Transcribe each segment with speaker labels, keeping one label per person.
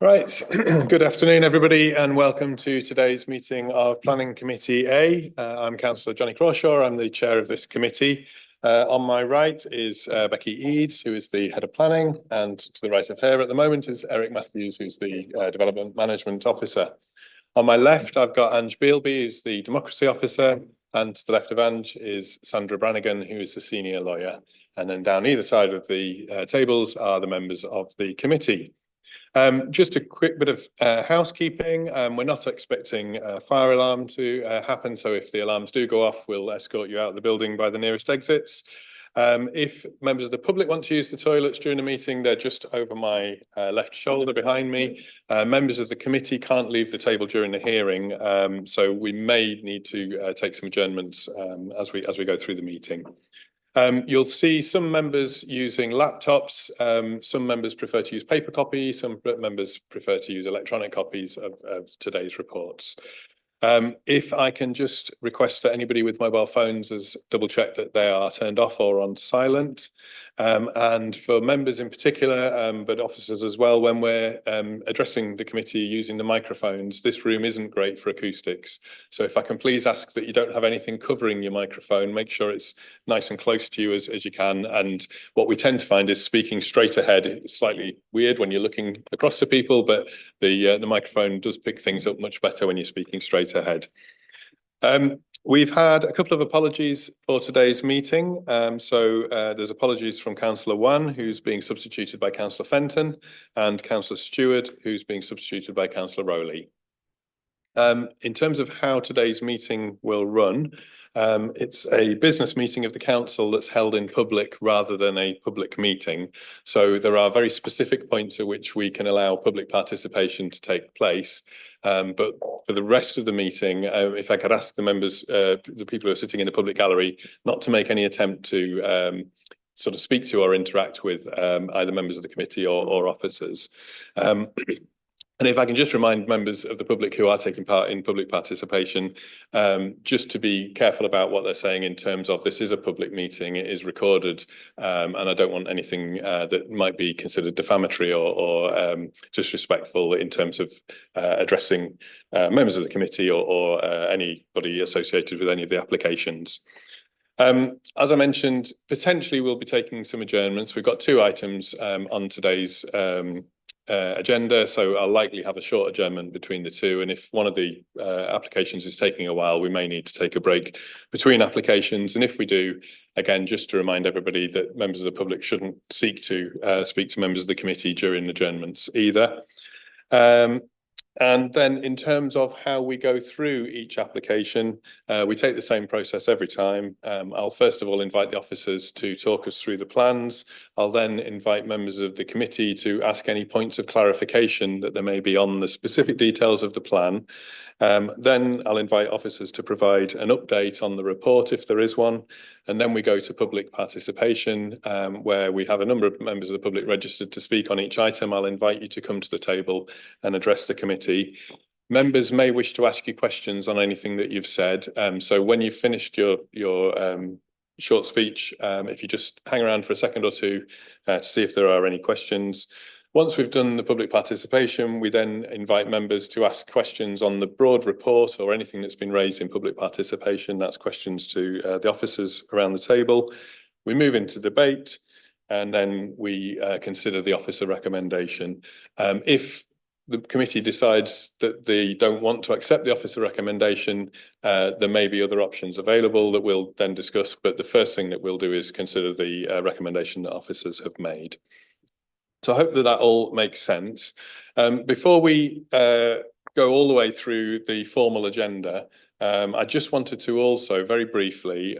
Speaker 1: Right, good afternoon, everybody, and welcome to today's meeting of Planning Committee A. I'm Councillor Johnny Crawshaw. I'm the chair of this committee. On my right is Becky Eads, who is the head of planning, and to the right of her at the moment is Eric Matthews, who's the development management officer. On my left, I've got Ange Bealby, who's the democracy officer, and to the left of Ange is Sandra Brannigan, who is the senior lawyer. And then down either side of the tables are the members of the committee. Just a quick bit of housekeeping. We're not expecting a fire alarm to happen, so if the alarms do go off, we'll escort you out of the building by the nearest exits. If members of the public want to use the toilets during the meeting, they're just over my left shoulder behind me. Members of the committee can't leave the table during the hearing, so we may need to take some adjournments as we go through the meeting. You'll see some members using laptops. Some members prefer to use paper copies. Some members prefer to use electronic copies of today's reports. If I can just request that anybody with mobile phones has double checked that they are turned off or on silent. And for members in particular, but officers as well, when we're addressing the committee using the microphones, this room isn't great for acoustics. So if I can please ask that you don't have anything covering your microphone, make sure it's nice and close to you as you can. And what we tend to find is speaking straight ahead. It's slightly weird when you're looking across to people, but the microphone does pick things up much better when you're speaking straight ahead. We've had a couple of apologies for today's meeting. There's apologies from Councillor Wan, who's being substituted by Councillor Fenton, and Councillor Stewart, who's being substituted by Councillor Rowley. In terms of how today's meeting will run, it's a business meeting of the council that's held in public rather than a public meeting. So there are very specific points at which we can allow public participation to take place. But for the rest of the meeting, if I could ask the members, the people who are sitting in the public gallery, not to make any attempt to sort of speak to or interact with either members of the committee or officers. And if I can just remind members of the public who are taking part in public participation, just to be careful about what they're saying in terms of this is a public meeting, it is recorded, and I don't want anything that might be considered defamatory or disrespectful in terms of addressing members of the committee or anybody associated with any of the applications. As I mentioned, potentially we'll be taking some adjournments. We've got two items on today's agenda, so I'll likely have a short adjournment between the two, and if one of the applications is taking a while, we may need to take a break between applications. And if we do, again, just to remind everybody that members of the public shouldn't seek to speak to members of the committee during adjournments either. And then in terms of how we go through each application, we take the same process every time. I'll first of all invite the officers to talk us through the plans. I'll then invite members of the committee to ask any points of clarification that there may be on the specific details of the plan. Then I'll invite officers to provide an update on the report if there is one. And then we go to public participation, where we have a number of members of the public registered to speak on each item. I'll invite you to come to the table and address the committee. Members may wish to ask you questions on anything that you've said. So when you've finished your short speech, if you just hang around for a second or two to see if there are any questions. Once we've done the public participation, we then invite members to ask questions on the broad report or anything that's been raised in public participation. That's questions to the officers around the table. We move into debate, and then we consider the officer recommendation. If the committee decides that they don't want to accept the officer recommendation, there may be other options available that we'll then discuss, but the first thing that we'll do is consider the recommendation that officers have made. So I hope that all makes sense. Before we go all the way through the formal agenda, I just wanted to also very briefly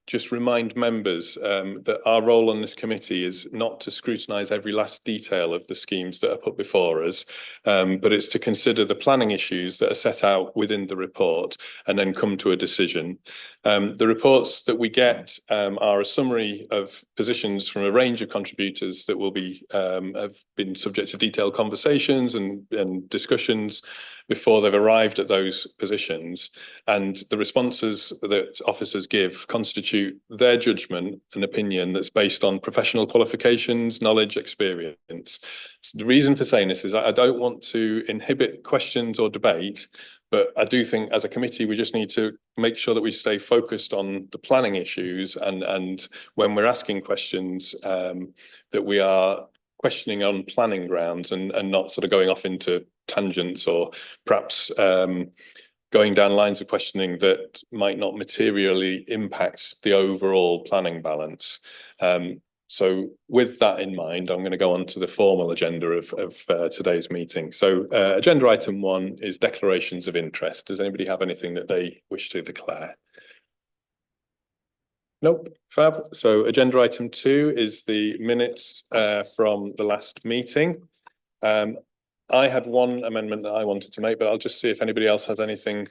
Speaker 1: just remind members that our role on this committee is not to scrutinise every last detail of the schemes that are put before us, but it's to consider the planning issues that are set out within the report and then come to a decision. The reports that we get are a summary of positions from a range of contributors that will be have been subject to detailed conversations and discussions. before they've arrived at those positions, and the responses that officers give constitute their judgment and opinion that's based on professional qualifications, knowledge, experience. So the reason for saying this is I don't want to inhibit questions or debate, but I do think as a committee, we just need to make sure that we stay focused on the planning issues, and when we're asking questions, that we are questioning on planning grounds and not sort of going off into tangents or perhaps going down lines of questioning that might not materially impact the overall planning balance. So with that in mind, I'm going to go on to the formal agenda of today's meeting. So agenda item 1 is declarations of interest. Does anybody have anything that they wish to declare? Nope, fab. So agenda item 2 is the minutes from the last meeting. I had one amendment that I wanted to make, but I'll just see if anybody else has anything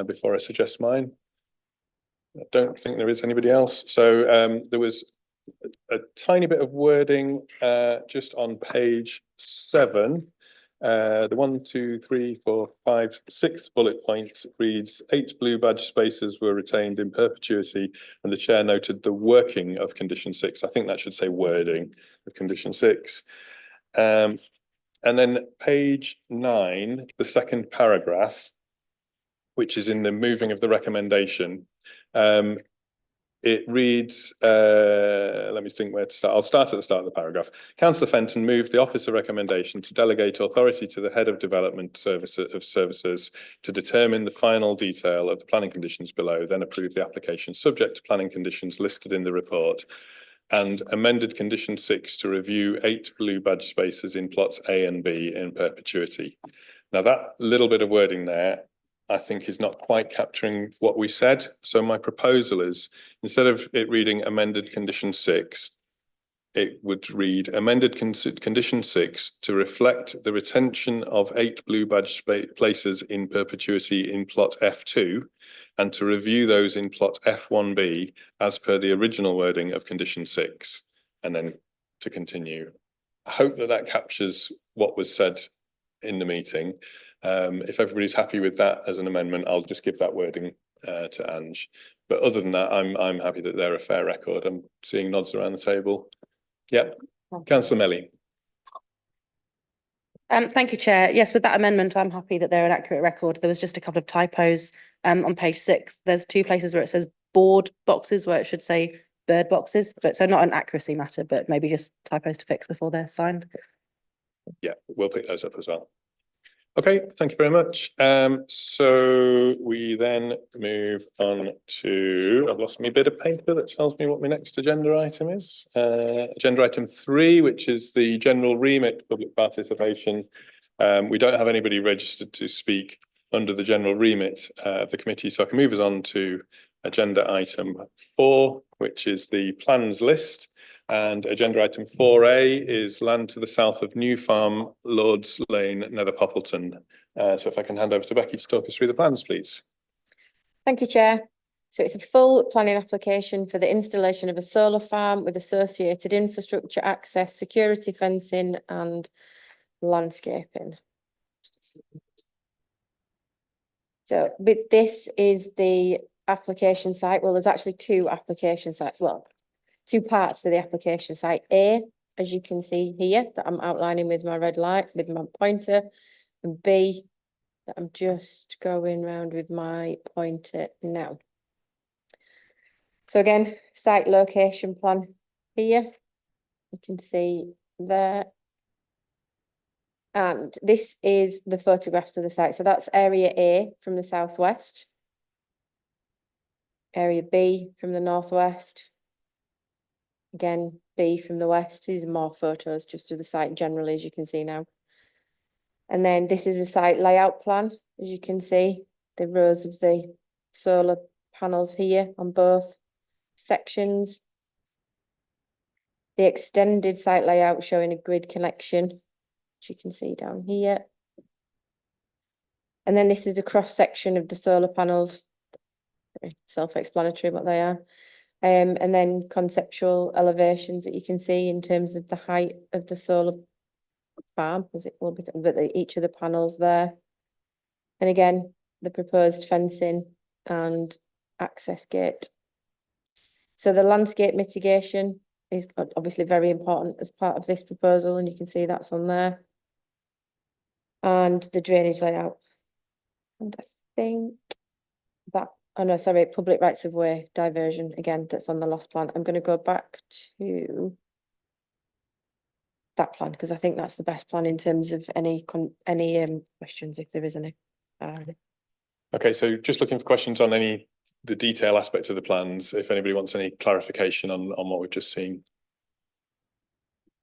Speaker 1: before I suggest mine. I don't think there is anybody else. So there was a tiny bit of wording just on page 7. The 1, 2, 3, 4, 5, 6 bullet point reads 8 blue badge spaces were retained in perpetuity, and the chair noted the working of condition 6. I think that should say wording of condition 6. And then page 9, the second paragraph, which is in the moving of the recommendation, it reads, let me think where to start. I'll start at the start of the paragraph. Councillor Fenton moved the officer recommendation to delegate authority to the head of development services to determine the final detail of the planning conditions below, then approve the application subject to planning conditions listed in the report, and amended condition 6 to review 8 blue badge spaces in plots A and B in perpetuity. Now that little bit of wording there, I think, is not quite capturing what we said. So my proposal is, instead of it reading amended condition 6, it would read amended condition 6 to reflect the retention of 8 blue badge places in perpetuity in plot F2, and to review those in plot F1B as per the original wording of condition 6, and then to continue. I hope that that captures what was said in the meeting. If everybody's happy with that as an amendment, I'll just give that wording to Ange. But other than that, I'm happy that they're a fair record. I'm seeing nods around the table. Yeah, Councillor Melly.
Speaker 2: Thank you, Chair. Yes, with that amendment, I'm happy that they're an accurate record. There was just a couple of typos on page 6. There's 2 places where it says board boxes where it should say bird boxes, but so not an accuracy matter, but maybe just typos to fix before they're signed.
Speaker 1: Yeah, we'll pick those up as well. Okay, thank you very much. So we then move on to, I've lost my bit of paper that tells me what my next agenda item is. Agenda item 3, which is the general remit public participation. We don't have anybody registered to speak under the general remit of the committee, so I can move us on to agenda item 4, which is the plans list. And agenda item 4A is land to the south of New Farm, Lords Lane, Nether Poppleton. So if I can hand over to Becky to talk us through the plans, please.
Speaker 3: Thank you, Chair. So it's a full planning application for the installation of a solar farm with associated infrastructure, access, security fencing and landscaping. So with this is the application site. Well, there's actually 2 application sites. Well, 2 parts to the application site. A, as you can see here, that I'm outlining with my red light, with my pointer, and B, that I'm just going round with my pointer now. So again, site location plan here, you can see there. And this is the photographs of the site. So that's area A from the southwest, area B from the northwest, again, B from the west. These are more photos just of the site generally, as you can see now. And then this is a site layout plan, as you can see, the rows of the solar panels here on both sections. The extended site layout showing a grid connection, as you can see down here. And then this is a cross section of the solar panels, self-explanatory what they are. And then conceptual elevations that you can see in terms of the height of the solar farm, as it will become, but each of the panels there. And again, the proposed fencing and access gate. So the landscape mitigation is obviously very important as part of this proposal, and you can see that's on there. And the drainage layout. And I think that, oh no, sorry, public rights of way diversion, again, that's on the last plan. I'm going to go back to that plan, because I think that's the best plan in terms of any questions, if there is any.
Speaker 1: Okay, so just looking for questions on the detail aspects of the plans, if anybody wants any clarification on what we've just seen.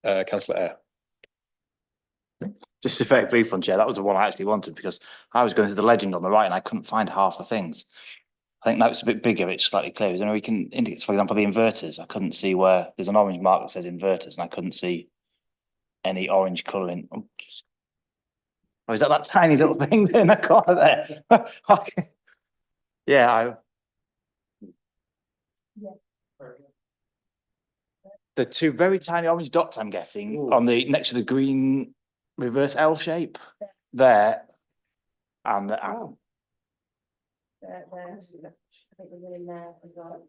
Speaker 1: Councillor Eyre.
Speaker 4: Just a very brief one, Chair. That was the one I actually wanted, because I was going through the legend on the right and I couldn't find half the things. I think that's a bit bigger, it's slightly clearer. Is there any way we can indicate, for example, the inverters? I couldn't see where there's an orange mark that says inverters and I couldn't see any orange colouring. Oh, is that tiny little thing there in the corner there? Okay. Yeah, the two very tiny orange dots I'm getting on the next to the green reverse L shape there, and the arrow.
Speaker 3: I think we're in there as well.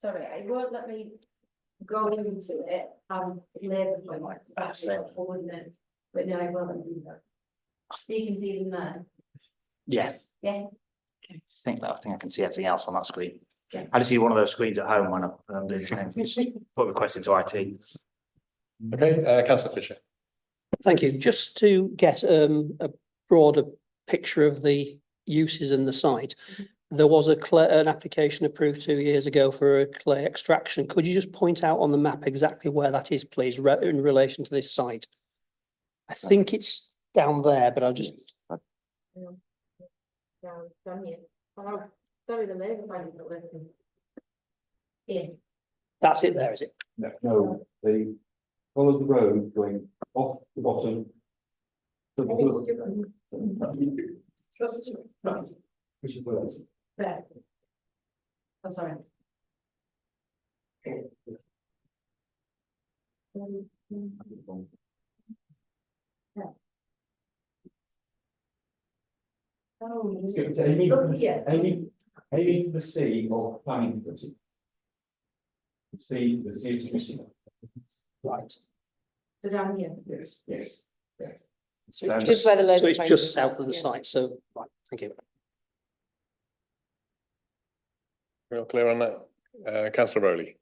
Speaker 3: Sorry, it won't let me go into it. Laser point.
Speaker 4: That's it.
Speaker 3: But no, I won't let me do that. So you can see them there.
Speaker 4: Yeah.
Speaker 3: Yeah.
Speaker 4: I think I can see everything else on that screen.
Speaker 3: Yeah.
Speaker 4: I just see one of those screens at home when I'm doing things. Put requests into IT.
Speaker 1: Okay, Councillor Fisher.
Speaker 5: Thank you. Just to get a broader picture of the uses in the site, there was an application approved 2 years ago for a clay extraction. Could you just point out on the map exactly where that is, please, in relation to this site? I think it's down there, but I'll just.
Speaker 3: Down here. Oh, sorry, the laser point is not working. Yeah.
Speaker 5: That's it there, is it?
Speaker 6: No, they follow the road going off the bottom. Which is where it's.
Speaker 3: There. I'm sorry.
Speaker 6: Aiming to the sea or planning to the sea to
Speaker 5: Right.
Speaker 3: So down here.
Speaker 6: yes.
Speaker 5: So it's
Speaker 3: Just where the laser
Speaker 5: so it's
Speaker 3: point
Speaker 5: just
Speaker 3: is.
Speaker 5: south of the
Speaker 3: Yeah.
Speaker 5: site. So, right, thank you.
Speaker 1: We're all clear on that? Councillor Rowley.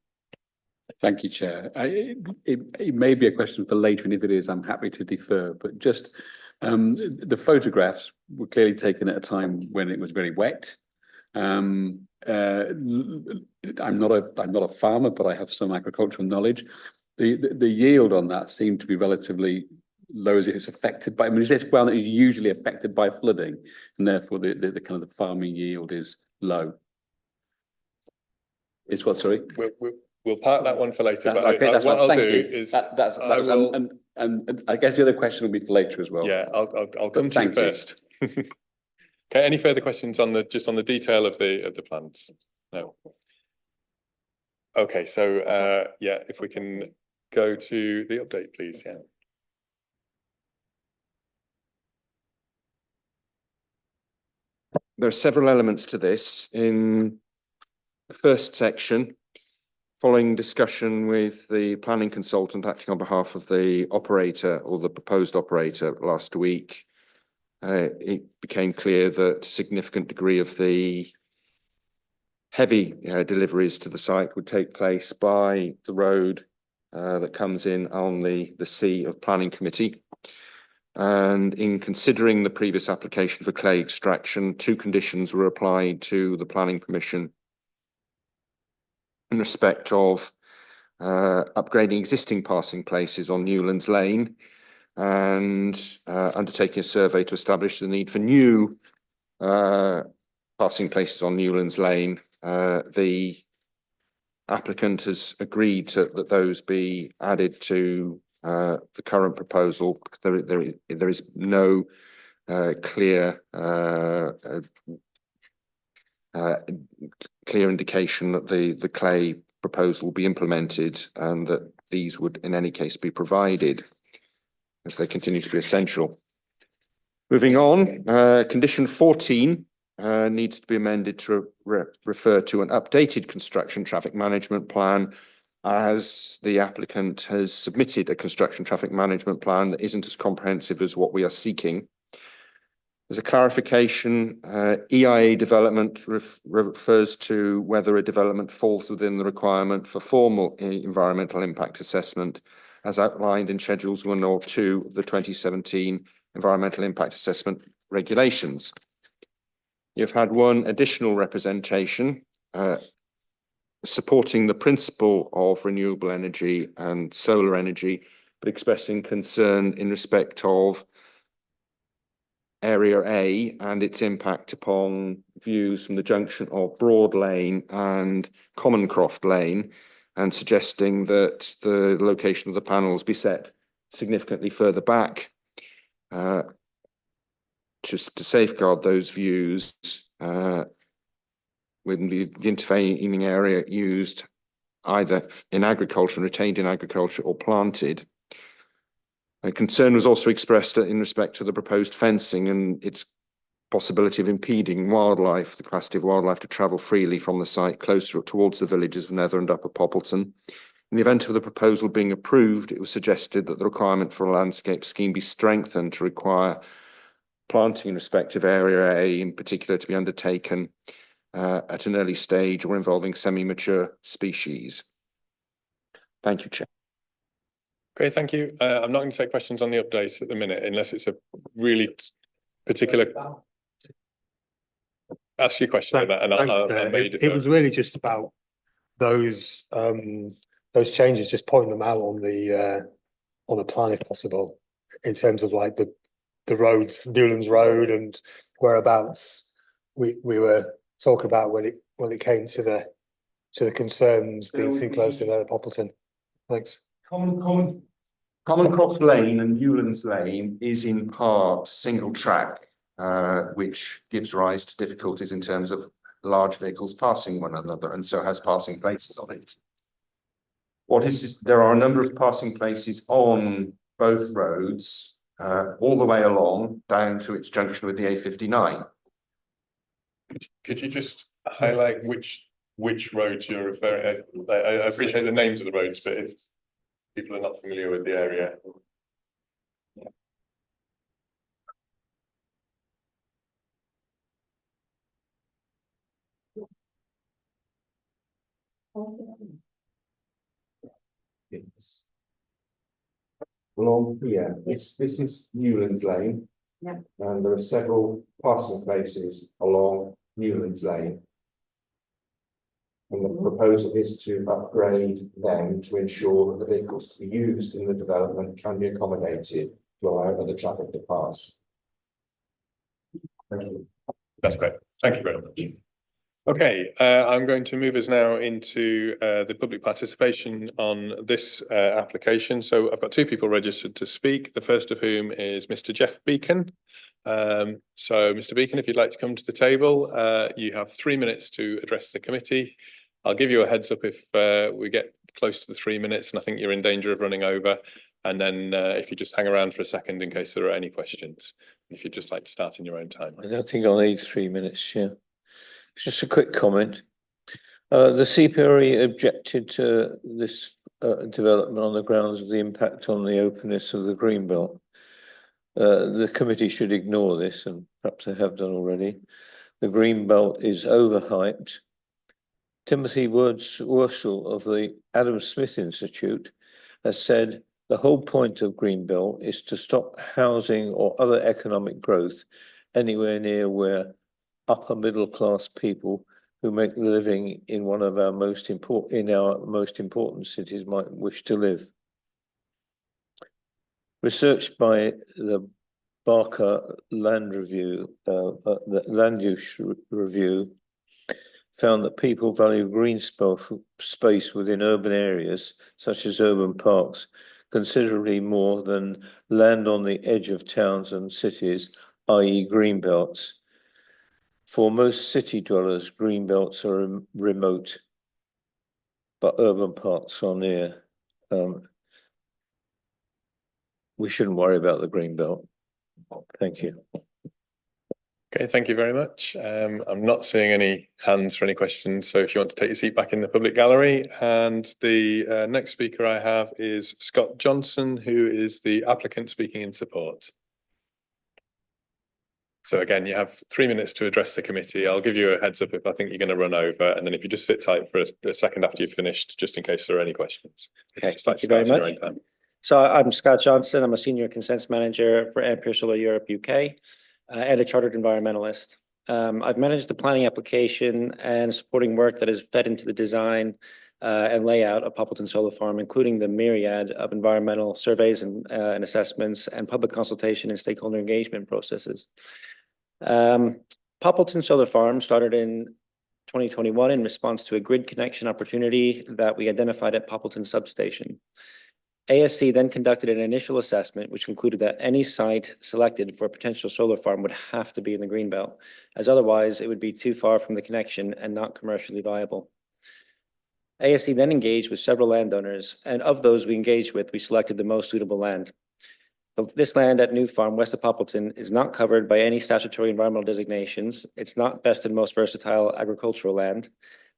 Speaker 7: Thank you, Chair. It may be a question for later, and if it is, I'm happy to defer, but just the photographs were clearly taken at a time when it was very wet. I'm not a farmer, but I have some agricultural knowledge. The yield on that seemed to be relatively low, as it's affected by, I mean, is this ground that is usually affected by flooding, and therefore the kind of the farming yield is low? Is what, sorry?
Speaker 1: We'll park that one for later. But
Speaker 7: Okay, that's
Speaker 1: what
Speaker 7: fine.
Speaker 1: I'll
Speaker 7: Thank
Speaker 1: do
Speaker 7: you.
Speaker 1: is
Speaker 7: That's
Speaker 1: I will.
Speaker 7: and I guess the other question will be for later as well.
Speaker 1: Yeah, I'll come to you
Speaker 7: Thank you.
Speaker 1: first. Okay, any further questions on just on the detail of the plans? No. Okay, so yeah, if we can go to the update, please. Yeah.
Speaker 8: There are several elements to this. In the first section, following discussion with the planning consultant acting on behalf of the operator or the proposed operator last week, it became clear that a significant degree of the heavy deliveries to the site would take place by the road that comes in on the C of Planning Committee. And in considering the previous application for clay extraction, 2 conditions were applied to the planning permission in respect of upgrading existing passing places on Newlands Lane and undertaking a survey to establish the need for new passing places on Newlands Lane. The applicant has agreed that those be added to the current proposal, because there is no clear indication that the clay proposal will be implemented and that these would in any case be provided, as they continue to be essential. Moving on, condition 14 needs to be amended to refer to an updated construction traffic management plan, as the applicant has submitted a construction traffic management plan that isn't as comprehensive as what we are seeking. As a clarification, EIA development refers to whether a development falls within the requirement for formal environmental impact assessment as outlined in Schedules 1 or 2 of the 2017 Environmental Impact Assessment Regulations. You've had one additional representation supporting the principle of renewable energy and solar energy, but expressing concern in respect of Area A and its impact upon views from the junction of Broad Lane and Commoncroft Lane, and suggesting that the location of the panels be set significantly further back to safeguard those views with the intervening area used either in agriculture, retained in agriculture, or planted. A concern was also expressed in respect to the proposed fencing and its possibility of impeding wildlife, the capacity of wildlife to travel freely from the site closer towards the villages of Nether and Upper Poppleton. In the event of the proposal being approved, it was suggested that the requirement for a landscape scheme be strengthened to require planting in respective Area A in particular to be undertaken at an early stage or involving semi-mature species. Thank you, Chair.
Speaker 1: Great, thank you. I'm not going to take questions on the updates at the minute unless it's a really particular. Ask your question on that, and I'll
Speaker 9: it was really just about those changes, just pointing them out on the plan if possible, in terms of like the roads, Newlands Road and whereabouts we were talking about when it came to the concerns being seen close to there at Poppleton. Thanks.
Speaker 8: Commoncroft Lane and Newlands Lane is in part single track, which gives rise to difficulties in terms of large vehicles passing one another, and so has passing places on it. There are a number of passing places on both roads, all the way along down to its junction with the A59.
Speaker 1: Could you just highlight which roads you're referring to? I appreciate the names of the roads, but if people are not familiar with the area.
Speaker 8: It's along here. This is Newlands Lane.
Speaker 3: Yeah.
Speaker 8: And there are several passing places along Newlands Lane. And the proposal is to upgrade them to ensure that the vehicles to be used in the development can be accommodated to allow other traffic to pass. Thank you.
Speaker 1: That's great. Thank you very much. Okay, I'm going to move us now into the public participation on this application. So I've got two people registered to speak, the first of whom is Mr. Jeff Beacon. So Mr. Beacon, if you'd like to come to the table, you have 3 minutes to address the committee. I'll give you a heads up if we get close to the 3 minutes and I think you're in danger of running over. And then if you just hang around for a second in case there are any questions, if you'd just like to start in your own time.
Speaker 10: I don't think I'll need 3 minutes, Chair. Just a quick comment. The CPRE objected to this development on the grounds of the impact on the openness of the Greenbelt. The committee should ignore this, and perhaps they have done already. The Greenbelt is overhyped. Timothy Worsell of the Adam Smith Institute has said the whole point of Greenbelt is to stop housing or other economic growth anywhere near where upper middle class people who make a living in one of our most important cities might wish to live. Research by the Barker Land Review, the Land Use Review, found that people value green space within urban areas, such as urban parks, considerably more than land on the edge of towns and cities, i.e. greenbelts. For most city dwellers, greenbelts are remote, but urban parks are near. We shouldn't worry about the greenbelt. Thank you.
Speaker 1: Okay, thank you very much. I'm not seeing any hands for any questions, so if you want to take your seat back in the public gallery. And the next speaker I have is Scott Johnson, who is the applicant speaking in support. So again, you have 3 minutes to address the committee. I'll give you a heads up if I think you're going to run over, and then if you just sit tight for a second after you've finished, just in case there are any questions.
Speaker 11: Okay,
Speaker 1: Just like
Speaker 11: thank you very
Speaker 1: starting
Speaker 11: much.
Speaker 1: your own time.
Speaker 11: So I'm Scott Johnson. I'm a senior consents manager for Ampere Solar Europe UK and a chartered environmentalist. I've managed the planning application and supporting work that is fed into the design and layout of Poppleton Solar Farm, including the myriad of environmental surveys and assessments and public consultation and stakeholder engagement processes. Poppleton Solar Farm started in 2021 in response to a grid connection opportunity that we identified at Poppleton Substation. ASC then conducted an initial assessment, which concluded that any site selected for a potential solar farm would have to be in the greenbelt, as otherwise it would be too far from the connection and not commercially viable. ASC then engaged with several landowners, and of those we engaged with, we selected the most suitable land. This land at New Farm, west of Poppleton, is not covered by any statutory environmental designations. It's not best and most versatile agricultural land.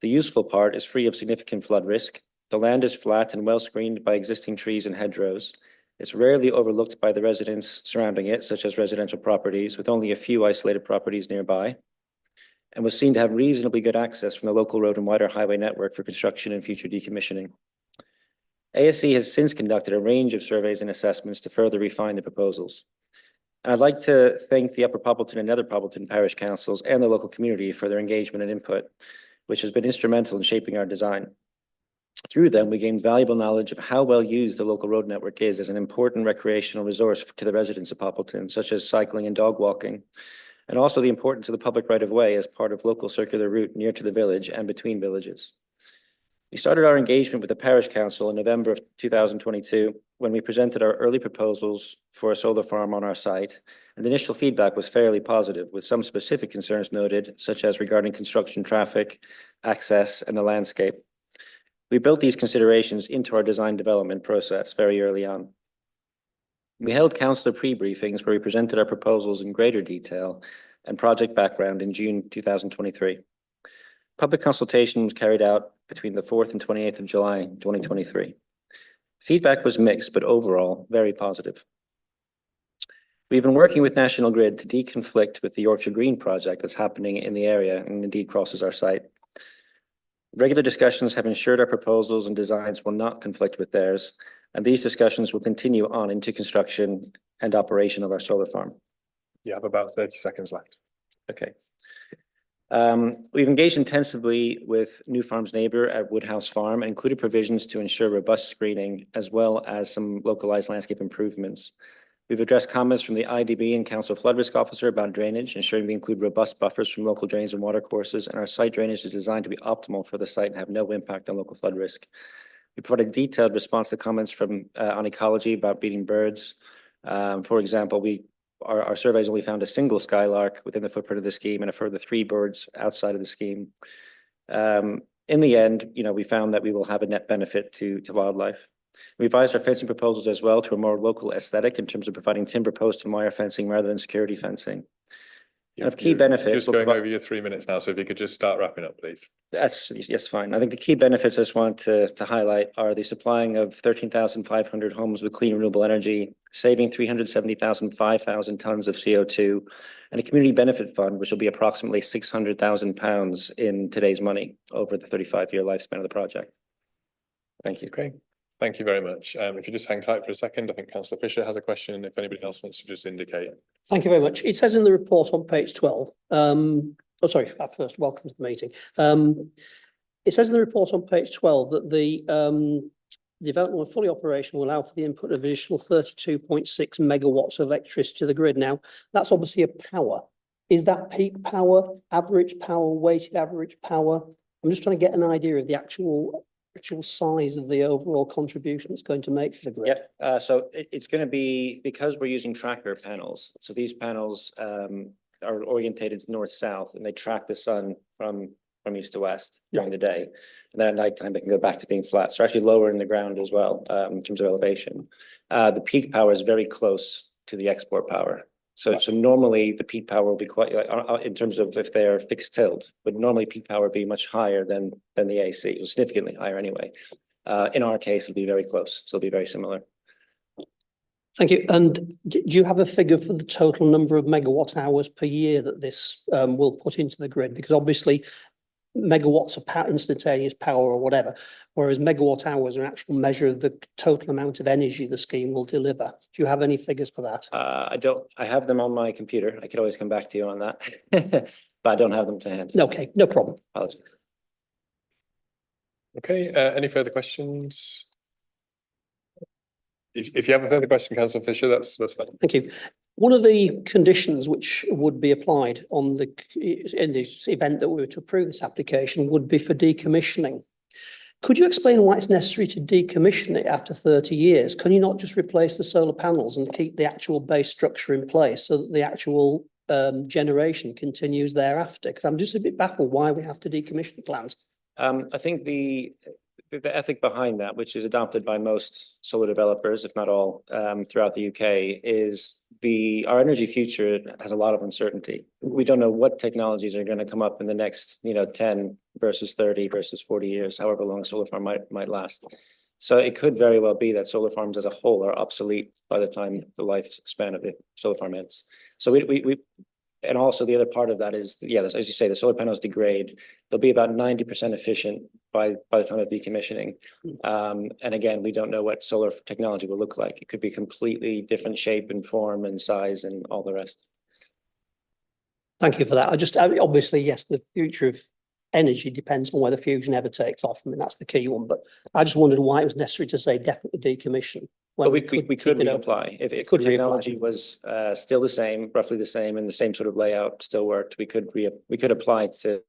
Speaker 11: The useful part is free of significant flood risk. The land is flat and well screened by existing trees and hedgerows. It's rarely overlooked by the residents surrounding it, such as residential properties, with only a few isolated properties nearby, and was seen to have reasonably good access from the local road and wider highway network for construction and future decommissioning. ASC has since conducted a range of surveys and assessments to further refine the proposals. And I'd like to thank the Upper Poppleton and Nether Poppleton parish councils and the local community for their engagement and input, which has been instrumental in shaping our design. Through them, we gained valuable knowledge of how well used the local road network is as an important recreational resource to the residents of Poppleton, such as cycling and dog walking, and also the importance of the public right-of-way as part of local circular route near to the village and between villages. We started our engagement with the parish council in November of 2022 when we presented our early proposals for a solar farm on our site, and the initial feedback was fairly positive, with some specific concerns noted, such as regarding construction traffic, access, and the landscape. We built these considerations into our design development process very early on. We held councillor pre-briefings where we presented our proposals in greater detail and project background in June 2023. Public consultation was carried out between the 4th and 28th of July 2023. Feedback was mixed, but overall very positive. We've been working with National Grid to deconflict with the Yorkshire Green project that's happening in the area and indeed crosses our site. Regular discussions have ensured our proposals and designs will not conflict with theirs, and these discussions will continue on into construction and operation of our solar farm.
Speaker 1: You have about 30 seconds left.
Speaker 11: Okay. We've engaged intensively with New Farm's neighbour at Woodhouse Farm and included provisions to ensure robust screening as well as some localized landscape improvements. We've addressed comments from the IDB and Council Flood Risk Officer about drainage, ensuring we include robust buffers from local drains and water courses, and our site drainage is designed to be optimal for the site and have no impact on local flood risk. We provided a detailed response to comments from on ecology about breeding birds. For example, our surveys only found a single skylark within the footprint of the scheme and a further 3 birds outside of the scheme. In the end, we found that we will have a net benefit to wildlife. We revised our fencing proposals as well to a more local aesthetic in terms of providing timber post and wire fencing rather than security fencing. And of key benefits.
Speaker 1: Just going over your 3 minutes now, so if you could just start wrapping up, please.
Speaker 11: Yes, fine. I think the key benefits I just want to highlight are the supplying of 13,500 homes with clean renewable energy, saving 5,000 tons of CO2, and a community benefit fund, which will be approximately £600,000 in today's money over the 35-year lifespan of the project. Thank you.
Speaker 1: Okay. Thank you very much. If you just hang tight for a second, I think Councillor Fisher has a question. If anybody else wants to just indicate.
Speaker 5: Thank you very much. It says in the report on page 12, first, welcome to the meeting. It says in the report on page 12 that the development when fully operational will allow for the input of additional 32.6 megawatts of electricity to the grid. Now, that's obviously a power. Is that peak power, average power, weighted average power? I'm just trying to get an idea of the actual size of the overall contribution it's going to make for the grid.
Speaker 11: Yeah, so it's going to be, because we're using tracker panels. So these panels are orientated north-south and they track the sun from east to west during the day. And then at nighttime, they can go back to being flat. So actually lower in the ground as well in terms of elevation. The peak power is very close to the export power. So normally the peak power will be quite, in terms of if they're fixed tilt, but normally peak power would be much higher than the AC, it was significantly higher anyway. In our case, it'll be very close, so it'll be very similar.
Speaker 5: Thank you. And do you have a figure for the total number of megawatt hours per year that this will put into the grid? Because obviously megawatts of power, instantaneous power or whatever, whereas megawatt hours are an actual measure of the total amount of energy the scheme will deliver. Do you have any figures for that?
Speaker 11: I have them on my computer. I could always come back to you on that, but I don't have them to hand.
Speaker 5: Okay, no problem.
Speaker 11: Apologies.
Speaker 1: Okay, any further questions? If you have a further question, Councillor Fisher, that's fine.
Speaker 5: Thank you. One of the conditions which would be applied on in this event that we were to approve this application would be for decommissioning. Could you explain why it's necessary to decommission it after 30 years? Can you not just replace the solar panels and keep the actual base structure in place so that the actual generation continues thereafter? Because I'm just a bit baffled why we have to decommission the plants.
Speaker 11: I think the ethic behind that, which is adopted by most solar developers, if not all, throughout the UK, is our energy future has a lot of uncertainty. We don't know what technologies are going to come up in the next, 10 versus 30 versus 40 years, however long a solar farm might last. So it could very well be that solar farms as a whole are obsolete by the time the lifespan of the solar farm ends. So and also the other part of that is, as you say, the solar panels degrade. They'll be about 90% efficient by the time of decommissioning. And again, we don't know what solar technology will look like. It could be completely different shape and form and size and all the rest.
Speaker 5: Thank you for that. Obviously, yes, the future of energy depends on whether fusion ever takes off. I mean, that's the key one. But I just wondered why it was necessary to say definitely decommission.
Speaker 11: But we could reapply. If the technology was still the same, roughly the same, and the same sort of layout still worked, we could apply to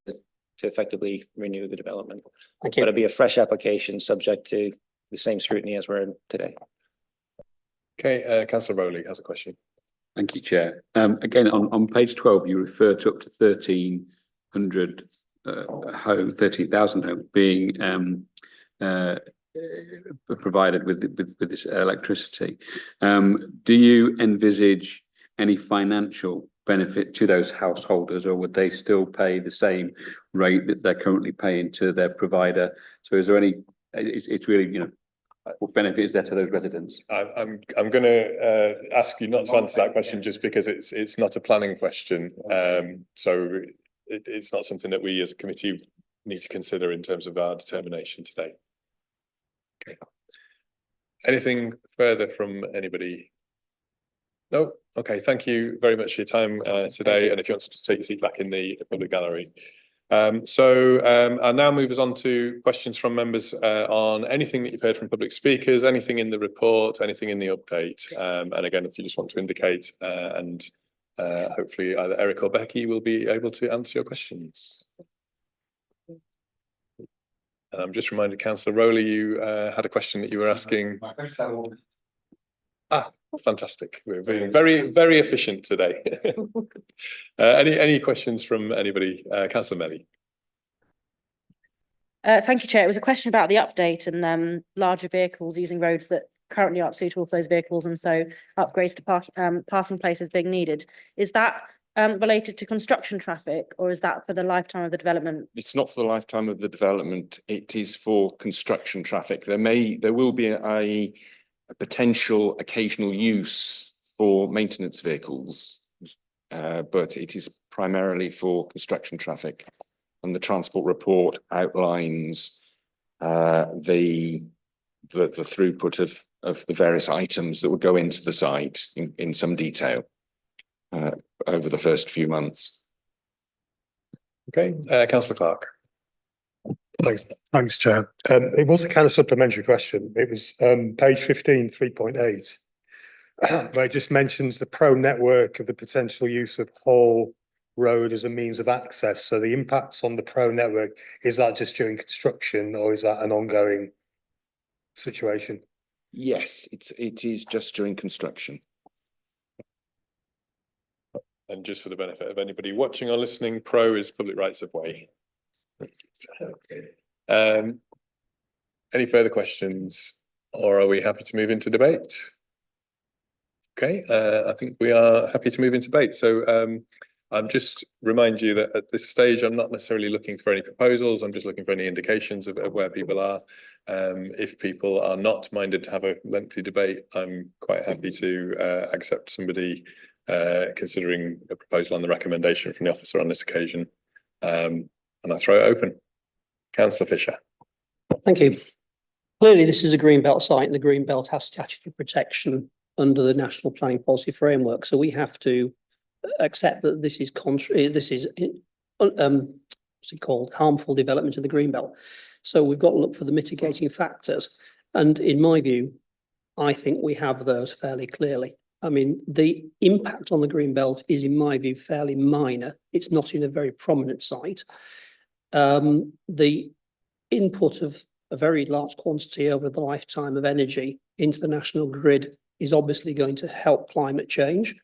Speaker 11: effectively renew the development.
Speaker 5: Thank you.
Speaker 11: But it'd be a fresh application subject to the same scrutiny as we're in today.
Speaker 1: Okay, Councillor Rowley has a question.
Speaker 7: Thank you, Chair. Again, on page 12, you refer to up to 13,000 homes being provided with this electricity. Do you envisage any financial benefit to those householders, or would they still pay the same rate that they're currently paying to their provider? So is there any, it's really, what benefit is there to those residents?
Speaker 1: I'm going to ask you not to answer that question just because it's not a planning question. So it's not something that we as a committee need to consider in terms of our determination today. Okay. Anything further from anybody? No? Okay, thank you very much for your time today. And if you want to just take your seat back in the public gallery. I'll now move us on to questions from members on anything that you've heard from public speakers, anything in the report, anything in the update. And again, if you just want to indicate and hopefully either Eric or Becky will be able to answer your questions. And I'm just reminded, Councillor Rowley, you had a question that you were asking. Fantastic. We're being very, very efficient today. Any questions from anybody? Councillor Melly.
Speaker 2: Thank you, Chair. It was a question about the update and larger vehicles using roads that currently aren't suitable for those vehicles, and so upgrades to passing places being needed. Is that related to construction traffic, or is that for the lifetime of the development?
Speaker 8: It's not for the lifetime of the development. It is for construction traffic. There will be a potential occasional use for maintenance vehicles, but it is primarily for construction traffic. And the transport report outlines the throughput of the various items that would go into the site in some detail over the first few months.
Speaker 1: Okay, Councillor Clark.
Speaker 9: Thanks, Chair. It was a kind of supplementary question. It was page 15, 3.8, where it just mentions the pro network of the potential use of Hall Road as a means of access. So the impacts on the pro network, is that just during construction, or is that an ongoing situation?
Speaker 8: Yes, it is just during construction.
Speaker 1: And just for the benefit of anybody watching or listening, pro is public rights of way. Any further questions, or are we happy to move into debate? Okay, I think we are happy to move into debate. So I'm just remind you that at this stage, I'm not necessarily looking for any proposals. I'm just looking for any indications of where people are. If people are not minded to have a lengthy debate, I'm quite happy to accept somebody considering a proposal on the recommendation from the officer on this occasion. And I throw it open. Councillor Fisher.
Speaker 5: Thank you. Clearly, this is a greenbelt site and the greenbelt has statutory protection under the National Planning Policy Framework. So we have to accept that this is what's it called, harmful development of the greenbelt. So we've got to look for the mitigating factors. And in my view, I think we have those fairly clearly. I mean, the impact on the greenbelt is, in my view, fairly minor. It's not in a very prominent site. The input of a very large quantity over the lifetime of energy into the national grid is obviously going to help climate change.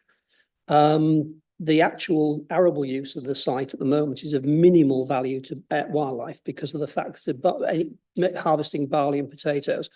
Speaker 5: The actual arable use of the site at the moment is of minimal value to wildlife because of the fact that harvesting barley and potatoes,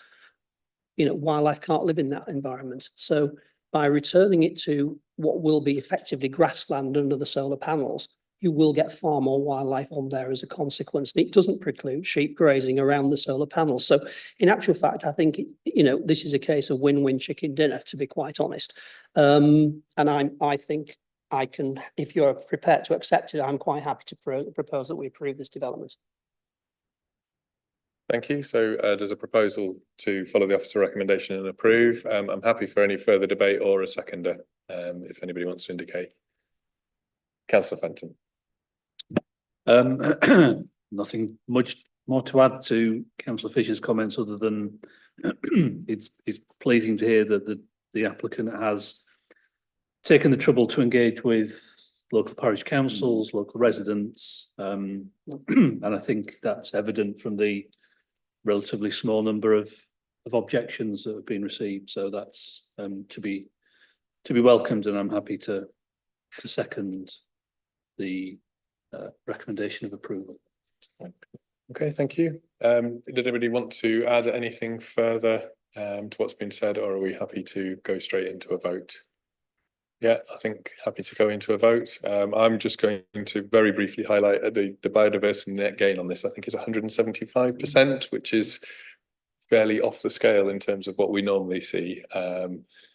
Speaker 5: wildlife can't live in that environment. So by returning it to what will be effectively grassland under the solar panels, you will get far more wildlife on there as a consequence. And it doesn't preclude sheep grazing around the solar panels. So in actual fact, I think, this is a case of win-win chicken dinner, to be quite honest. And I think I can, if you're prepared to accept it, I'm quite happy to propose that we approve this development.
Speaker 1: Thank you. So there's a proposal to follow the officer recommendation and approve. I'm happy for any further debate or a seconder, if anybody wants to indicate. Councillor Fenton.
Speaker 12: Nothing much more to add to Councillor Fisher's comments other than it's pleasing to hear that the applicant has taken the trouble to engage with local parish councils, local residents, and I think that's evident from the relatively small number of objections that have been received. So that's to be welcomed, and I'm happy to second the recommendation of approval.
Speaker 1: Okay, thank you. Did anybody want to add anything further to what's been said, or are we happy to go straight into a vote? Yeah, I think happy to go into a vote. I'm just going to very briefly highlight the biodiversity net gain on this. I think is 175%, which is fairly off the scale in terms of what we normally see.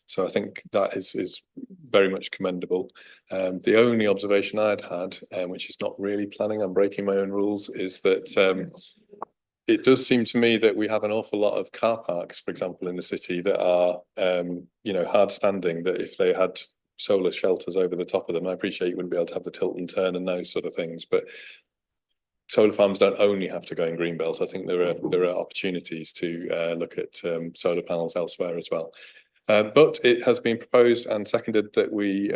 Speaker 1: So I think that is very much commendable. The only observation I'd had, which is not really planning, I'm breaking my own rules, is that it does seem to me that we have an awful lot of car parks, for example, in the city that are, hard standing, that if they had solar shelters over the top of them, I appreciate you wouldn't be able to have the tilt and turn and those sort of things, but solar farms don't only have to go in greenbelt. I think there are opportunities to look at solar panels elsewhere as well. But it has been proposed and seconded that we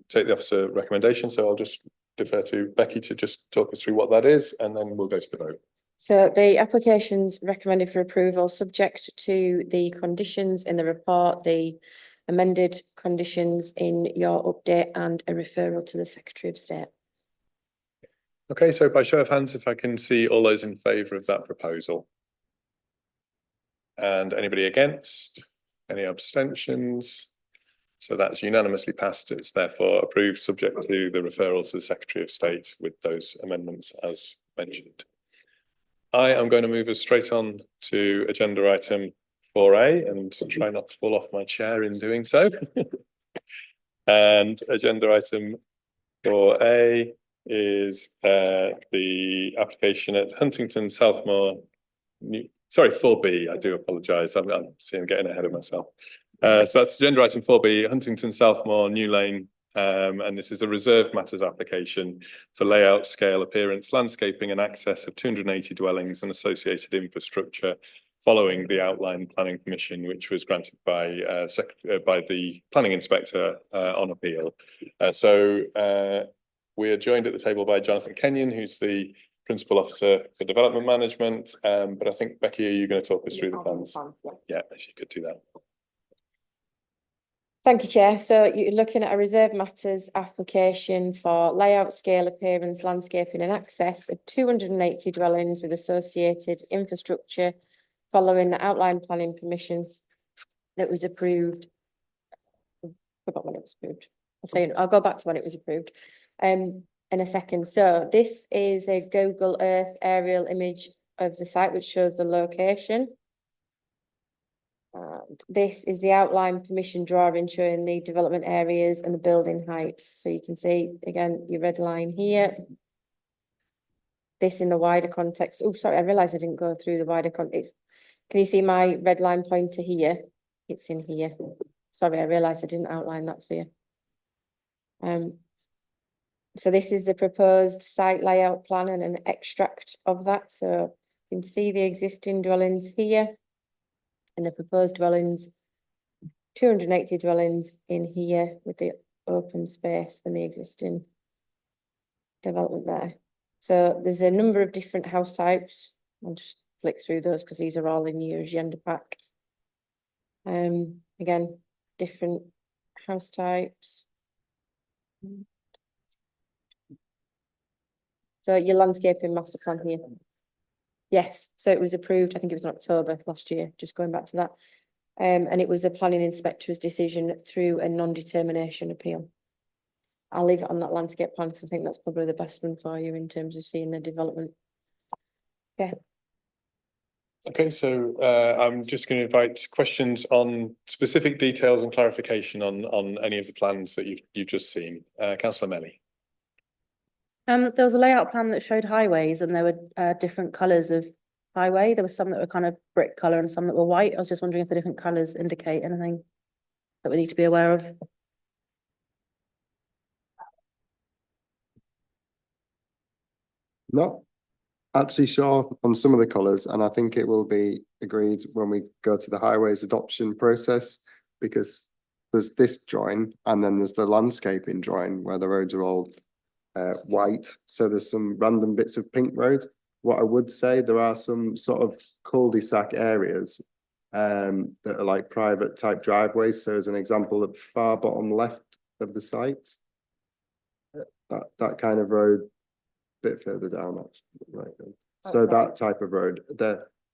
Speaker 1: take the officer recommendation. So I'll just defer to Becky to just talk us through what that is, and then we'll go to the vote.
Speaker 3: So the application's recommended for approval, subject to the conditions in the report, the amended conditions in your update, and a referral to the Secretary of State.
Speaker 1: Okay, so by show of hands, if I can see all those in favour of that proposal. And anybody against? Any abstentions? So that's unanimously passed. It's therefore approved, subject to the referral to the Secretary of State with those amendments as mentioned. I am going to move us straight on to agenda item 4A and try not to fall off my chair in doing so. And agenda item 4A is the application at Huntington, Southmoor. Sorry, 4B, I do apologise. I'm getting ahead of myself. So that's agenda item 4B, Huntington, Southmoor, New Lane. And this is a reserved matters application for layout, scale, appearance, landscaping and access of 280 dwellings and associated infrastructure following the outline planning permission, which was granted by the planning inspector on appeal. We are joined at the table by Jonathan Kenyon, who's the Principal Officer for Development Management. But I think, Becky, are you going to talk us through the plans? Yeah, if you could do that.
Speaker 3: Thank you, Chair. So you're looking at a reserved matters application for layout, scale, appearance, landscaping and access of 280 dwellings with associated infrastructure following the outline planning permission that was approved forgot when it was approved. I'll tell you, I'll go back to when it was approved in a second. So this is a Google Earth aerial image of the site, which shows the location. And this is the outline permission drawing showing the development areas and the building heights. So you can see, again, your red line here. This in the wider context. Oh, sorry, I realised I didn't go through the wider context. Can you see my red line pointer here? It's in here. Sorry, I realised I didn't outline that for you. So this is the proposed site layout plan and an extract of that. So you can see the existing dwellings here and the proposed dwellings, 280 dwellings in here with the open space and the existing development there. So there's a number of different house types. I'll just flick through those because these are all in your agenda pack. Again, different house types. So your landscaping master plan here. Yes, so it was approved, I think it was in October last year, just going back to that. And it was a planning inspector's decision through a non-determination appeal. I'll leave it on that landscape plan because I think that's probably the best one for you in terms of seeing the development. Yeah.
Speaker 1: Okay, so I'm just going to invite questions on specific details and clarification on any of the plans that you've just seen. Councillor Melly.
Speaker 2: There was a layout plan that showed highways and there were different colours of highway. There were some that were kind of brick colour and some that were white. I was just wondering if the different colours indicate anything that we need to be aware of.
Speaker 13: Not actually sure on some of the colours, and I think it will be agreed when we go to the highways adoption process, because there's this drawing and then there's the landscaping drawing where the roads are all white. So there's some random bits of pink road. What I would say, there are some sort of cul-de-sac areas that are like private type driveways. So as an example, at the far bottom left of the site, that kind of road, bit further down actually, right. So that type of road,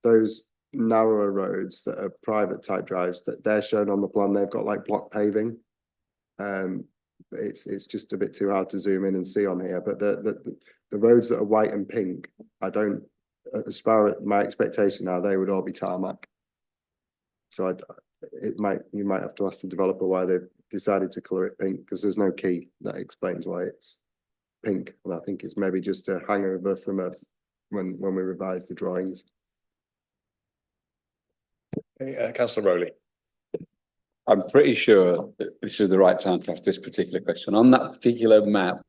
Speaker 13: those narrower roads that are private type drives, that they're shown on the plan, they've got like block paving. It's just a bit too hard to zoom in and see on here, but the roads that are white and pink, I don't, as far as my expectation now, they would all be tarmac. So you might have to ask the developer why they've decided to colour it pink, because there's no key that explains why it's pink, and I think it's maybe just a hangover from when we revised the drawings.
Speaker 1: Okay, Councillor Rowley.
Speaker 7: I'm pretty sure that this is the right time to ask this particular question. On that particular map,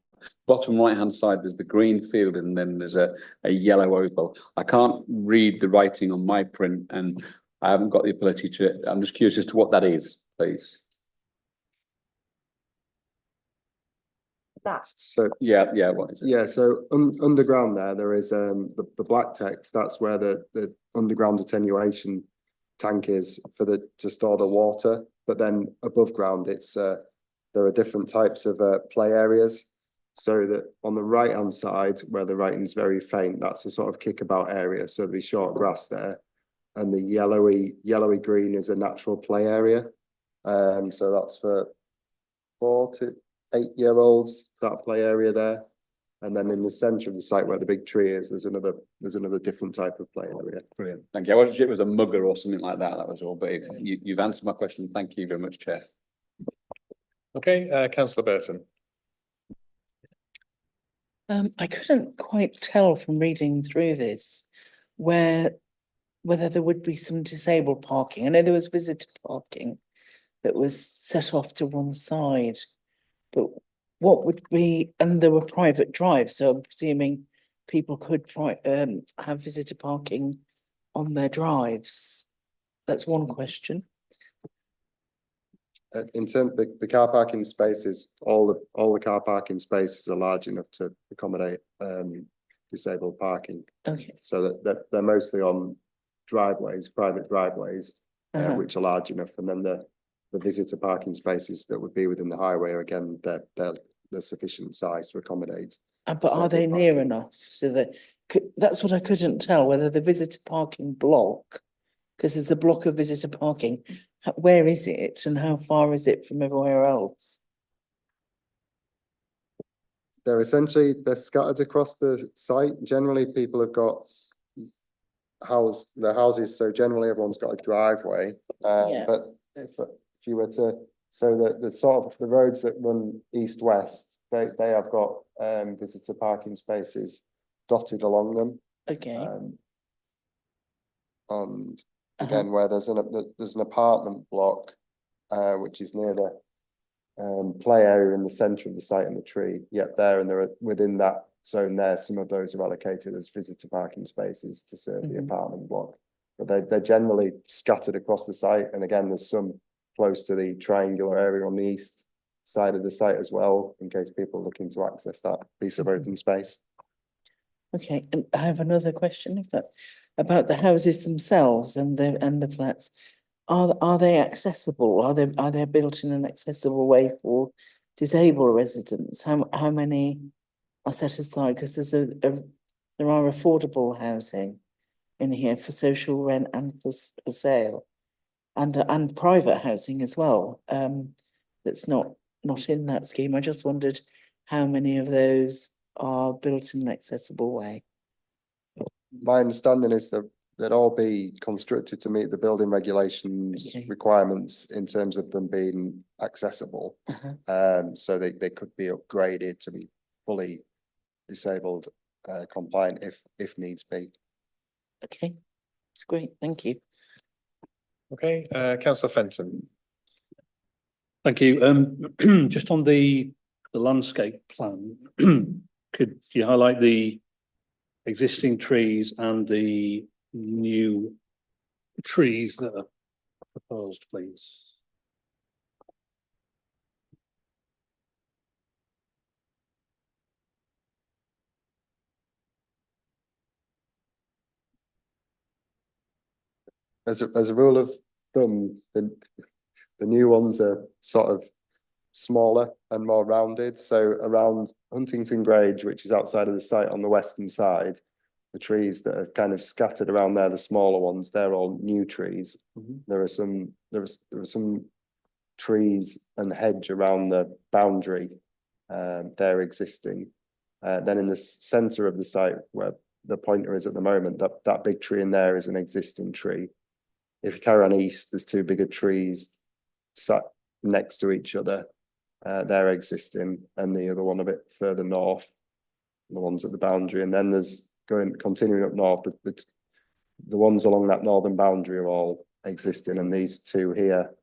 Speaker 7: bottom right-hand side, there's the green field and then there's a yellow oval. I can't read the writing on my print and I haven't got the ability to, I'm just curious as to what that is, please.
Speaker 3: That.
Speaker 13: So
Speaker 7: yeah, what is it?
Speaker 13: Yeah, so underground there is the black text. That's where the underground attenuation tank is to store the water. But then above ground, it's there are different types of play areas. So that on the right hand side, where the writing is very faint, that's a sort of kickabout area. So there'll be short grass there, and the yellowy green is a natural play area. So that's for 4 to 8-year-olds, that play area there. And then in the centre of the site where the big tree is, there's another different type of play area.
Speaker 7: Brilliant, thank you. I wasn't sure it was a mugger or something like that, that was all, but you've answered my question. Thank you very much, Chair.
Speaker 1: Okay, Councillor Burton.
Speaker 14: I couldn't quite tell from reading through this whether there would be some disabled parking. I know there was visitor parking that was set off to one side, but what would be, and there were private drives, so I'm presuming people could have visitor parking on their drives. That's one question.
Speaker 13: In terms of the car parking spaces, all the car parking spaces are large enough to accommodate disabled parking.
Speaker 14: Okay.
Speaker 13: So that they're mostly on driveways, private driveways, which are large enough, and then the visitor parking spaces that would be within the highway are, again, they're sufficient size to accommodate.
Speaker 14: But are they near enough to that's what I couldn't tell, whether the visitor parking block, because there's a block of visitor parking, Where is it and how far is it from everywhere else?
Speaker 13: They're scattered across the site. Generally, people have got their houses, so generally everyone's got a driveway.
Speaker 14: Yeah.
Speaker 13: But if you were to, so the sort of the roads that run east-west, they have got visitor parking spaces dotted along them.
Speaker 14: Okay,
Speaker 13: And again, where there's an apartment block, which is near the play area in the centre of the site and the tree. Yet there are within that zone there, some of those are allocated as visitor parking spaces to serve the apartment block. But they're generally scattered across the site. And again, there's some close to the triangular area on the east side of the site as well, in case people are looking to access that piece of open space.
Speaker 14: okay, and I have another question about the houses themselves and the flats. Are they accessible? Are they built in an accessible way for disabled residents? How many are set aside? Because there are affordable housing in here for social rent and for sale, and private housing as well. That's not in that scheme. I just wondered how many of those are built in an accessible way.
Speaker 13: My understanding is that they'd all be constructed to meet the building regulations requirements in terms of them being accessible. So they could be upgraded to be fully disabled compliant if needs be.
Speaker 14: Okay, it's great, thank you.
Speaker 1: Okay, councillor Fenton.
Speaker 12: Thank you. Just on the landscape plan, could you highlight the existing trees and the new trees that are proposed, please?
Speaker 13: As a rule of thumb, the new ones are sort of smaller and more rounded. So around Huntington Grange, which is outside of the site on the western side, the trees that are kind of scattered around there, the smaller ones, they're all new trees. There are some trees and hedge around the boundary, they're existing. Then in the centre of the site where the pointer is at the moment, that big tree in there is an existing tree. If you carry on east, there's two bigger trees sat next to each other. They're existing, and the other one a bit further north, the ones at the boundary. And then there's continuing up north, the ones along that northern boundary are all existing, and these two here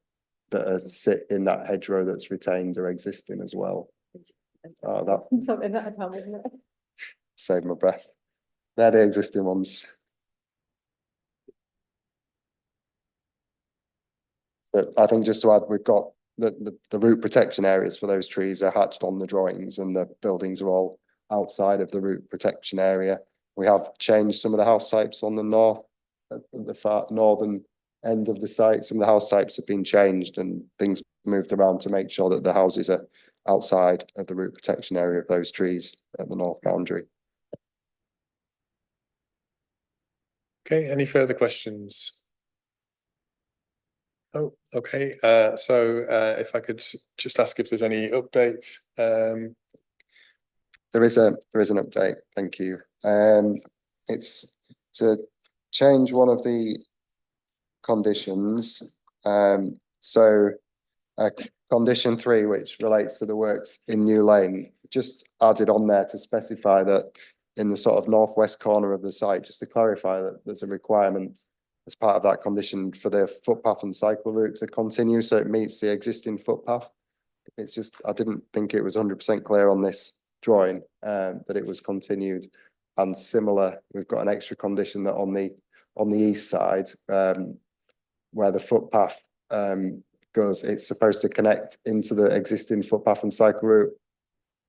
Speaker 13: that sit in that hedgerow that's retained are existing as well.
Speaker 3: Something that I tell me, isn't it?
Speaker 13: Save my breath. They're the existing ones. But I think just to add, we've got the root protection areas for those trees are hatched on the drawings, and the buildings are all outside of the root protection area. We have changed some of the house types on the far northern end of the site. Some of the house types have been changed and things moved around to make sure that the houses are outside of the root protection area of those trees at the north boundary.
Speaker 1: Okay, any further questions? Oh, okay. So if I could just ask if there's any updates.
Speaker 13: There is an update. Thank you. It's to change one of the conditions. So condition 3, which relates to the works in New Lane, just added on there to specify that in the sort of northwest corner of the site, just to clarify that there's a requirement as part of that condition for the footpath and cycle route to continue, so it meets the existing footpath. It's just, I didn't think it was 100% clear on this drawing that it was continued. And similar, we've got an extra condition that on the east side, where the footpath goes, it's supposed to connect into the existing footpath and cycle route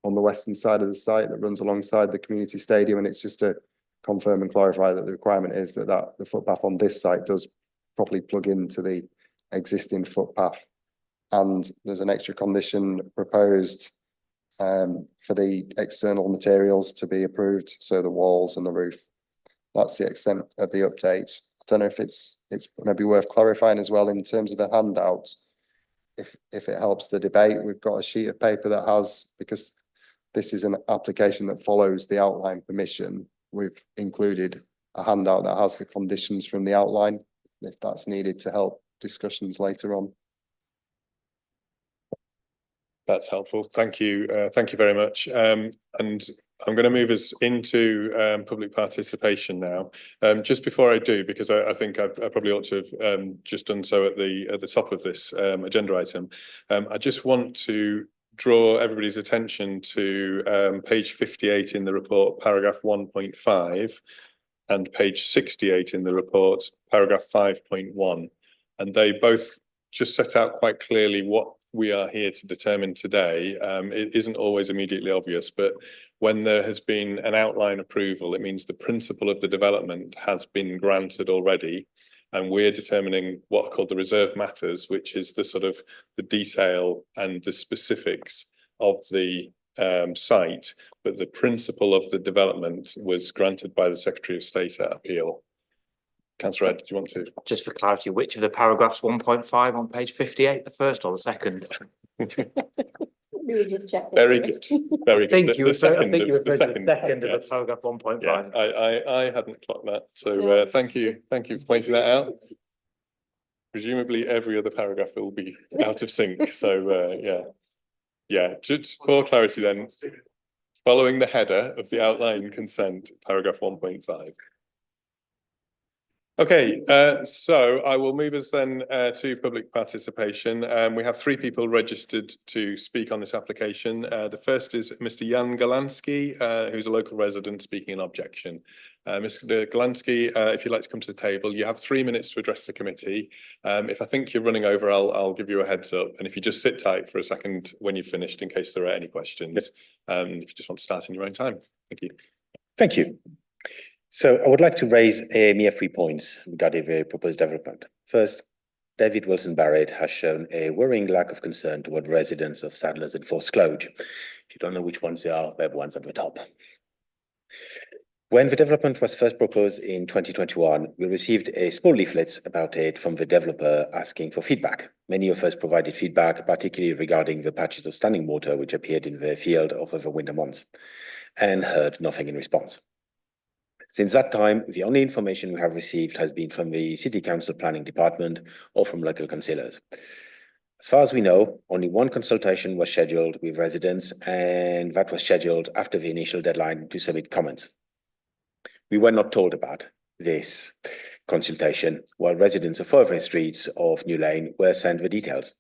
Speaker 13: on the western side of the site that runs alongside the community stadium. And it's just to confirm and clarify that the requirement is that the footpath on this site does properly plug into the existing footpath. And there's an extra condition proposed for the external materials to be approved, so the walls and the roof. That's the extent of the update. don't know if it's maybe worth clarifying as well in terms of the handout. If it helps the debate, we've got a sheet of paper that has, because this is an application that follows the outline permission, we've included a handout that has the conditions from the outline, if that's needed to help discussions later on.
Speaker 1: That's helpful. Thank you. Thank you very much. And I'm going to move us into public participation now. Just before I do, because I think I probably ought to have just done so at the top of this agenda item. I just want to draw everybody's attention to page 58 in the report, paragraph 1.5, and page 68 in the report, paragraph 5.1. And they both just set out quite clearly what we are here to determine today. It isn't always immediately obvious, but when there has been an outline approval, it means the principle of the development has been granted already. And we're determining what are called the reserve matters, which is the sort of the detail and the specifics of the site. But the principle of the development was granted by the Secretary of State at appeal. Councillor Ed, do you want to?
Speaker 4: Just for clarity, which of the paragraphs 1.5 on page 58, the first or the second?
Speaker 1: Very good. Very good.
Speaker 4: I think you referred to the
Speaker 1: second,
Speaker 4: second of
Speaker 1: yes.
Speaker 4: the paragraph 1.5.
Speaker 1: Yeah, I hadn't clocked that. So thank you for pointing that out. Presumably every other paragraph will be out of sync. So yeah, just for clarity then, following the header of the outline consent, paragraph 1.5. Okay, so I will move us then to public participation. We have 3 people registered to speak on this application. The first is Mr. Jan Galansky, who's a local resident speaking in objection. Mr. Galansky, if you'd like to come to the table, you have 3 minutes to address the committee. If I think you're running over, I'll give you a heads up. And if you just sit tight for a second when you've finished, in case there are any questions, if you just want to start in your own time. Thank you.
Speaker 15: Thank you. So I would like to raise mere 3 points regarding the proposed development. First, David Wilson Barrett has shown a worrying lack of concern toward residents of Sadlers and Forest Close. If you don't know which ones they are, they're the ones at the top. When the development was first proposed in 2021, we received a small leaflet about it from the developer asking for feedback. Many of us provided feedback, particularly regarding the patches of standing water which appeared in the field over the winter months, and heard nothing in response. Since that time, the only information we have received has been from the City Council Planning Department or from local councillors. As far as we know, only 1 consultation was scheduled with residents, and that was scheduled after the initial deadline to submit comments. We were not told about this consultation, while residents of other streets of New Lane were sent the details.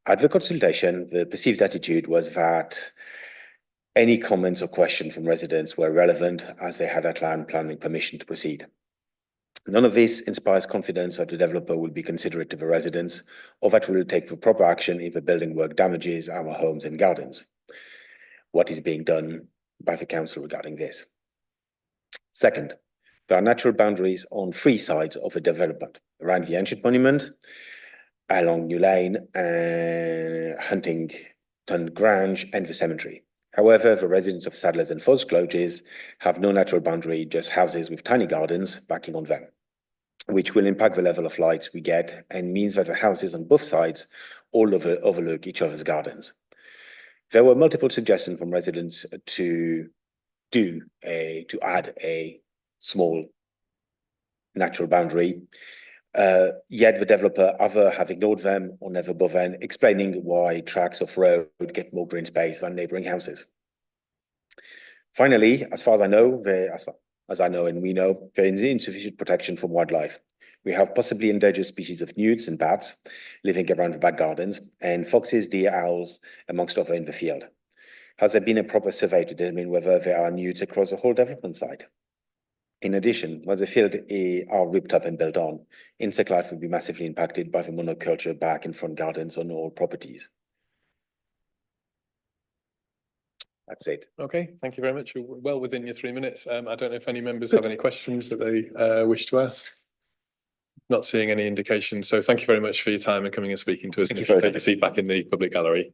Speaker 15: At the consultation, the perceived attitude was that any comments or questions from residents were relevant as they had outlined planning permission to proceed. None of this inspires confidence that the developer will be considerate to the residents or that we will take the proper action if the building work damages our homes and gardens. What is being done by the council regarding this? Second, there are natural boundaries on 3 sides of the development: around the ancient monument, along New Lane, Huntington Grange, and the cemetery. However, the residents of Sadlers and Forest Close have no natural boundary, just houses with tiny gardens backing on them, which will impact the level of light we get and means that the houses on both sides all overlook each other's gardens. There were multiple suggestions from residents to add a small natural boundary, yet the developer either have ignored them or never bothered explaining why tracts of road get more green space than neighbouring houses. Finally, as far as I know, and we know, there is insufficient protection from wildlife. We have possibly endangered species of newts and bats living around the back gardens, and foxes, deer, owls, amongst others in the field. Has there been a proper survey to determine whether there are newts across the whole development site? In addition, when the field are ripped up and built on, insect life will be massively impacted by the monoculture back and front gardens on all properties. That's it.
Speaker 1: Okay, thank you very much. You're well within your 3 minutes. I don't know if any members have any questions that they wish to ask. Not seeing any indications. So thank you very much for your time and coming and speaking to us. And if you take your seat back in the public gallery.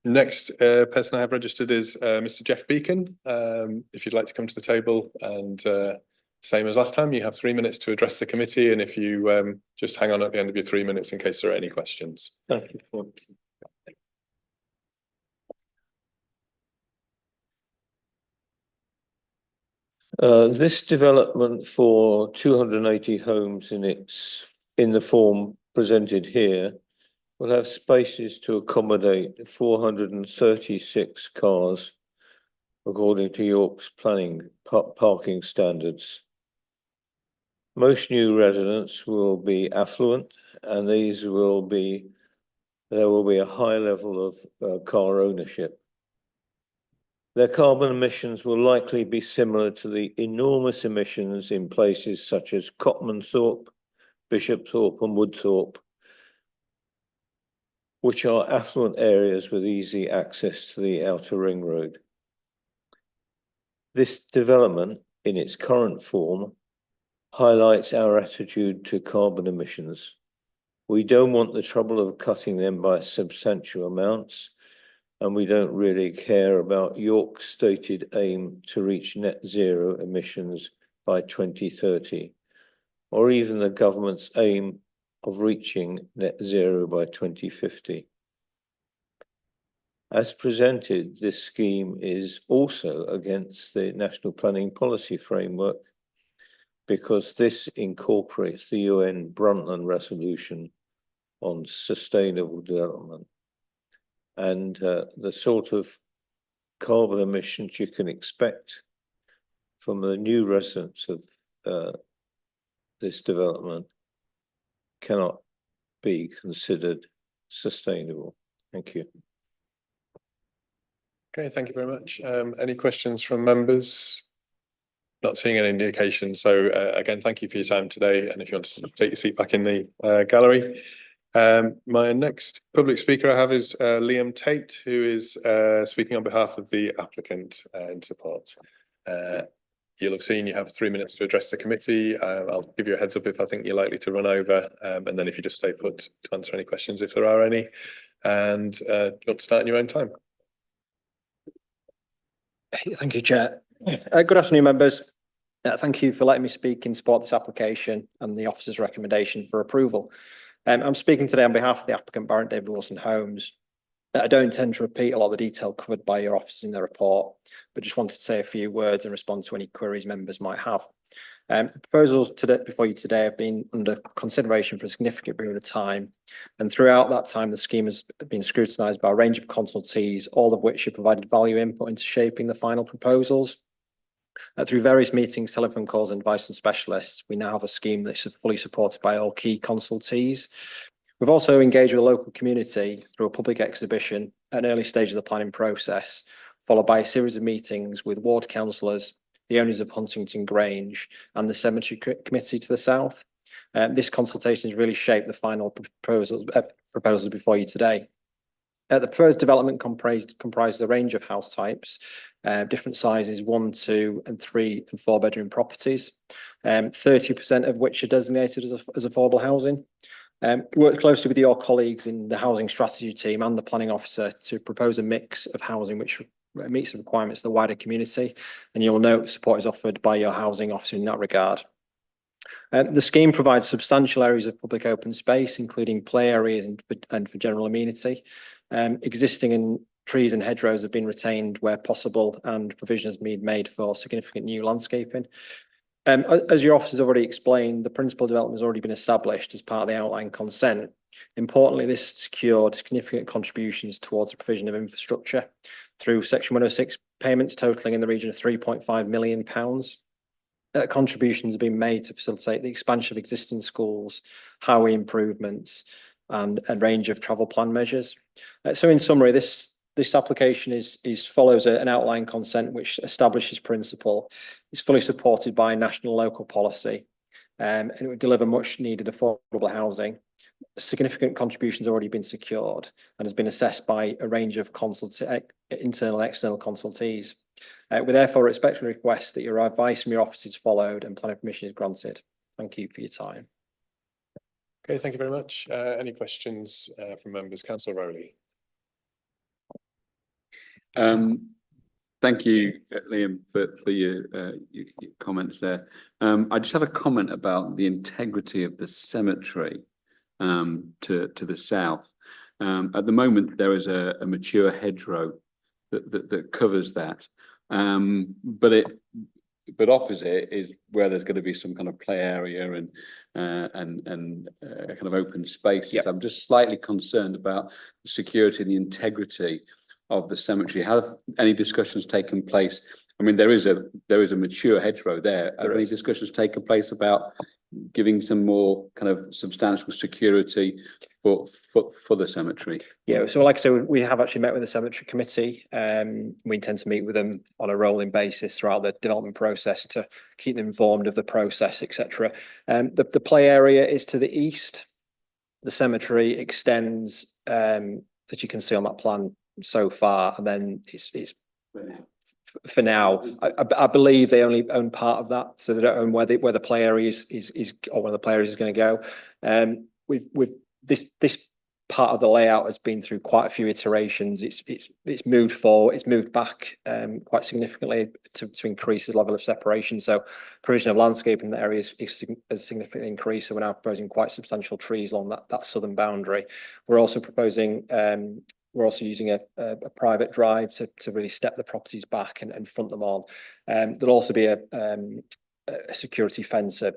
Speaker 1: Next person I have registered is Mr. Jeff Beacon. If you'd like to come to the table and Same as last time, you have 3 minutes to address the committee, and if you just hang on at the end of your 3 minutes in case there are any questions.
Speaker 10: Thank you. This development for 280 homes in the form presented here will have spaces to accommodate 436 cars according to York's planning parking standards. Most new residents will be affluent, and there will be a high level of car ownership. Their carbon emissions will likely be similar to the enormous emissions in places such as Copmanthorpe, Bishopthorpe and Woodthorpe, which are affluent areas with easy access to the outer ring road. This development, in its current form, highlights our attitude to carbon emissions. We don't want the trouble of cutting them by substantial amounts, and we don't really care about York's stated aim to reach net zero emissions by 2030, or even the government's aim of reaching net zero by 2050. As presented, this scheme is also against the National Planning Policy Framework because this incorporates the UN Brundtland Resolution on Sustainable Development. And the sort of carbon emissions you can expect from the new residents of this development cannot be considered sustainable. Thank you.
Speaker 1: Okay, thank you very much. Any questions from members? Not seeing any indications. So again, thank you for your time today. And if you want to take your seat back in the gallery. My next public speaker I have is Liam Tate, who is speaking on behalf of the applicant in support. You'll have seen you have 3 minutes to address the committee. I'll give you a heads up if I think you're likely to run over, and then if you just stay put to answer any questions if there are any, and you'll start in your own time.
Speaker 11: Thank you, Chair. Good afternoon, members. Thank you for letting me speak in support of this application and the officer's recommendation for approval. I'm speaking today on behalf of the applicant, Barrett David Wilson Homes. I don't intend to repeat a lot of the detail covered by your officers in the report, but just wanted to say a few words and respond to any queries members might have. The proposals today before you today have been under consideration for a significant period of time, and throughout that time the scheme has been scrutinised by a range of consultees, all of which have provided value input into shaping the final proposals. Through various meetings, telephone calls and advice from specialists, we now have a scheme that's fully supported by all key consultees. We've also engaged with the local community through a public exhibition at an early stage of the planning process, followed by a series of meetings with ward councillors, the owners of Huntington Grange and the cemetery committee to the south. This consultation has really shaped the final proposals before you today. The proposed development comprises a range of house types, different sizes, 1, 2 and 3 and 4 bedroom properties, 30% of which are designated as affordable housing. Worked closely with your colleagues in the housing strategy team and the planning officer to propose a mix of housing which meets the requirements of the wider community, and you'll note support is offered by your housing officer in that regard. The scheme provides substantial areas of public open space, including play areas and for general amenity. Existing trees and hedgerows have been retained where possible, and provision has been made for significant new landscaping. As your officers already explained, the principal development has already been established as part of the outline consent. Importantly, this secured significant contributions towards the provision of infrastructure through Section 106 payments totalling in the region of £3.5 million. Contributions have been made to facilitate the expansion of existing schools, highway improvements, and a range of travel plan measures. So in summary, this application follows an outline consent which establishes principle. It's fully supported by national and local policy, and it would deliver much needed affordable housing. Significant contributions have already been secured and has been assessed by a range of internal and external consultees. We therefore respectfully request that your advice from your office is followed and planning permission is granted. Thank you for your time.
Speaker 1: Okay, thank you very much. Any questions from members? Councillor Rowley.
Speaker 7: Thank you, Liam, for your comments there. I just have a comment about the integrity of the cemetery to the south. At the moment, there is a mature hedgerow that covers that. But opposite is where there's going to be some kind of play area and kind of open spaces.
Speaker 11: Yep.
Speaker 7: I'm just slightly concerned about the security and the integrity of the cemetery. Have any discussions taken place? I mean, there is a mature hedgerow there. Have any discussions taken place about giving some more kind of substantial security for the cemetery?
Speaker 11: Yeah, so like I said, we have actually met with the cemetery committee. We intend to meet with them on a rolling basis throughout the development process to keep them informed of the process, etc. The play area is to the east. The cemetery extends, as you can see on that plan so far, and then it's for now. I believe they only own part of that, so they don't own where the play area is or where the play area is going to go. With this part of the layout has been through quite a few iterations. It's moved forward, it's moved back quite significantly to increase the level of separation. So provision of landscape in the area has significantly increased. So we're now proposing quite substantial trees along that southern boundary. We're also proposing we're also using a private drive to really step the properties back and front them on. There'll also be a security fence, a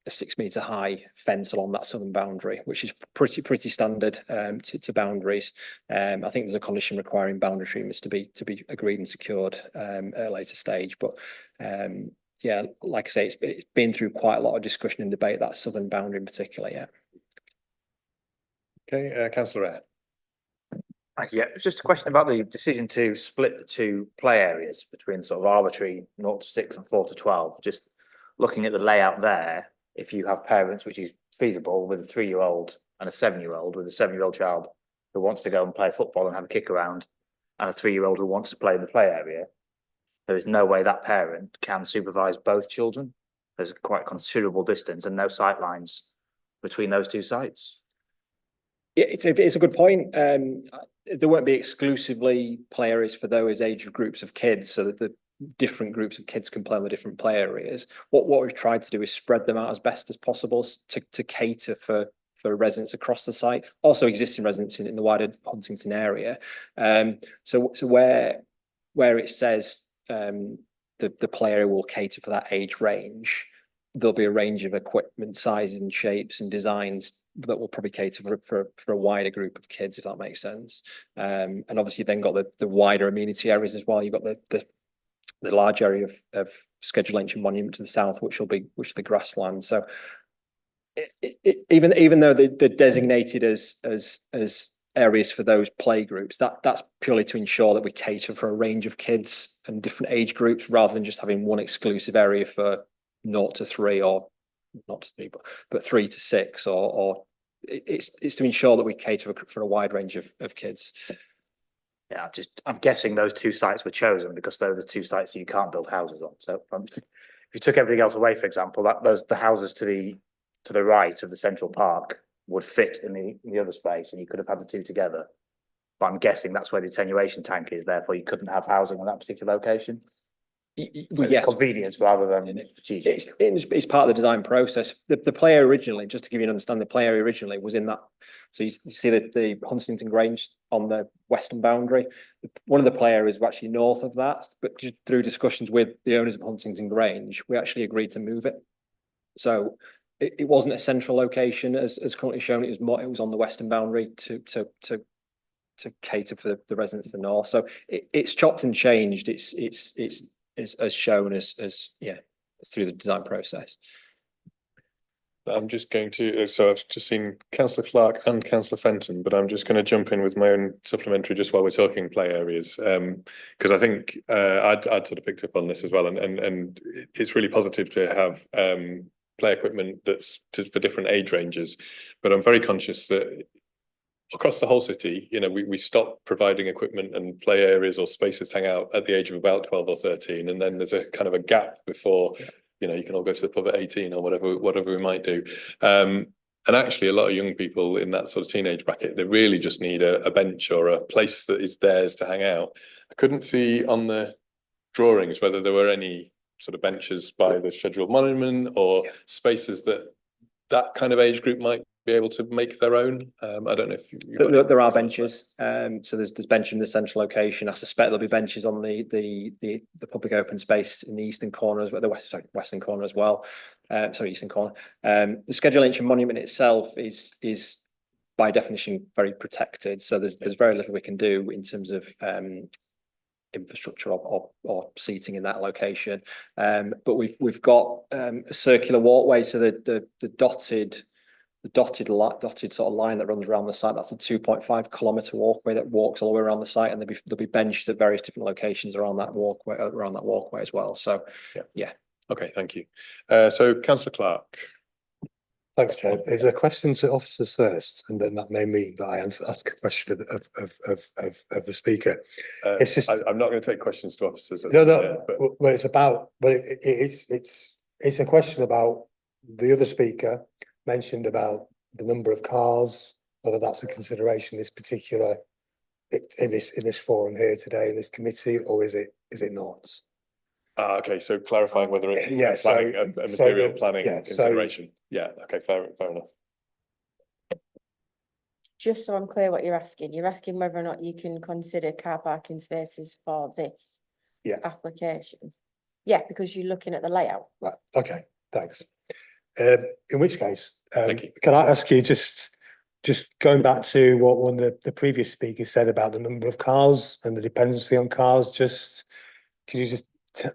Speaker 11: 6 metre high fence along that southern boundary, which is pretty standard to boundaries. I think there's a condition requiring boundary treatments to be agreed and secured at a later stage. But yeah, like I say, it's been through quite a lot of discussion and debate, that southern boundary in particular. Yeah.
Speaker 1: Okay, Councillor Eyre.
Speaker 4: Yeah, it's just a question about the decision to split the two play areas between sort of arbitrary 0 to 6 and 4 to 12. Just looking at the layout there, if you have parents, which is feasible, with a 3-year-old and a 7-year-old, with a 7-year-old child who wants to go and play football and have a kick around, and a 3-year-old who wants to play in the play area, there is no way that parent can supervise both children. There's quite considerable distance and no sight lines between those two sites.
Speaker 11: Yeah, it's a good point. There won't be exclusively play areas for those age groups of kids, so that the different groups of kids can play on the different play areas. What we've tried to do is spread them out as best as possible to cater for residents across the site, also existing residents in the wider Huntington area. So where it says the play area will cater for that age range, there'll be a range of equipment sizes and shapes and designs that will probably cater for a wider group of kids, if that makes sense. And obviously you've then got the wider amenity areas as well. You've got the large area of Scheduled Ancient Monument to the south, which will be grassland. So even though they're designated as areas for those play groups, that's purely to ensure that we cater for a range of kids and different age groups, rather than just having one exclusive area for 0 to 3 or not to 3, but 3 to 6, or it's to ensure that we cater for a wide range of kids.
Speaker 4: Yeah, I'm guessing those two sites were chosen because they're the two sites you can't build houses on. So if you took everything else away, for example, the houses to the right of the central park would fit in the other space, and you could have had the two together. But I'm guessing that's where the attenuation tank is. Therefore, you couldn't have housing on that particular location. So
Speaker 11: Yes,
Speaker 4: convenience rather than strategic.
Speaker 11: it's part of the design process. The play area originally, just to give you an understanding, the play area originally was in that. So you see the Huntington Grange on the western boundary. One of the play areas was actually north of that, but just through discussions with the owners of Huntington Grange, we actually agreed to move it. So it wasn't a central location as currently shown. It was on the western boundary to cater for the residents of the north. So it's chopped and changed. It's as shown as through the design process.
Speaker 1: I'm just going to, so I've just seen Councillor Clark and Councillor Fenton, but I'm just going to jump in with my own supplementary just while we're talking play areas, because I think I'd sort of picked up on this as well, and it's really positive to have play equipment that's for different age ranges, but I'm very conscious that across the whole city, we stop providing equipment and play areas or spaces to hang out at the age of about 12 or 13, and then there's a kind of a gap before you can all go to the pub at 18 or whatever we might do. And actually, a lot of young people in that sort of teenage bracket, they really just need a bench or a place that is theirs to hang out. I couldn't see on the drawings, whether there were any sort of benches by the scheduled monument or spaces that kind of age group might be able to make their own. I don't know if
Speaker 16: there are benches. So there's bench in the central location. I suspect there'll be benches on the public open space in the eastern corner as well, western corner as well. Eastern corner. The scheduled ancient monument itself is by definition very protected. So there's very little we can do in terms of infrastructure or seating in that location. But we've got a circular walkway. So the dotted sort of line that runs around the site, that's a 2.5 kilometre walkway that walks all the way around the site, and there'll be benches at various different locations around that walkway as well. So yeah.
Speaker 1: Okay, thank you. So Councillor Clark.
Speaker 9: Thanks, Chair. There's a question to officers first, and then that may mean that I ask a question of the speaker. It's just
Speaker 1: I'm not going to take questions to officers.
Speaker 9: Well, it's about, it's a question about the other speaker mentioned about the number of cars, whether that's a consideration this particular in this forum here today in this committee, or is it not?
Speaker 1: Okay, so clarifying whether it's planning a material planning consideration. Okay, fair enough.
Speaker 3: Just so I'm clear what you're asking whether or not you can consider car parking spaces for this application. Yeah, because you're looking at the layout.
Speaker 9: Right, okay, thanks. In which case, can I ask you just going back to what one of the previous speakers said about the number of cars and the dependency on cars, can you just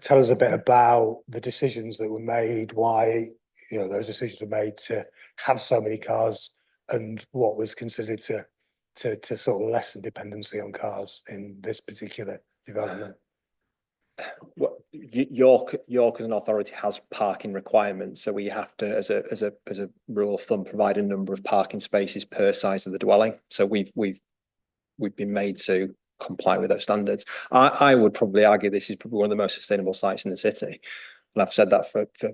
Speaker 9: tell us a bit about the decisions that were made, why those decisions were made to have so many cars, and what was considered to sort of lessen dependency on cars in this particular development?
Speaker 16: Well, York as an authority has parking requirements, so we have to, as a rule of thumb, provide a number of parking spaces per size of the dwelling. So we've been made to comply with those standards. I would probably argue this is probably one of the most sustainable sites in the city, and I've said that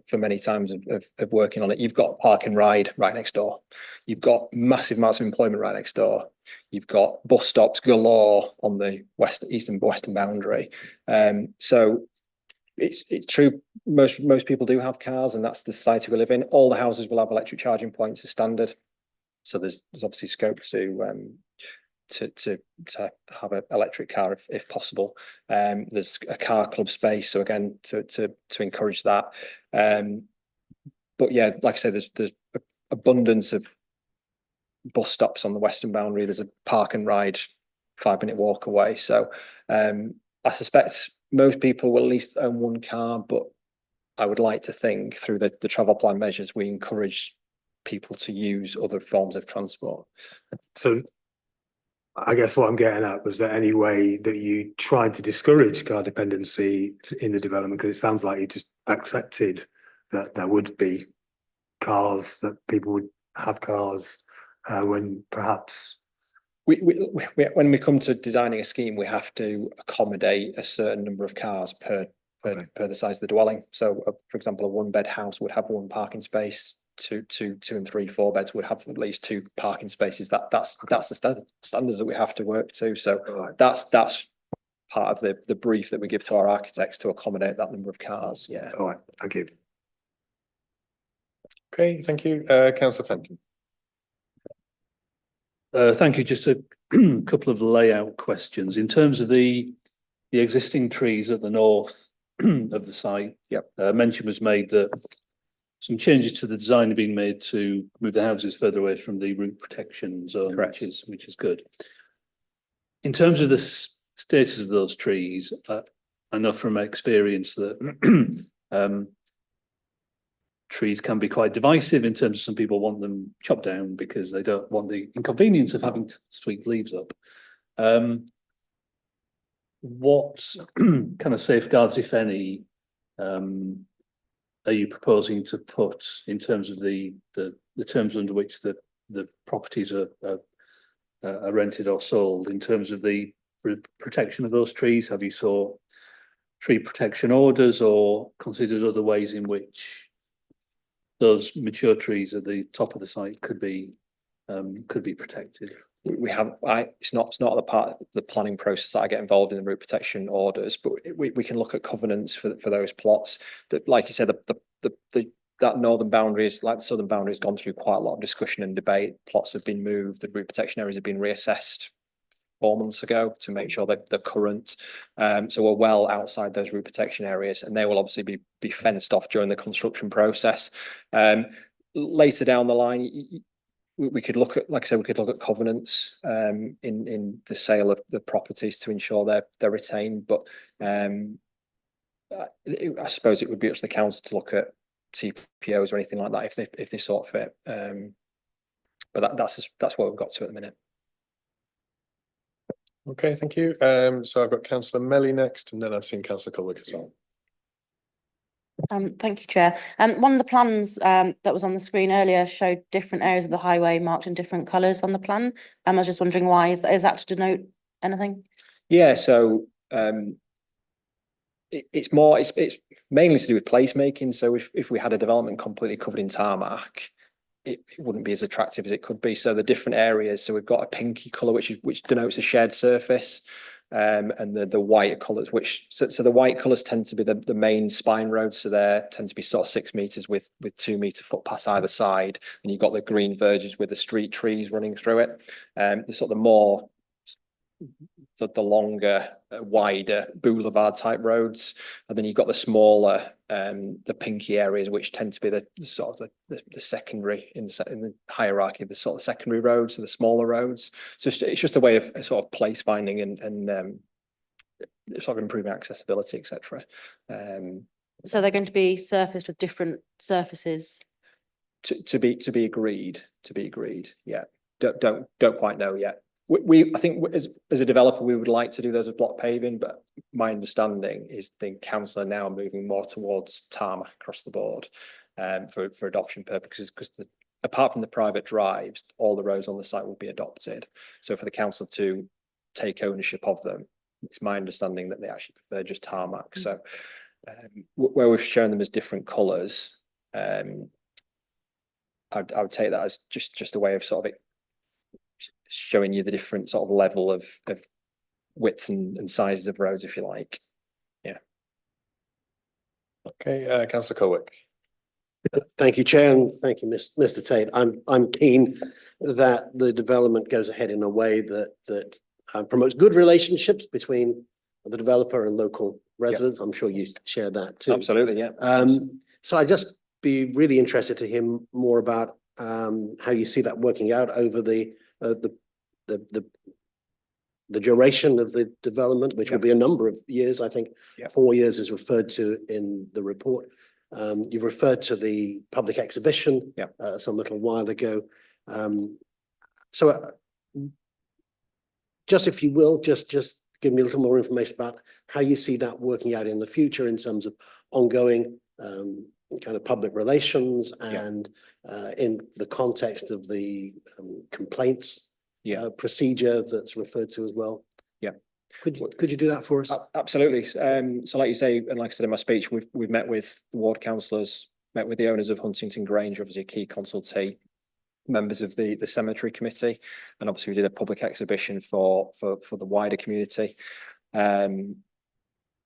Speaker 16: for many times of working on it. You've got park and ride right next door. You've got massive amounts of employment right next door. You've got bus stops galore on the eastern western boundary. So it's true. Most people do have cars, and that's the society we live in. All the houses will have electric charging points as standard. So there's obviously scope to have an electric car if possible. There's a car club space, so again to encourage that. But yeah, like I said, there's abundance of bus stops on the western boundary. There's a park and ride 5-minute walk away. So I suspect most people will at least own one car, but I would like to think through the travel plan measures we encourage people to use other forms of transport.
Speaker 9: So I guess what I'm getting at, was there any way that you tried to discourage car dependency in the development? Because it sounds like you just accepted that there would be cars, that people would have cars when perhaps...
Speaker 16: When we come to designing a scheme, we have to accommodate a certain number of cars per the size of the dwelling. So, for example, a 1-bed house would have 1 parking space. 2 and 3, 4 beds would have at least 2 parking spaces. That's the standards that we have to work to. So that's part of the brief that we give to our architects to accommodate that number of cars. Yeah.
Speaker 9: All right. Thank you.
Speaker 1: Okay. Thank you, Councillor Fenton.
Speaker 12: Thank you. Just a couple of layout questions in terms of the existing trees at the north of the site. Mention was made that some changes to the design have been made to move the houses further away from the root protection zone, which is good. In terms of the status of those trees, I know from experience that trees can be quite divisive in terms of some people want them chopped down because they don't want the inconvenience of having to sweep leaves up. What kind of safeguards, if any, are you proposing to put in terms of the terms under which the properties are rented or sold, in terms of the protection of those trees? Have you saw tree protection orders or considered other ways in which those mature trees at the top of the site could be protected?
Speaker 16: we have, it's not the part of the planning process that I get involved in the root protection orders, but we can look at covenants for those plots that, like you said, that northern boundary is like the southern boundary has gone through quite a lot of discussion and debate. Plots have been moved, the root protection areas have been reassessed 4 months ago to make sure that they're current. So we're well outside those root protection areas, and they will obviously be fenced off during the construction process. Later down the line, we could look at, like I said, we could look at covenants in the sale of the properties to ensure they're retained. But I suppose it would be up to the council to look at CPOs or anything like that if they sort fit. But that's what we've got to at the minute.
Speaker 1: Okay, thank you. So I've got Councillor Melly next, and then I've seen Councillor Colwick as well.
Speaker 2: Thank you, Chair. One of the plans that was on the screen earlier showed different areas of the highway marked in different colours on the plan. I was just wondering why. Is that to denote anything?
Speaker 16: Yeah, so it's mainly to do with placemaking. So if we had a development completely covered in tarmac, it wouldn't be as attractive as it could be. So the different areas, so we've got a pinky colour which denotes a shared surface, and the white colours, so the white colours tend to be the main spine roads. So they tend to be sort of 6 metres with 2 metre footpaths either side, and you've got the green verges with the street trees running through it. The sort of more the longer, wider boulevard type roads, and then you've got the smaller, the pinky areas, which tend to be the sort of the secondary in the hierarchy of the sort of secondary roads, so the smaller roads. So it's just a way of sort of place finding and sort of improving accessibility, etc.
Speaker 2: So they're going to be surfaced with different surfaces.
Speaker 16: To be agreed. Yeah, don't quite know yet. I think as a developer, we would like to do those as block paving, but my understanding is the council are now moving more towards tarmac across the board for adoption purposes, because apart from the private drives, all the roads on the site will be adopted. So for the council to take ownership of them, it's my understanding that they actually prefer just tarmac. So where we've shown them as different colours, I would take that as just a way of sort of showing you the different sort of level of widths and sizes of roads, if you like. Yeah.
Speaker 1: Okay, Councillor Colwick.
Speaker 17: Thank you, Chair, and thank you, Mr. Tate. I'm keen that the development goes ahead in a way that promotes good relationships between the developer and local residents. I'm sure you share that too.
Speaker 16: Absolutely, yeah.
Speaker 17: So I'd just be really interested to hear more about how you see that working out over the duration of the development, which will be a number of years. I think 4 years is referred to in the report. You've referred to the public exhibition some little while ago. So just if you will, just give me a little more information about how you see that working out in the future in terms of ongoing kind of public relations and in the context of the complaints procedure that's referred to as well.
Speaker 16: Yeah.
Speaker 17: Could you do that for us?
Speaker 16: Absolutely. So like you say, and like I said in my speech, we've met with the ward councillors, met with the owners of Huntington Grange, obviously a key consultee, members of the cemetery committee, and obviously we did a public exhibition for the wider community.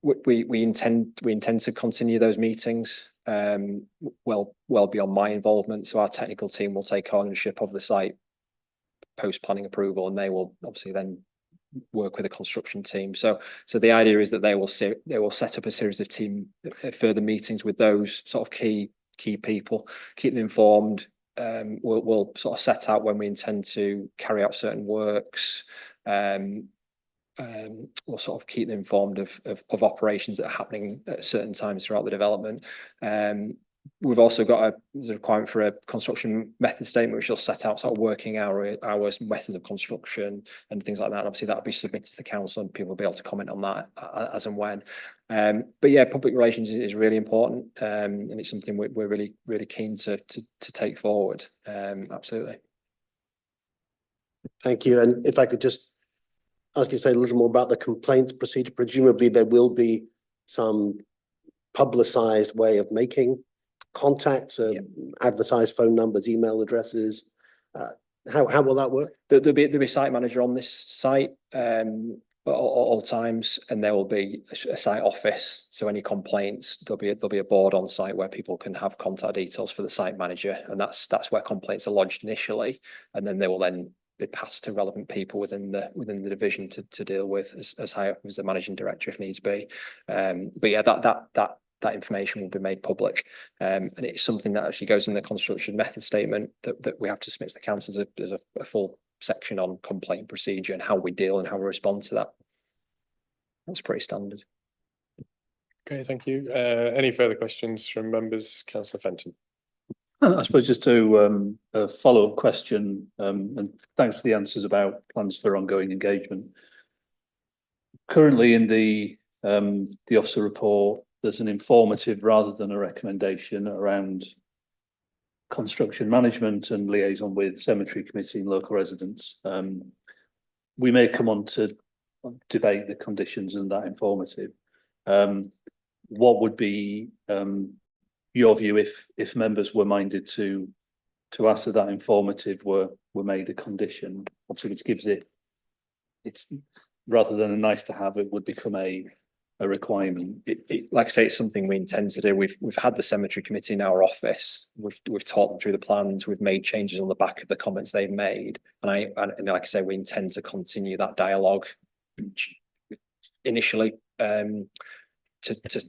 Speaker 16: We intend to continue those meetings well beyond my involvement. So our technical team will take ownership of the site post planning approval, and they will obviously then work with the construction team. So the idea is that they will set up a series of further meetings with those sort of key people, keep them informed. We'll sort of set out when we intend to carry out certain works. We'll sort of keep them informed of operations that are happening at certain times throughout the development. We've also got there's a requirement for a construction method statement, which will set out sort of working hours, methods of construction and things like that. Obviously, that'll be submitted to the council, and people will be able to comment on that as and when. But yeah, public relations is really important, and it's something we're really keen to take forward. Absolutely.
Speaker 17: Thank you. And if I could just ask you to say a little more about the complaints procedure. Presumably, there will be some publicized way of making contacts, advertised phone numbers, email addresses. How will that work?
Speaker 16: There'll be a site manager on this site at all times, and there will be a site office. So any complaints, there'll be a board on site where people can have contact details for the site manager, and that's where complaints are lodged initially, and then they will then be passed to relevant people within the division to deal with as high up as the managing director if needs be. But yeah, that information will be made public, and it's something that actually goes in the construction method statement that we have to submit to the council. There's a full section on complaint procedure and how we deal and how we respond to that. That's pretty standard.
Speaker 1: Okay, thank you. Any further questions from members? Councillor Fenton.
Speaker 12: I suppose just to a follow-up question, and thanks for the answers about plans for ongoing engagement. Currently in the officer report, there's an informative rather than a recommendation around construction management and liaison with cemetery committee and local residents. We may come on to debate the conditions and that informative. What would be your view if members were minded to ask that informative were made a condition, obviously, which gives it's rather than a nice to have, it would become a requirement.
Speaker 16: Like I say, it's something we intend to do. We've had the cemetery committee in our office. We've talked them through the plans. We've made changes on the back of the comments they've made, and like I say, we intend to continue that dialogue initially to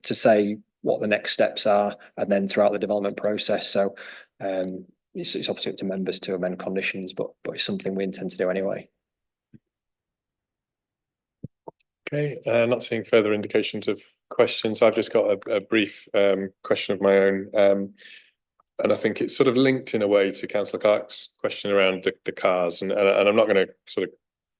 Speaker 16: say what the next steps are, and then throughout the development process. So it's obviously up to members to amend conditions, but it's something we intend to do anyway.
Speaker 1: Okay, not seeing further indications of questions. I've just got a brief question of my own, and I think it's sort of linked in a way to Councillor Clark's question around the cars, and I'm not going to sort of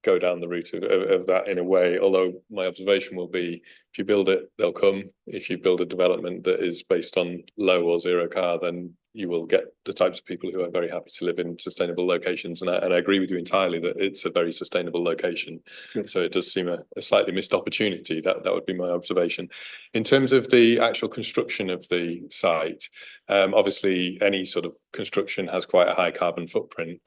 Speaker 1: go down the route of that in a way, although my observation will be if you build it, they'll come. If you build a development that is based on low or zero car, then you will get the types of people who are very happy to live in sustainable locations. And I agree with you entirely that it's a very sustainable location. Good. So it does seem a slightly missed opportunity. That would be my observation. In terms of the actual construction of the site, obviously any sort of construction has quite a high carbon footprint.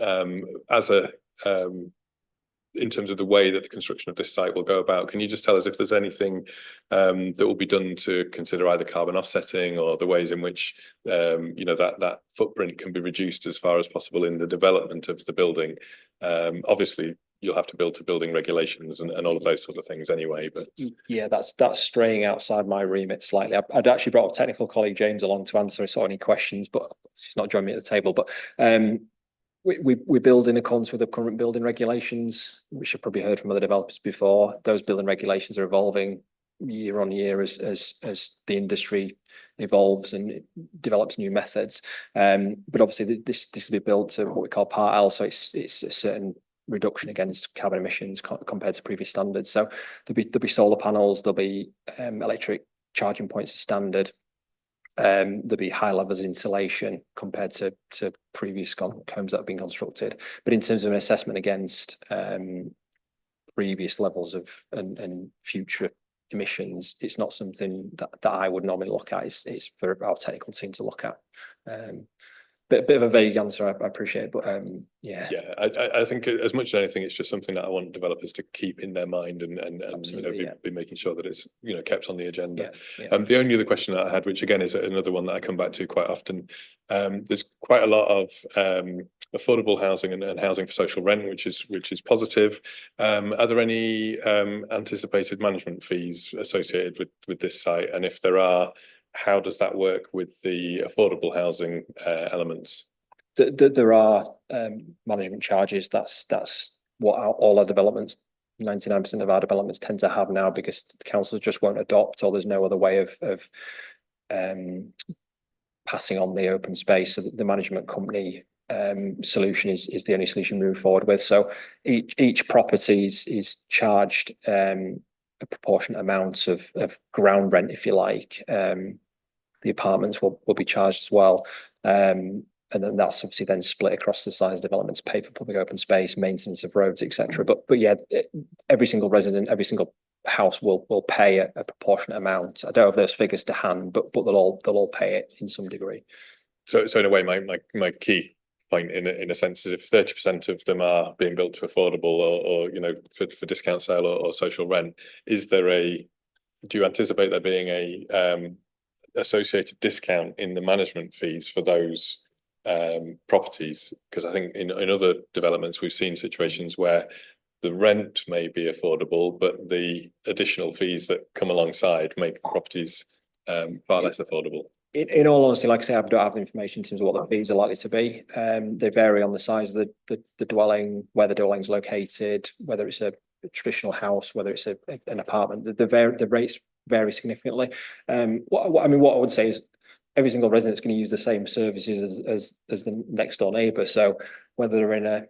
Speaker 1: In terms of the way that the construction of this site will go about, can you just tell us if there's anything that will be done to consider either carbon offsetting or the ways in which that footprint can be reduced as far as possible in the development of the building? Obviously, you'll have to build to building regulations and all of those sort of things anyway. But
Speaker 16: yeah, that's straying outside my remit slightly. I'd actually brought a technical colleague James along to answer any questions, but he's not joining me at the table. But we build in accordance with the current building regulations, which you've probably heard from other developers before. Those building regulations are evolving year on year as the industry evolves and develops new methods. But obviously this will be built to what we call Part L, so it's a certain reduction against carbon emissions compared to previous standards. So there'll be solar panels, there'll be electric charging points as standard. There'll be high levels of insulation compared to previous homes that have been constructed. But in terms of an assessment against previous levels of and future emissions, it's not something that I would normally look at. It's for our technical team to look at. Bit of a vague answer, I appreciate, but yeah.
Speaker 1: Yeah, I think as much as anything, it's just something that I want developers to keep in their mind and be making sure that it's kept on the agenda.
Speaker 16: Yeah.
Speaker 1: The only other question that I had, which again is another one that I come back to quite often, there's quite a lot of affordable housing and housing for social rent, which is positive. Are there any anticipated management fees associated with this site? And if there are, how does that work with the affordable housing elements?
Speaker 16: There are management charges. That's what all our developments, 99% of our developments tend to have now, because councils just won't adopt, or there's no other way of passing on the open space. So the management company solution is the only solution moving forward with. So each property is charged a proportionate amount of ground rent, if you like. The apartments will be charged as well. And then that's obviously then split across the size developments, pay for public open space, maintenance of roads, etc. But yeah, every single resident, every single house will pay a proportionate amount. I don't have those figures to hand, but they'll all pay it in some degree.
Speaker 1: So in a way, my key point in a sense is if 30% of them are being built to affordable or you know, for discount sale or social rent, do you anticipate there being a associated discount in the management fees for those properties? Because I think in other developments, we've seen situations where the rent may be affordable, but the additional fees that come alongside make the properties far less affordable.
Speaker 16: In all honesty, like I say, I don't have the information in terms of what the fees are likely to be. They vary on the size of the dwelling, where the dwelling's located, whether it's a traditional house, whether it's an apartment. The rates vary significantly. What I would say is every single resident's going to use the same services as the next door neighbour. So whether they're in a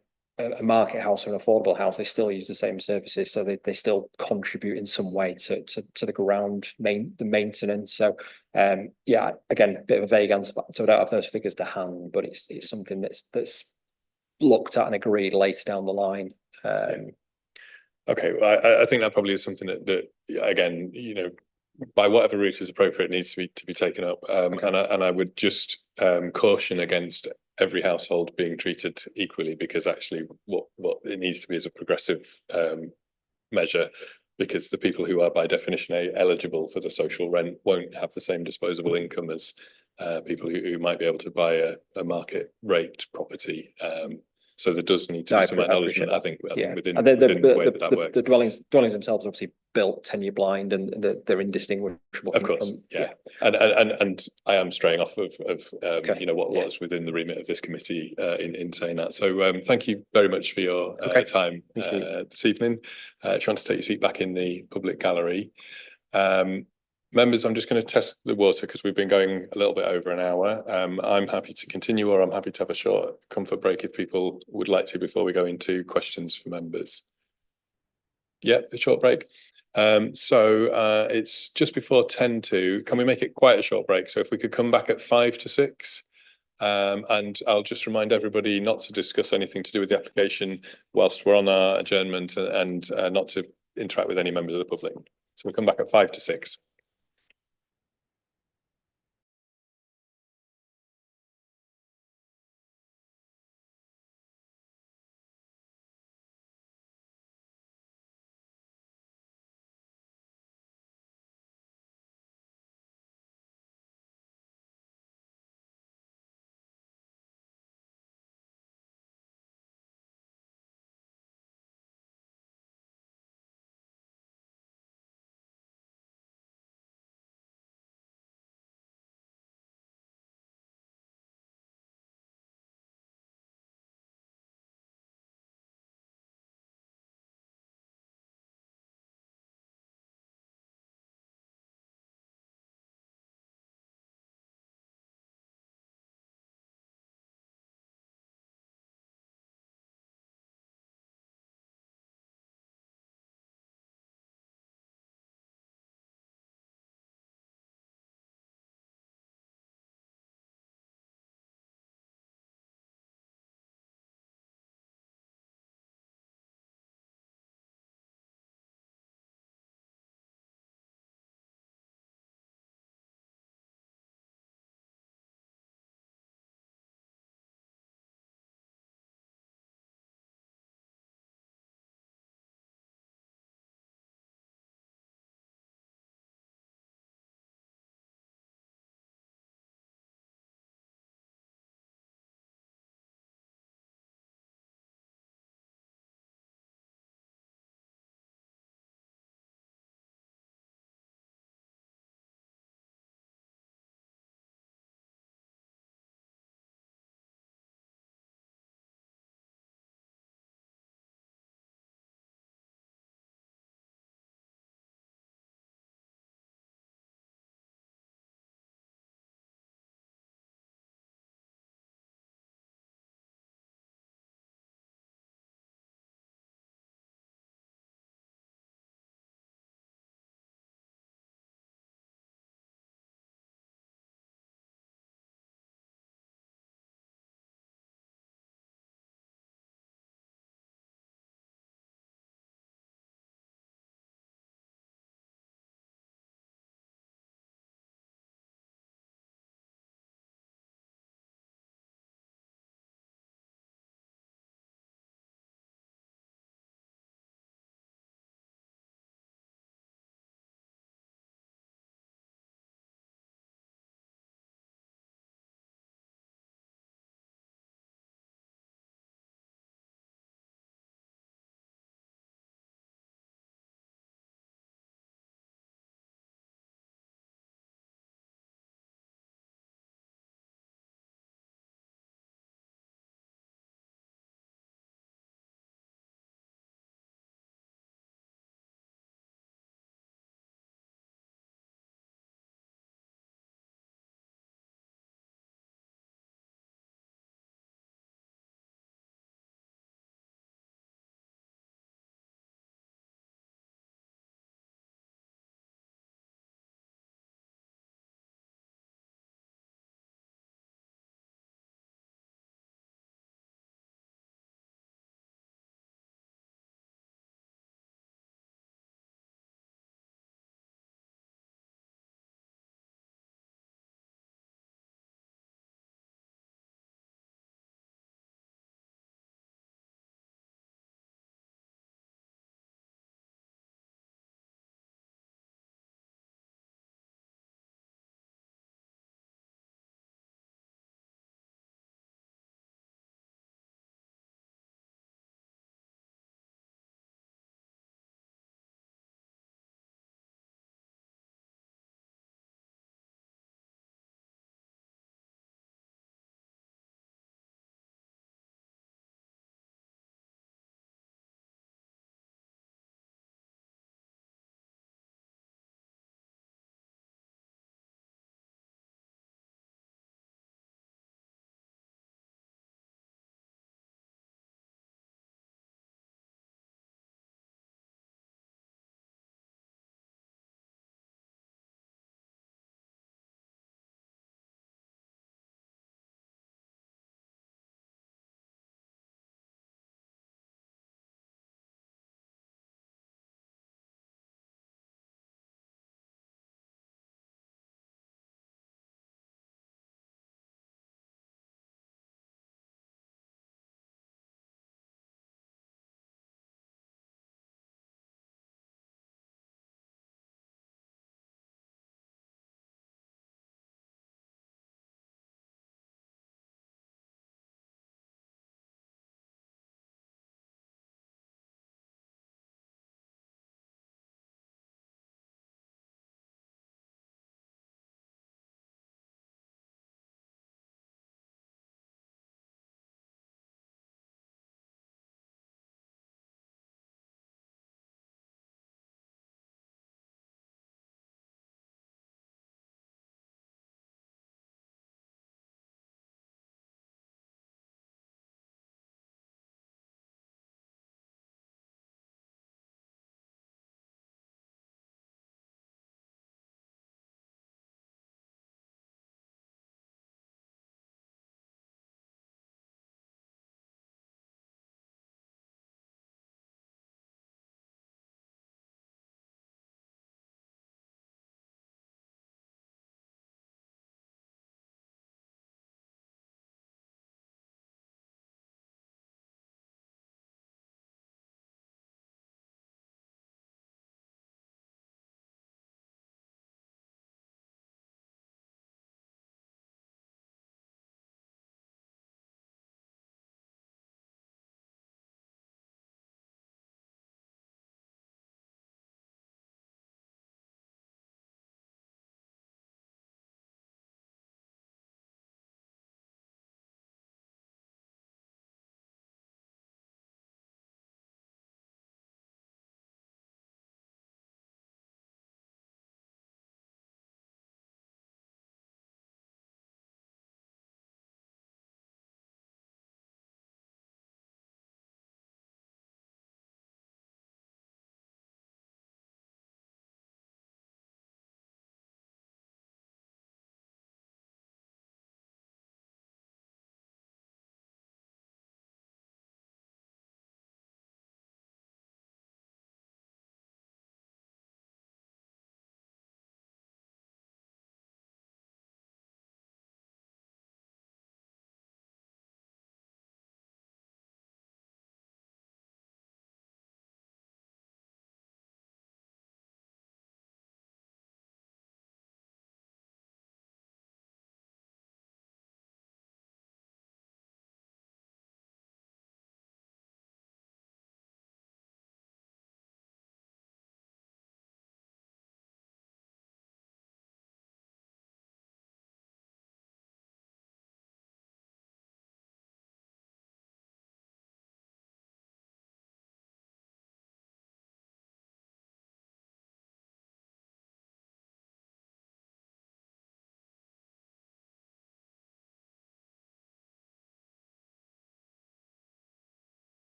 Speaker 16: market house or an affordable house, they still use the same services, so they still contribute in some way to the maintenance. So yeah, again, a bit of a vague answer, so I don't have those figures to hand, but it's something that's looked at and agreed later down the line.
Speaker 1: Okay, well, I think that probably is something that again, you know, by whatever route is appropriate, needs to be taken up. And I would just caution against every household being treated equally, because actually what it needs to be is a progressive measure, because the people who are by definition eligible for the social rent won't have the same disposable income as people who might be able to buy a market rate property. So there does need to be some acknowledgement, I think within the way that works.
Speaker 16: The dwellings themselves obviously built tenure blind, and they're indistinguishable.
Speaker 1: Of course, yeah. And I am straying off of you know, what's within the remit of this committee in saying that. So thank you very much for your time this evening. If you want to take your seat back in the public gallery. Members, I'm just going to test the water because we've been going a little bit over an hour. I'm happy to continue, or I'm happy to have a short comfort break if people would like to before we go into questions for members. Yeah, a short break. So it's just before 10 to. Can we make it quite a short break? So if we could come back at 5 to 6. And I'll just remind everybody not to discuss anything to do with the application whilst we're on our adjournment, and not to interact with any members of the public. So we'll come back at 5 to 6.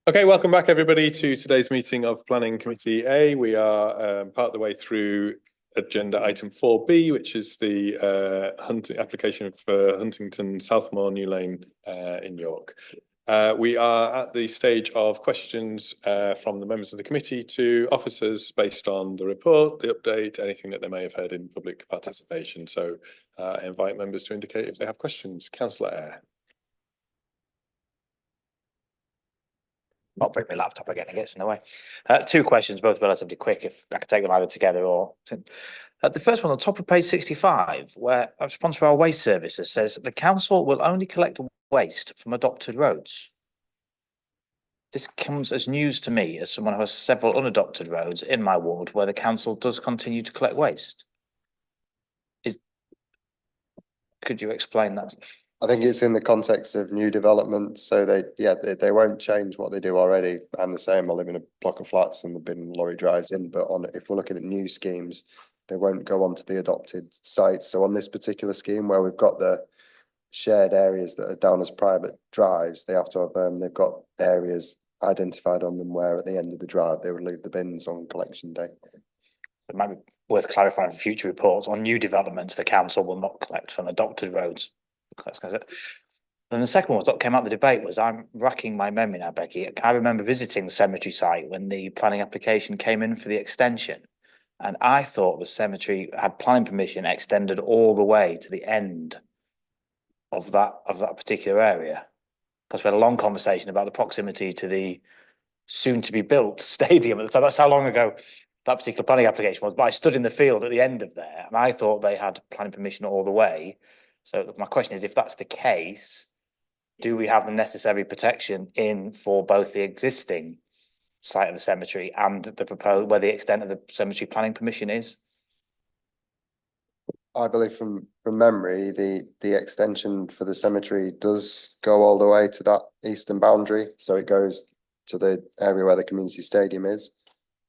Speaker 1: Okay, welcome back everybody to today's meeting of Planning Committee A. We are part of the way through agenda item 4B, which is the application for Huntington Southmoor New Lane in York. We are at the stage of questions from the members of the committee to officers based on the report, the update, anything that they may have heard in public participation. So I invite members to indicate if they have questions. Councillor Eyre.
Speaker 4: I'll bring my laptop again, it gets in the way. Two questions, both relatively quick, if I could take them either together or. The first one, on top of page 65, where a response for our waste services says the council will only collect waste from adopted roads. This comes as news to me as someone who has several unadopted roads in my ward where the council does continue to collect waste. Could you explain that?
Speaker 13: I think it's in the context of new development, so they won't change what they do already. I'm the same, I live in a block of flats and the bin lorry drives in, but if we're looking at new schemes, they won't go onto the adopted sites. So on this particular scheme where we've got the shared areas that are down as private drives, they have to have, they've got areas identified on them where at the end of the drive, they would leave the bins on collection day.
Speaker 4: It might be worth clarifying for future reports. On new developments, the council will not collect from adopted roads. Then the second one that came out of the debate was, I'm racking my memory now, Becky. I remember visiting the cemetery site when the planning application came in for the extension. And I thought the cemetery had planning permission extended all the way to the end of that particular area. Because we had a long conversation about the proximity to the soon to be built stadium. So that's how long ago that particular planning application was. But I stood in the field at the end of there and I thought they had planning permission all the way. So my question is, if that's the case, do we have the necessary protection in for both the existing site of the cemetery and the proposed, where the extent of the cemetery planning permission is?
Speaker 13: I believe from memory, the extension for the cemetery does go all the way to that eastern boundary. So it goes to the area where the community stadium is.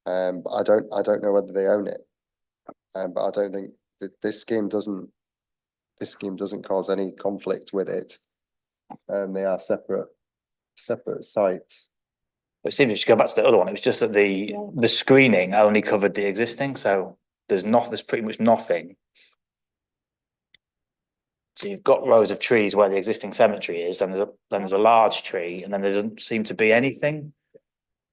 Speaker 13: But I don't know whether they own it. But I don't think that this scheme doesn't cause any conflict with it. They are separate sites.
Speaker 4: It seems to go back to the other one. It was just that the screening only covered the existing, so there's pretty much nothing. So you've got rows of trees where the existing cemetery is, and there's a large tree, and then there doesn't seem to be anything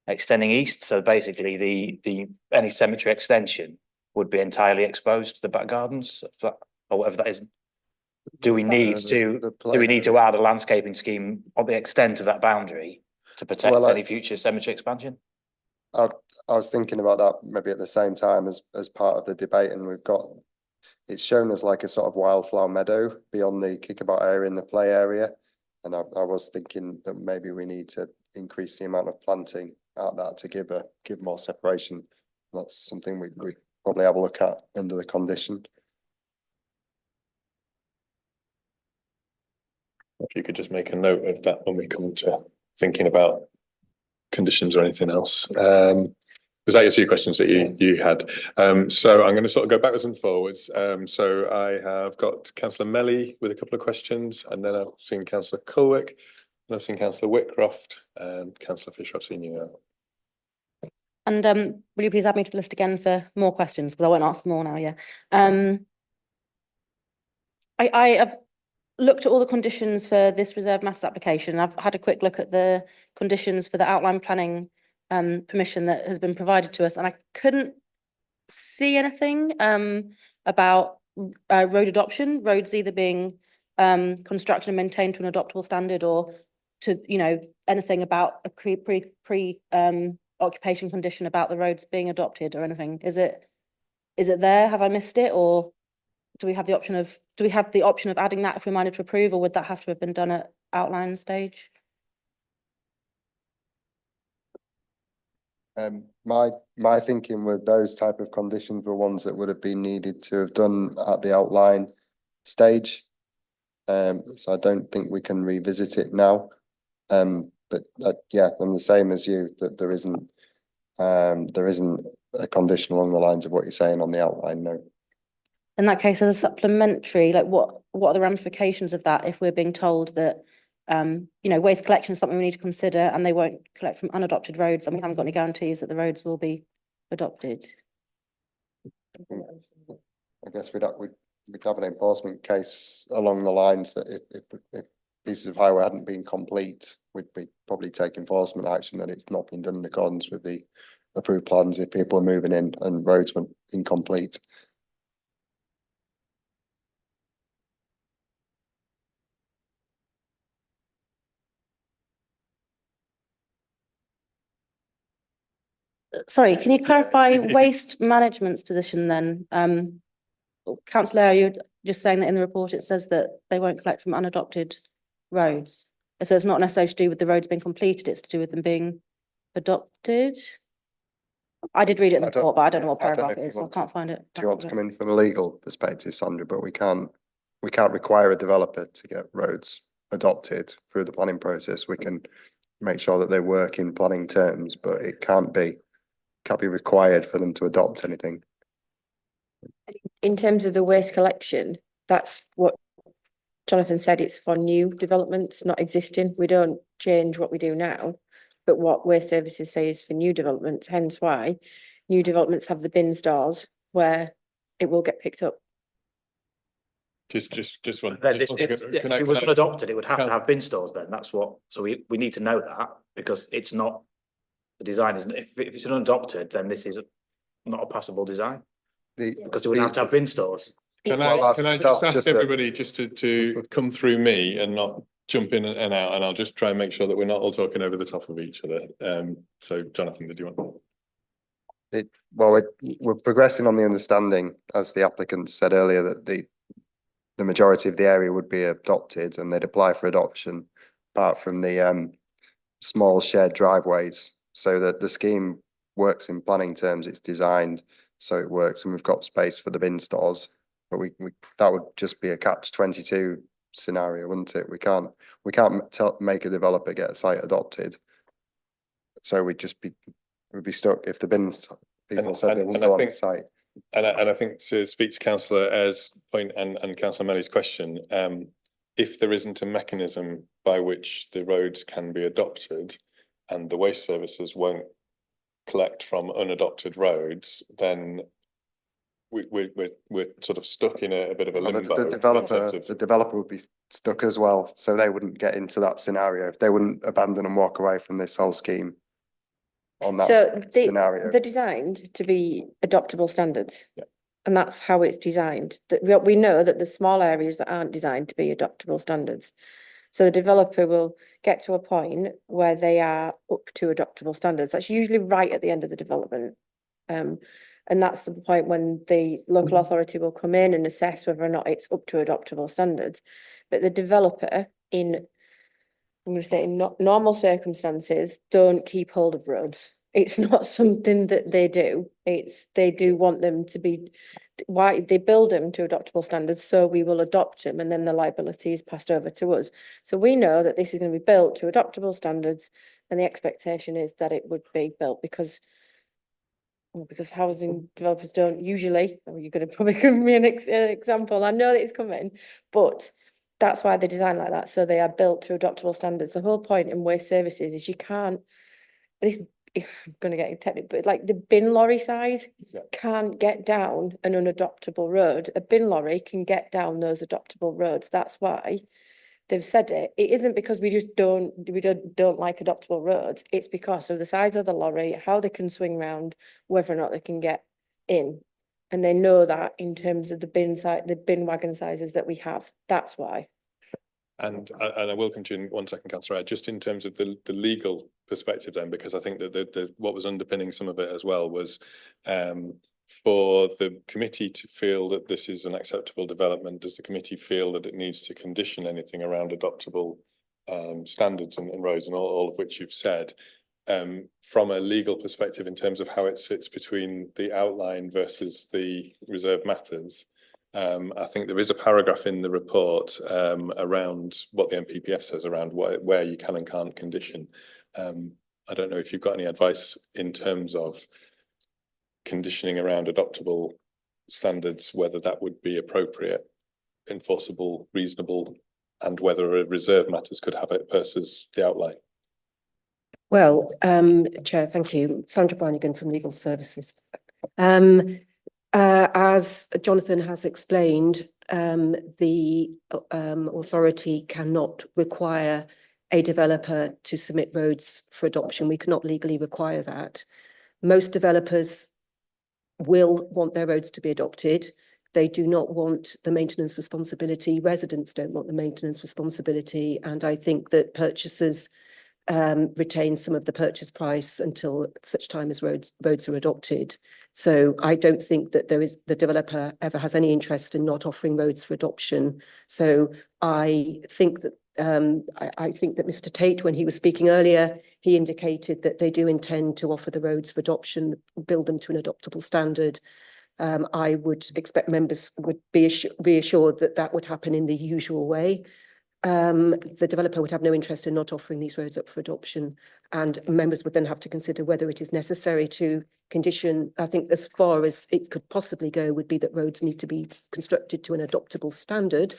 Speaker 4: extending east. So basically, any cemetery extension would be entirely exposed to the back gardens, or whatever that is. Do we need to add a landscaping scheme on the extent of that boundary to protect any future cemetery expansion?
Speaker 13: I was thinking about that maybe at the same time as part of the debate, and it's shown as like a sort of wildflower meadow beyond the kickabout area in the play area. And I was thinking that maybe we need to increase the amount of planting at that to give more separation. That's something we probably have a look at under the condition.
Speaker 1: If you could just make a note of that when we come to thinking about conditions or anything else. Was that your two questions that you had? So I'm going to sort of go backwards and forwards. So I have got Councillor Melly with a couple of questions, and then I've seen Councillor Colwick, and I've seen Councillor Whitcroft, and Councillor Fisher, I've seen you now.
Speaker 2: And will you please add me to the list again for more questions, because I won't ask them all now, yeah. I have looked at all the conditions for this reserved matters application. I've had a quick look at the conditions for the outline planning permission that has been provided to us, and I couldn't see anything about road adoption, roads either being constructed and maintained to an adoptable standard, or to, anything about a pre occupation condition about the roads being adopted or anything. Is it there? Have I missed it? Or do we have the option of adding that if we're minded to approve, or would that have to have been done at outline stage?
Speaker 13: My thinking with those type of conditions were ones that would have been needed to have done at the outline stage. So I don't think we can revisit it now. But yeah, I'm the same as you, that there isn't a condition along the lines of what you're saying on the outline, no.
Speaker 2: In that case, as a supplementary, like what are the ramifications of that if we're being told that You know, waste collection is something we need to consider, and they won't collect from unadopted roads, and we haven't got any guarantees that the roads will be adopted.
Speaker 13: I guess we'd have an enforcement case along the lines that if pieces of highway hadn't been complete, we'd be probably take enforcement action that it's not been done in accordance with the approved plans if people are moving in and roads were incomplete.
Speaker 2: Sorry, can you clarify waste management's position then? Councillor, are you just saying that in the report it says that they won't collect from unadopted roads? So it's not necessarily to do with the roads being completed, it's to do with them being adopted? I did read it in the report, but I don't know what paragraph it is, so I can't find it.
Speaker 13: Do you want to come in from a legal perspective, Sandra? But we can't require a developer to get roads adopted through the planning process. We can make sure that they work in planning terms, but it can't be required for them to adopt anything.
Speaker 3: In terms of the waste collection, that's what Jonathan said, it's for new developments, not existing. We don't change what we do now, but what waste services say is for new developments, hence why new developments have the bin stores where it will get picked up.
Speaker 1: Just one.
Speaker 11: Then
Speaker 1: just one
Speaker 11: if
Speaker 1: second.
Speaker 11: it was unadopted, it would have to have bin stores then, that's what, so we need to know that, because it's not, the design isn't, if it's unadopted, then this is not a passable design. Because it would have to have bin stores.
Speaker 1: Can I just ask everybody just to come through me and not jump in and out, and I'll just try and make sure that we're not all talking over the top of each other. So Jonathan, did you want?
Speaker 13: We're progressing on the understanding, as the applicant said earlier, that the majority of the area would be adopted and they'd apply for adoption, apart from the small shared driveways, so that the scheme works in planning terms. It's designed so it works, and we've got space for the bin stores. But we that would just be a catch-22 scenario, wouldn't it? We can't make a developer get a site adopted. So we'd be stuck if the bins people said they wouldn't go on the site.
Speaker 1: And I think to speak to Councillor Ayres' point and Councillor Melly's question, if there isn't a mechanism by which the roads can be adopted and the waste services won't collect from unadopted roads, then we're sort of stuck in a bit of a limbo.
Speaker 13: The developer would be stuck as well, so they wouldn't get into that scenario. They wouldn't abandon and walk away from this whole scheme on that scenario.
Speaker 3: They're designed to be adoptable standards. Yeah. And that's how it's designed. That we know that there's small areas that aren't designed to be adoptable standards. So the developer will get to a point where they are up to adoptable standards. That's usually right at the end of the development. And that's the point when the local authority will come in and assess whether or not it's up to adoptable standards. But the developer, I'm going to say in normal circumstances, don't keep hold of roads. It's not something that they do. They do want them to be, why they build them to adoptable standards, so we will adopt them, and then the liability is passed over to us. So we know that this is going to be built to adoptable standards, and the expectation is that it would be built because housing developers don't usually, you're going to probably give me an example, I know that it's coming, but that's why they design like that, so they are built to adoptable standards. The whole point in waste services is you can't, I'm going to get technical, but like the bin lorry size can't get down an unadoptable road. A bin lorry can get down those adoptable roads. That's why they've said it. It isn't because we don't like adoptable roads. It's because of the size of the lorry, how they can swing round, whether or not they can get in. And they know that in terms of the bin wagon sizes that we have. That's why.
Speaker 1: And I will come to you in 1 second, Councillor, just in terms of the legal perspective then, because I think that what was underpinning some of it as well was for the committee to feel that this is an acceptable development. Does the committee feel that it needs to condition anything around adoptable standards and roads, and all of which you've said, from a legal perspective in terms of how it sits between the outline versus the reserved matters? I think there is a paragraph in the report around what the NPPF says around where you can and can't condition. I don't know if you've got any advice in terms of conditioning around adoptable standards, whether that would be appropriate, enforceable, reasonable and whether a reserve matters could have it versus the outlay.
Speaker 18: Well, Chair, thank you. Sandra Barnigan from Legal Services. As Jonathan has explained, the authority cannot require a developer to submit roads for adoption. We cannot legally require that. Most developers will want their roads to be adopted. They do not want the maintenance responsibility. Residents don't want the maintenance responsibility. And I think that purchasers retain some of the purchase price until such time as roads are adopted. So I don't think that the developer ever has any interest in not offering roads for adoption. So I think that Mr. Tate, when he was speaking earlier, he indicated that they do intend to offer the roads for adoption, build them to an adoptable standard. I would expect members would be reassured that that would happen in the usual way. The developer would have no interest in not offering these roads up for adoption, and members would then have to consider whether it is necessary to condition. I think as far as it could possibly go would be that roads need to be constructed to an adoptable standard,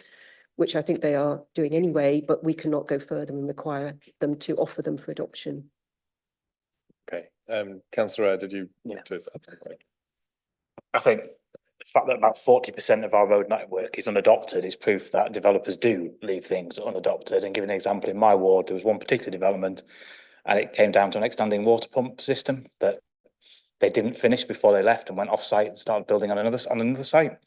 Speaker 18: which I think they are doing anyway, but we cannot go further and require them to offer them for adoption.
Speaker 1: Okay, Councillor Eyre, did you want to?
Speaker 4: I think the fact that about 40% of our road network is unadopted is proof that developers do leave things unadopted. And give an example, in my ward, there was one particular development and it came down to an extending water pump system that they didn't finish before they left and went off site and started building on another site.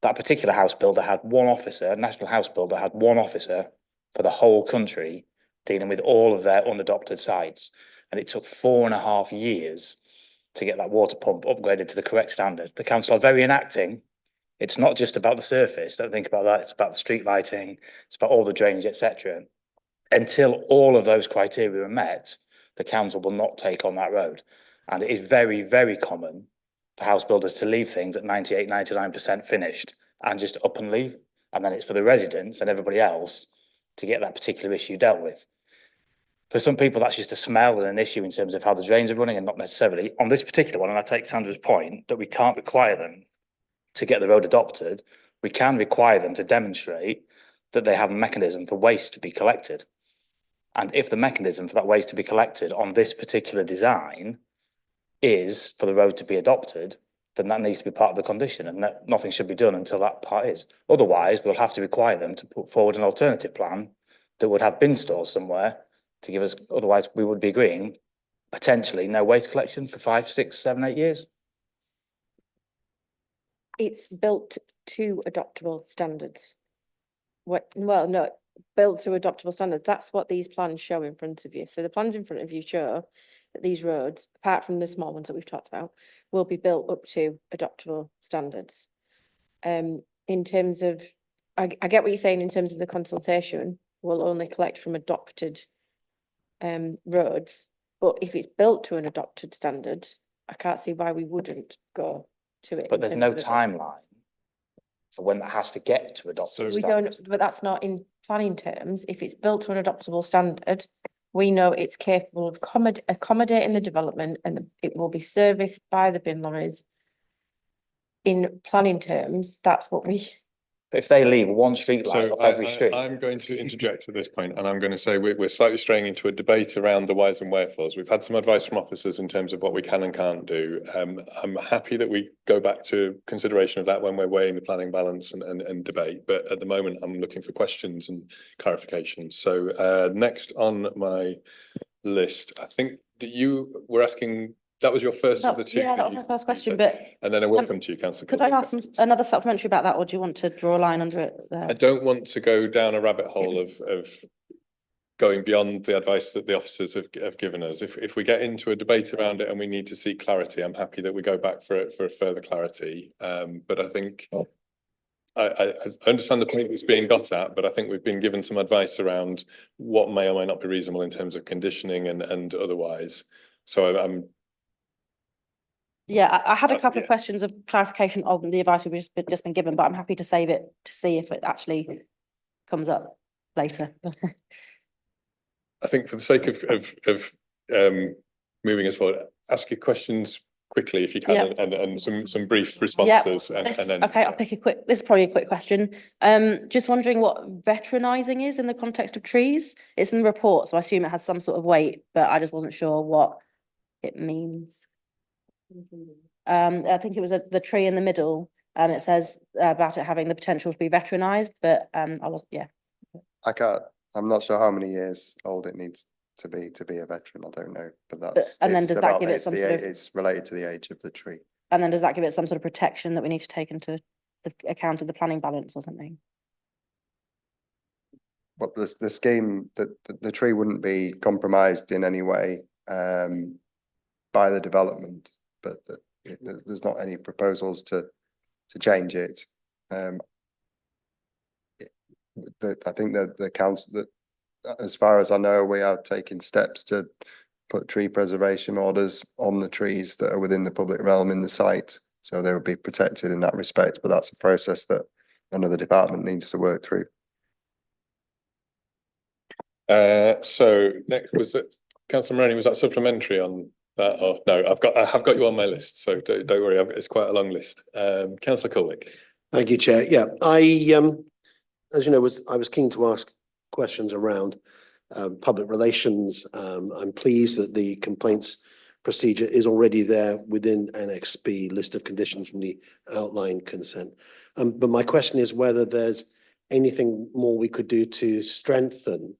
Speaker 4: That particular house builder had one officer, national house builder had one officer for the whole country dealing with all of their unadopted sites. And it took 4.5 years to get that water pump upgraded to the correct standard. The council are very enacting. It's not just about the surface, don't think about that. It's about the street lighting, it's about all the drainage, etc. Until all of those criteria are met, the council will not take on that road. And it is very, very common for house builders to leave things at 98, 99% finished and just up and leave. And then it's for the residents and everybody else to get that particular issue dealt with. For some people, that's just a smell and an issue in terms of how the drains are running and not necessarily on this particular one. And I take Sandra's point that we can't require them to get the road adopted. We can require them to demonstrate that they have a mechanism for waste to be collected. And if the mechanism for that waste to be collected on this particular design is for the road to be adopted, then that needs to be part of the condition and that nothing should be done until that part is. Otherwise, we'll have to require them to put forward an alternative plan that would have bin stores somewhere to give us, otherwise we would be agreeing potentially no waste collection for 5, 6, 7, 8 years.
Speaker 3: It's built to adoptable standards. Well, no, built to adoptable standards. That's what these plans show in front of you. So the plans in front of you show that these roads, apart from the small ones that we've talked about, will be built up to adoptable standards. In terms of, I get what you're saying in terms of the consultation, we'll only collect from adopted roads, but if it's built to an adopted standard, I can't see why we wouldn't go to it.
Speaker 4: But there's no timeline for when that has to get to adopted standard.
Speaker 3: But that's not in planning terms. If it's built to an adoptable standard, we know it's capable of accommodating the development and it will be serviced by the bin lorries. In planning terms, that's what we.
Speaker 4: But if they leave one street light off every street.
Speaker 1: I'm going to interject at this point, and I'm going to say we're slightly straying into a debate around the whys and wherefores. We've had some advice from officers in terms of what we can and can't do. I'm happy that we go back to consideration of that when we're weighing the planning balance and debate. But at the moment, I'm looking for questions and clarifications. So next on my list, I think that you were asking. That was your first of the two.
Speaker 2: Yeah, that was my first question, but.
Speaker 1: And then I will come to you, Councillor.
Speaker 2: Could I ask another supplementary about that, or do you want to draw a line under it there?
Speaker 1: I don't want to go down a rabbit hole of going beyond the advice that the officers have given us. If we get into a debate around it and we need to seek clarity, I'm happy that we go back for further clarity. But I think I understand the point that's being got at, but I think we've been given some advice around what may or may not be reasonable in terms of conditioning and otherwise. So I'm.
Speaker 2: Yeah, I had a couple of questions of clarification on the advice we've just been given, but I'm happy to save it to see if it actually comes up later.
Speaker 1: I think for the sake of moving us forward, ask your questions quickly if you can,
Speaker 2: Yeah.
Speaker 1: and some brief responses and then.
Speaker 2: Okay, I'll pick this is probably a quick question. Just wondering what veteranizing is in the context of trees. It's in the report, so I assume it has some sort of weight, but I just wasn't sure what it means. I think it was the tree in the middle. It says about it having the potential to be veteranized, but yeah.
Speaker 13: I'm not sure how many years old it needs to be a veteran. I don't know, but that's.
Speaker 2: And then
Speaker 13: it's
Speaker 2: does that
Speaker 13: about-
Speaker 2: give it
Speaker 13: it's
Speaker 2: some
Speaker 13: the
Speaker 2: sort
Speaker 13: a-
Speaker 2: of-
Speaker 13: It's related to the age of the tree.
Speaker 2: And then does that give it some sort of protection that we need to take into the account of the planning balance or something?
Speaker 13: But the scheme, the tree wouldn't be compromised in any way by the development, but there's not any proposals to change it. I think that the council, that as far as I know, we are taking steps to put tree preservation orders on the trees that are within the public realm in the site, so they will be protected in that respect. But that's a process that another department needs to work through.
Speaker 1: So next was it, Councillor Moroney, was that supplementary on that? Oh no, I have got you on my list, so don't worry. It's quite a long list. Councillor Colwick.
Speaker 17: Thank you, Chair. Yeah, as you know, I was keen to ask questions around public relations. I'm pleased that the complaints procedure is already there within Annex B list of conditions from the outline consent. But my question is whether there's anything more we could do to strengthen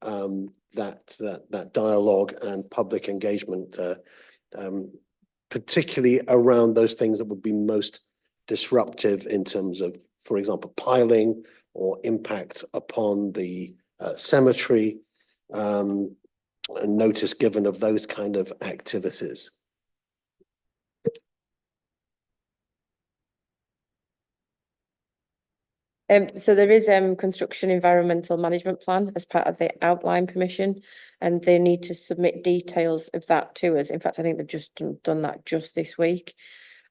Speaker 17: that dialogue and public engagement, particularly around those things that would be most disruptive in terms of, for example, piling or impact upon the cemetery, and notice given of those kind of activities.
Speaker 3: So there is construction environmental management plan as part of the outline permission, and they need to submit details of that to us. In fact, I think they've just done that just this week.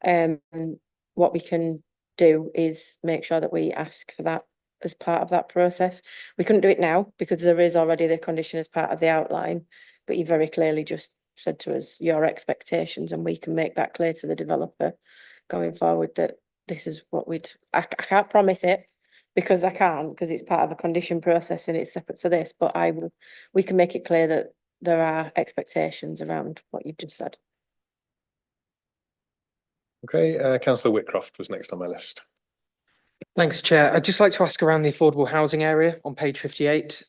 Speaker 3: What we can do is make sure that we ask for that as part of that process. We couldn't do it now because there is already the condition as part of the outline, but you very clearly just said to us your expectations, and we can make that clear to the developer going forward that this is what I can't promise it, because I can't, because it's part of a condition process and it's separate to this, but we can make it clear that there are expectations around what you've just said.
Speaker 1: Okay, Councillor Whitcroft was next on my list.
Speaker 19: Thanks, Chair. I'd just like to ask around the affordable housing area on page 58,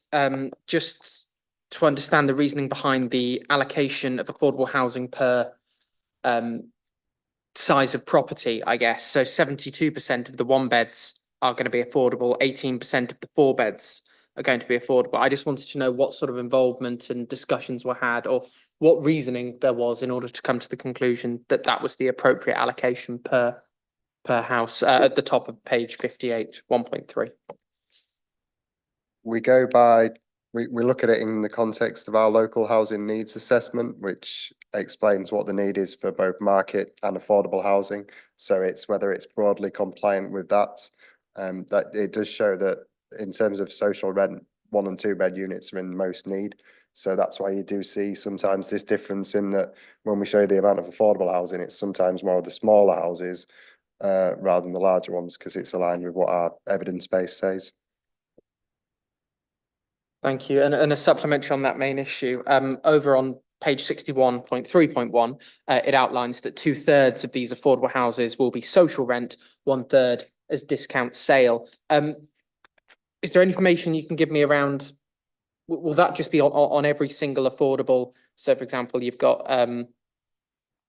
Speaker 19: just to understand the reasoning behind the allocation of affordable housing per size of property, I guess. So 72% of the 1-beds are going to be affordable, 18% of the 4-beds are going to be affordable. I just wanted to know what sort of involvement and discussions were had, or what reasoning there was in order to come to the conclusion that that was the appropriate allocation per house at the top of page 58, 1.3.
Speaker 13: We look at it in the context of our local housing needs assessment, which explains what the need is for both market and affordable housing. So it's whether it's broadly compliant with that. That it does show that in terms of social rent, 1- and 2-bed units are in most need. So that's why you do see sometimes this difference in that when we show the amount of affordable housing, it's sometimes more of the smaller houses rather than the larger ones, because it's aligned with what our evidence base says.
Speaker 19: Thank you. And a supplementary on that main issue, over on page 61.3.1, it outlines that 2/3 of these affordable houses will be social rent, 1/3 as discount sale. Is there any information you can give me around, will that just be on every single affordable? So for example, you've got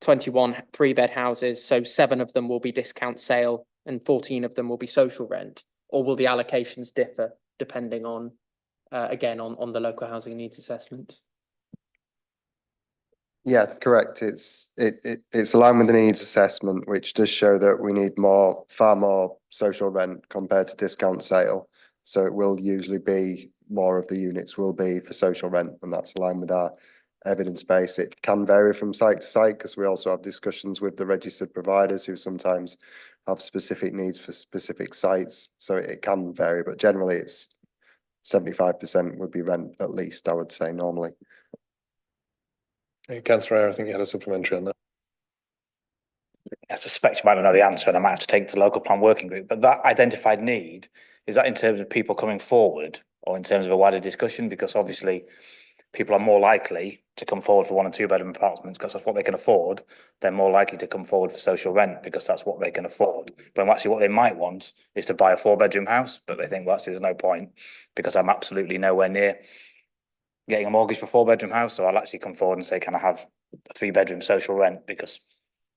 Speaker 19: 21 3-bed houses, so 7 of them will be discount sale and 14 of them will be social rent, or will the allocations differ depending on again on the local housing needs assessment?
Speaker 13: Yeah, correct. It's aligned with the needs assessment, which does show that we need far more social rent compared to discount sale. So it will usually be more of the units will be for social rent, and that's aligned with our evidence base. It can vary from site to site because we also have discussions with the registered providers who sometimes have specific needs for specific sites. So it can vary, but generally it's 75% would be rent at least, I would say normally.
Speaker 1: Councillor Eyre, I think you had a supplementary on that.
Speaker 4: I suspect you might not know the answer and I might have to take it to the local plan working group, but that identified need, is that in terms of people coming forward or in terms of a wider discussion? Because obviously people are more likely to come forward for 1 and 2 bedroom apartments because that's what they can afford. They're more likely to come forward for social rent because that's what they can afford. But actually what they might want is to buy a 4 bedroom house, but they think, well, actually there's no point because I'm absolutely nowhere near getting a mortgage for a 4 bedroom house. So I'll actually come forward and say, can I have a 3 bedroom social rent? Because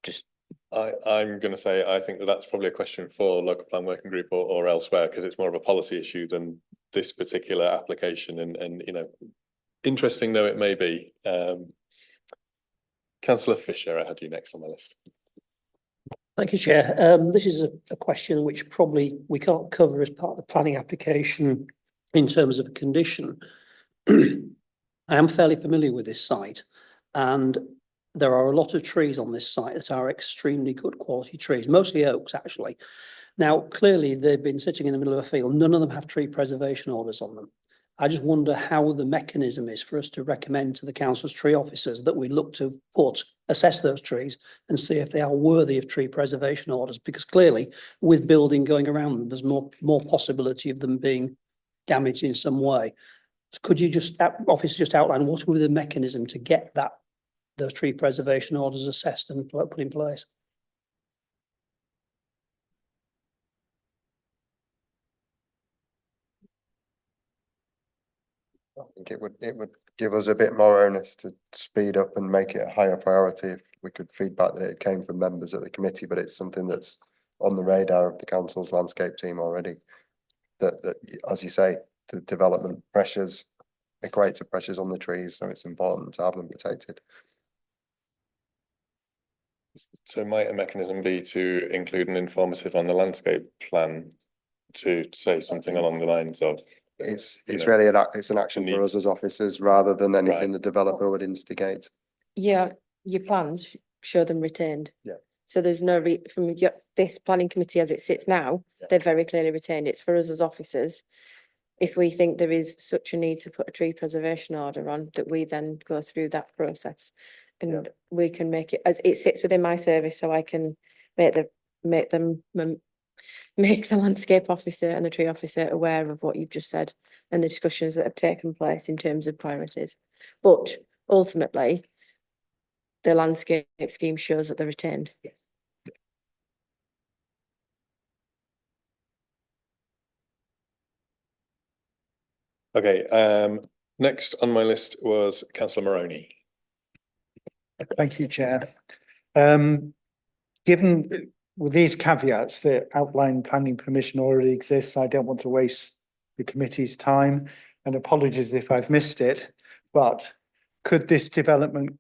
Speaker 4: just
Speaker 1: I'm going to say, I think that that's probably a question for local plan working group or elsewhere, because it's more of a policy issue than this particular application. And you know, interesting though it may be. Councillor Fisher, I had you next on my list.
Speaker 5: Thank you, Chair. This is a question which probably we can't cover as part of the planning application in terms of a condition. I am fairly familiar with this site, and there are a lot of trees on this site that are extremely good quality trees, mostly oaks actually. Now, clearly they've been sitting in the middle of a field. None of them have tree preservation orders on them. I just wonder how the mechanism is for us to recommend to the council's tree officers that we look to assess those trees and see if they are worthy of tree preservation orders, because clearly with building going around them, there's more possibility of them being damaged in some way. So could you just outline what would be the mechanism to get those tree preservation orders assessed and put in place?
Speaker 13: I think it would give us a bit more onus to speed up and make it a higher priority if we could feedback that it came from members of the committee, but it's something that's on the radar of the council's landscape team already. That as you say, the development pressures equate to pressures on the trees, so it's important to have them protected.
Speaker 1: So might a mechanism be to include an informative on the landscape plan to say something along the lines of?
Speaker 13: It's really an action for us as officers rather than anything the developer would instigate.
Speaker 3: Yeah, your plans show them retained.
Speaker 13: Yeah.
Speaker 3: So there's no from this planning committee as it sits now, they're very clearly retained. It's for us as officers. If we think there is such a need to put a tree preservation order on, that we then go through that process. And we can make it, as it sits within my service, so I can make the landscape officer and the tree officer aware of what you've just said and the discussions that have taken place in terms of priorities. But ultimately, the landscape scheme shows that they're retained.
Speaker 1: Okay, next on my list was Councillor Moroney.
Speaker 20: Thank you, Chair. Given with these caveats, the outline planning permission already exists. I don't want to waste the committee's time, and apologies if I've missed it, but could this development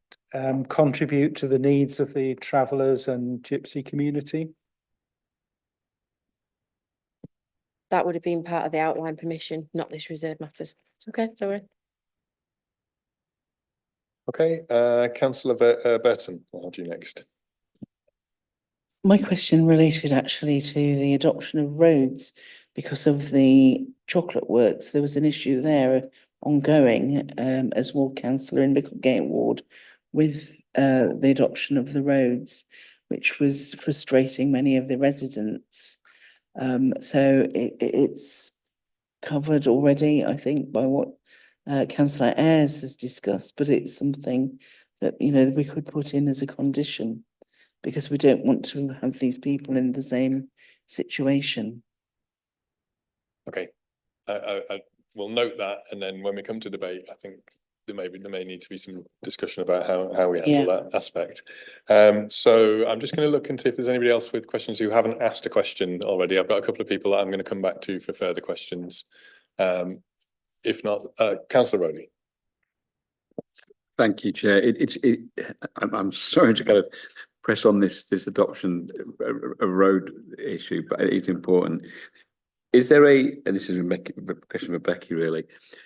Speaker 20: contribute to the needs of the travellers and gypsy community?
Speaker 3: That would have been part of the outline permission, not this reserve matters. It's okay, sorry.
Speaker 1: Okay, Councillor Burton, I'll have you next.
Speaker 14: My question related actually to the adoption of roads because of the chocolate works. There was an issue there ongoing as ward councillor in Micklegate ward with the adoption of the roads, which was frustrating many of the residents. So it's covered already, I think, by what Councillor Ayres has discussed, but it's something that, you know, we could put in as a condition because we don't want to have these people in the same situation.
Speaker 1: Okay, I will note that, and then when we come to debate, I think there may need to be some discussion about how we handle that aspect. So I'm just going to look and see if there's anybody else with questions who haven't asked a question already. I've got a couple of people that I'm going to come back to for further questions. If not, Councillor Rowley.
Speaker 7: Thank you, Chair. I'm sorry to kind of press on this adoption a road issue, but it's important. Is there and this is a question for Becky really.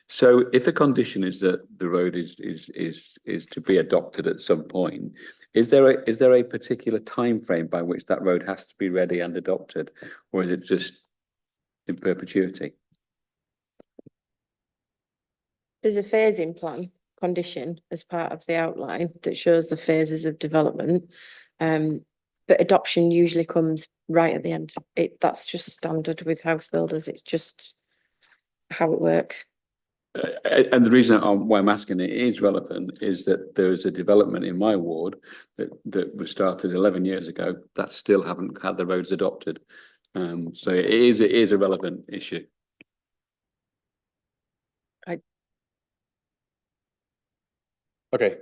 Speaker 7: So if a condition is that the road is to be adopted at some point, is there a particular time frame by which that road has to be ready and adopted, or is it just in perpetuity?
Speaker 3: There's a phasing plan condition as part of the outline that shows the phases of development. But adoption usually comes right at the end. That's just standard with house builders. It's just how it works.
Speaker 7: And the reason why I'm asking it is relevant is that there is a development in my ward that was started 11 years ago that still haven't had the roads adopted. So it is a relevant issue.
Speaker 1: Okay,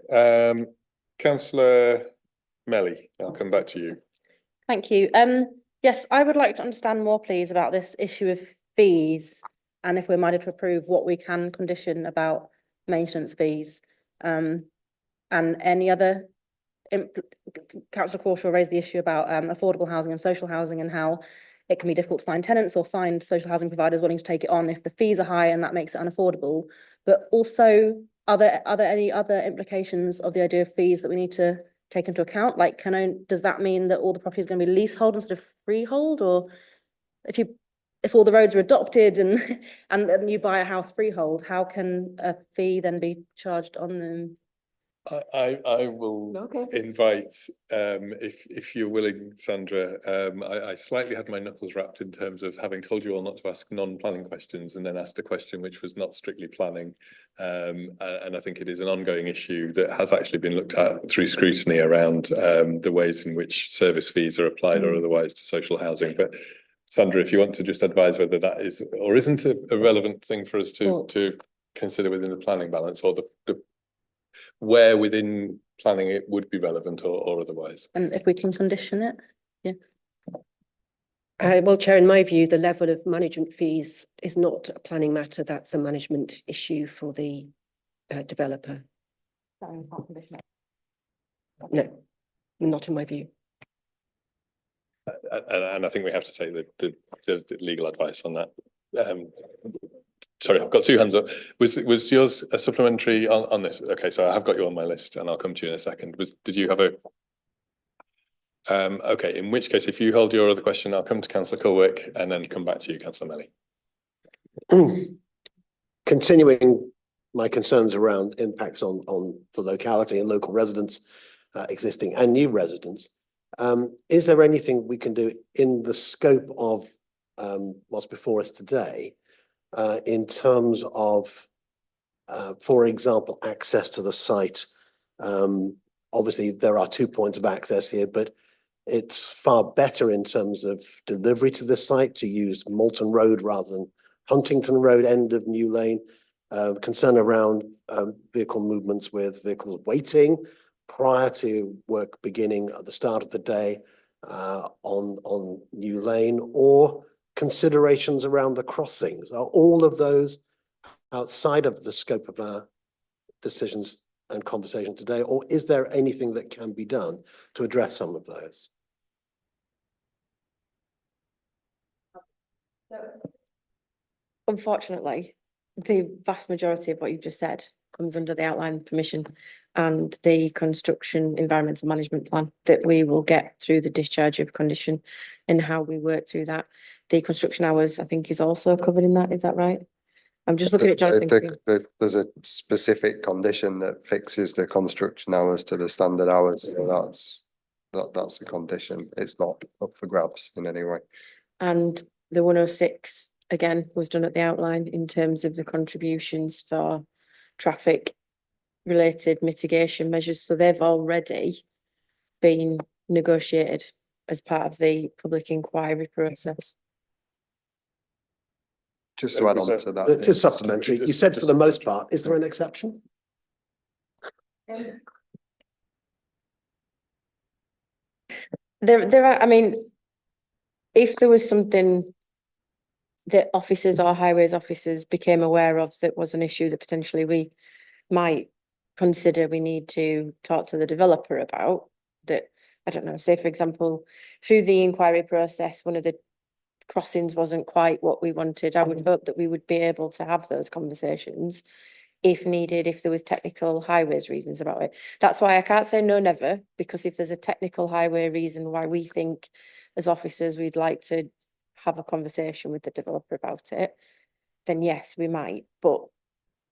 Speaker 1: councillor Melly, I'll come back to you.
Speaker 2: Thank you. Yes, I would like to understand more, please, about this issue of fees and if we're minded to approve what we can condition about maintenance fees. And any other, Councillor Crawshaw raised the issue about affordable housing and social housing and how it can be difficult to find tenants or find social housing providers willing to take it on if the fees are high and that makes it unaffordable. But also, are there any other implications of the idea of fees that we need to take into account? Like, does that mean that all the property is going to be leasehold instead of freehold? Or if all the roads are adopted and and you buy a house freehold, how can a fee then be charged on them?
Speaker 1: I will invite, if you're willing, Sandra, I slightly had my knuckles wrapped in terms of having told you all not to ask non-planning questions and then asked a question which was not strictly planning. And I think it is an ongoing issue that has actually been looked at through scrutiny around the ways in which service fees are applied or otherwise to social housing. But Sandra, if you want to just advise whether that is or isn't a relevant thing for us to consider within the planning balance, or the where within planning it would be relevant or otherwise.
Speaker 2: And if we can condition it, yeah.
Speaker 18: Well, Chair, in my view, the level of management fees is not a planning matter. That's a management issue for the developer. No, not in my view.
Speaker 1: And I think we have to take the legal advice on that. Sorry, I've got two hands up. Was yours a supplementary on this? Okay, so I have got you on my list and I'll come to you in a second. Did you have a? Okay, in which case, if you hold your other question, I'll come to Councillor Culwick and then come back to you, Councillor Melly.
Speaker 17: Continuing my concerns around impacts on the locality and local residents, existing and new residents, is there anything we can do in the scope of what's before us today in terms of, for example, access to the site? Obviously, there are 2 points of access here, but it's far better in terms of delivery to the site to use Moulton Road rather than Huntington Road, end of New Lane. Concern around vehicle movements with vehicles waiting prior to work beginning at the start of the day on New Lane, or considerations around the crossings. Are all of those outside of the scope of our decisions and conversation today, or is there anything that can be done to address some of those?
Speaker 3: Unfortunately, the vast majority of what you've just said comes under the outline permission and the construction environmental management plan that we will get through the discharge of condition and how we work through that. The construction hours, I think, is also covered in that. Is that right? I'm just looking at Jonathan.
Speaker 13: There's a specific condition that fixes the construction hours to the standard hours. So that's a condition. It's not up for grabs in any way.
Speaker 3: And the 106 again was done at the outline in terms of the contributions for traffic related mitigation measures. So they've already been negotiated as part of the public inquiry process.
Speaker 13: Just to add on to that.
Speaker 17: It's a supplementary. You said for the most part, is there an exception?
Speaker 3: There are, I mean, if there was something that officers or highways officers became aware of that was an issue that potentially we might consider we need to talk to the developer about, that, I don't know, say for example, through the inquiry process, one of the crossings wasn't quite what we wanted. I would hope that we would be able to have those conversations if needed, if there was technical highways reasons about it. That's why I can't say no, never, because if there's a technical highway reason why we think as officers we'd like to have a conversation with the developer about it, then yes, we might. But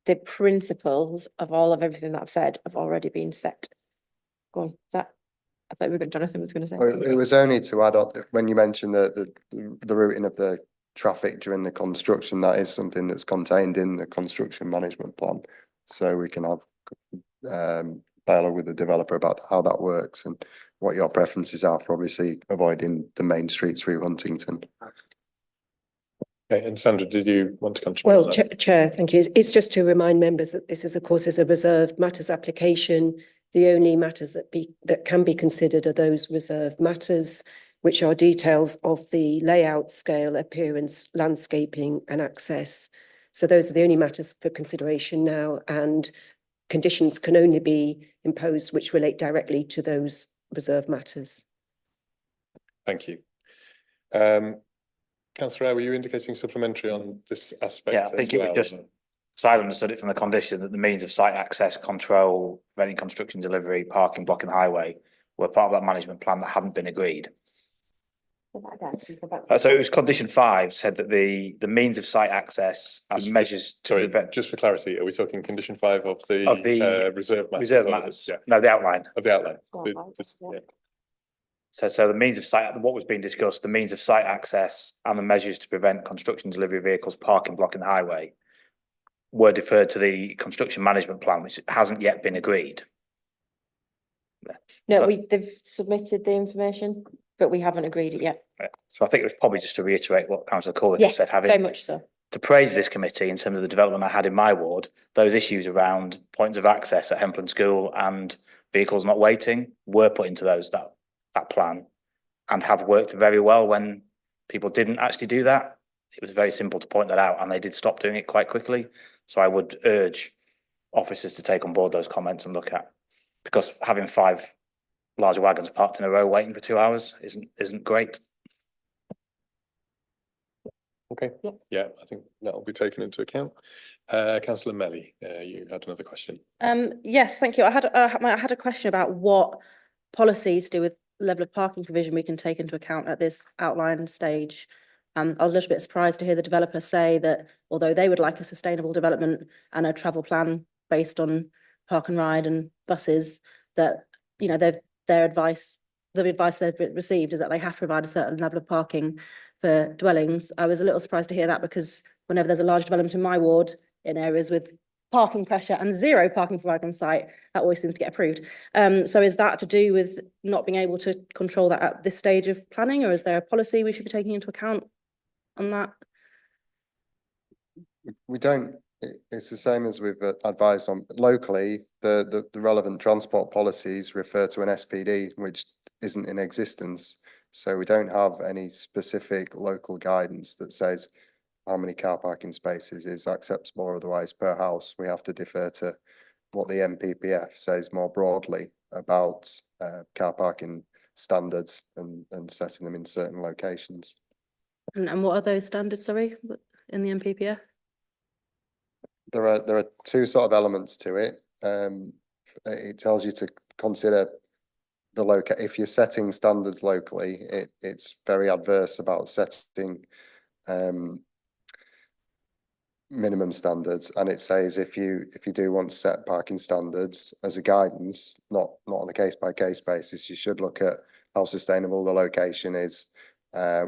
Speaker 3: the principles of all of everything that I've said have already been set. Go on, is that?
Speaker 18: I thought Jonathan was going to say.
Speaker 13: It was only to add on, when you mentioned the routing of the traffic during the construction, that is something that's contained in the construction management plan. So we can have dialogue with the developer about how that works and what your preferences are for obviously avoiding the main streets through Huntington.
Speaker 1: Okay, and Sandra, did you want to contribute?
Speaker 18: Well, Chair, thank you. It's just to remind members that this is, of course, a reserved matters application. The only matters that can be considered are those reserved matters, which are details of the layout, scale, appearance, landscaping and access. So those are the only matters for consideration now, and conditions can only be imposed which relate directly to those reserved matters.
Speaker 1: Thank you. Councillor Eyre, were you indicating supplementary on this aspect?
Speaker 4: Yeah, I think it would just, so I understood it from the condition that the means of site access, control, preventing construction delivery, parking, blocking the highway were part of that management plan that hadn't been agreed. So it was condition 5 said that the means of site access and measures to prevent.
Speaker 1: Just for clarity, are we talking condition 5 of the reserve matters?
Speaker 4: Reserve matters. Yeah. No, the outline.
Speaker 1: Of the outline.
Speaker 4: Yeah. So the means of site, what was being discussed, the means of site access and the measures to prevent construction delivery vehicles parking, blocking the highway were deferred to the construction management plan, which hasn't yet been agreed.
Speaker 3: No, they've submitted the information, but we haven't agreed it yet.
Speaker 4: So I think it was probably just to reiterate what Councillor Corley said, having
Speaker 3: very much so.
Speaker 4: To praise this committee in terms of the development I had in my ward, those issues around points of access at Hemplan School and vehicles not waiting were put into that plan and have worked very well when people didn't actually do that. It was very simple to point that out and they did stop doing it quite quickly. So I would urge officers to take on board those comments and look at, because having 5 larger wagons parked in a row waiting for 2 hours isn't great.
Speaker 1: Okay, yeah, I think that will be taken into account. Councillor Melly, you had another question.
Speaker 2: Yes, thank you. I had a question about what policies to do with level of parking provision we can take into account at this outline stage. I was a little bit surprised to hear the developer say that although they would like a sustainable development and a travel plan based on park and ride and buses, that the advice they've received is that they have to provide a certain level of parking for dwellings. I was a little surprised to hear that, because whenever there's a large development in my ward in areas with parking pressure and 0 parking provided on site, that always seems to get approved. So is that to do with not being able to control that at this stage of planning, or is there a policy we should be taking into account on that?
Speaker 13: We don't, it's the same as we've advised on locally, the relevant transport policies refer to an SPD, which isn't in existence. So we don't have any specific local guidance that says how many car parking spaces is acceptable or otherwise per house. We have to defer to what the MPPF says more broadly about car parking standards and setting them in certain locations.
Speaker 2: And what are those standards, sorry, in the MPPF?
Speaker 13: There are 2 sort of elements to it. It tells you to consider if you're setting standards locally, it's very adverse about setting minimum standards, and it says if you do want to set parking standards as a guidance, not on a case-by-case basis, you should look at how sustainable the location is,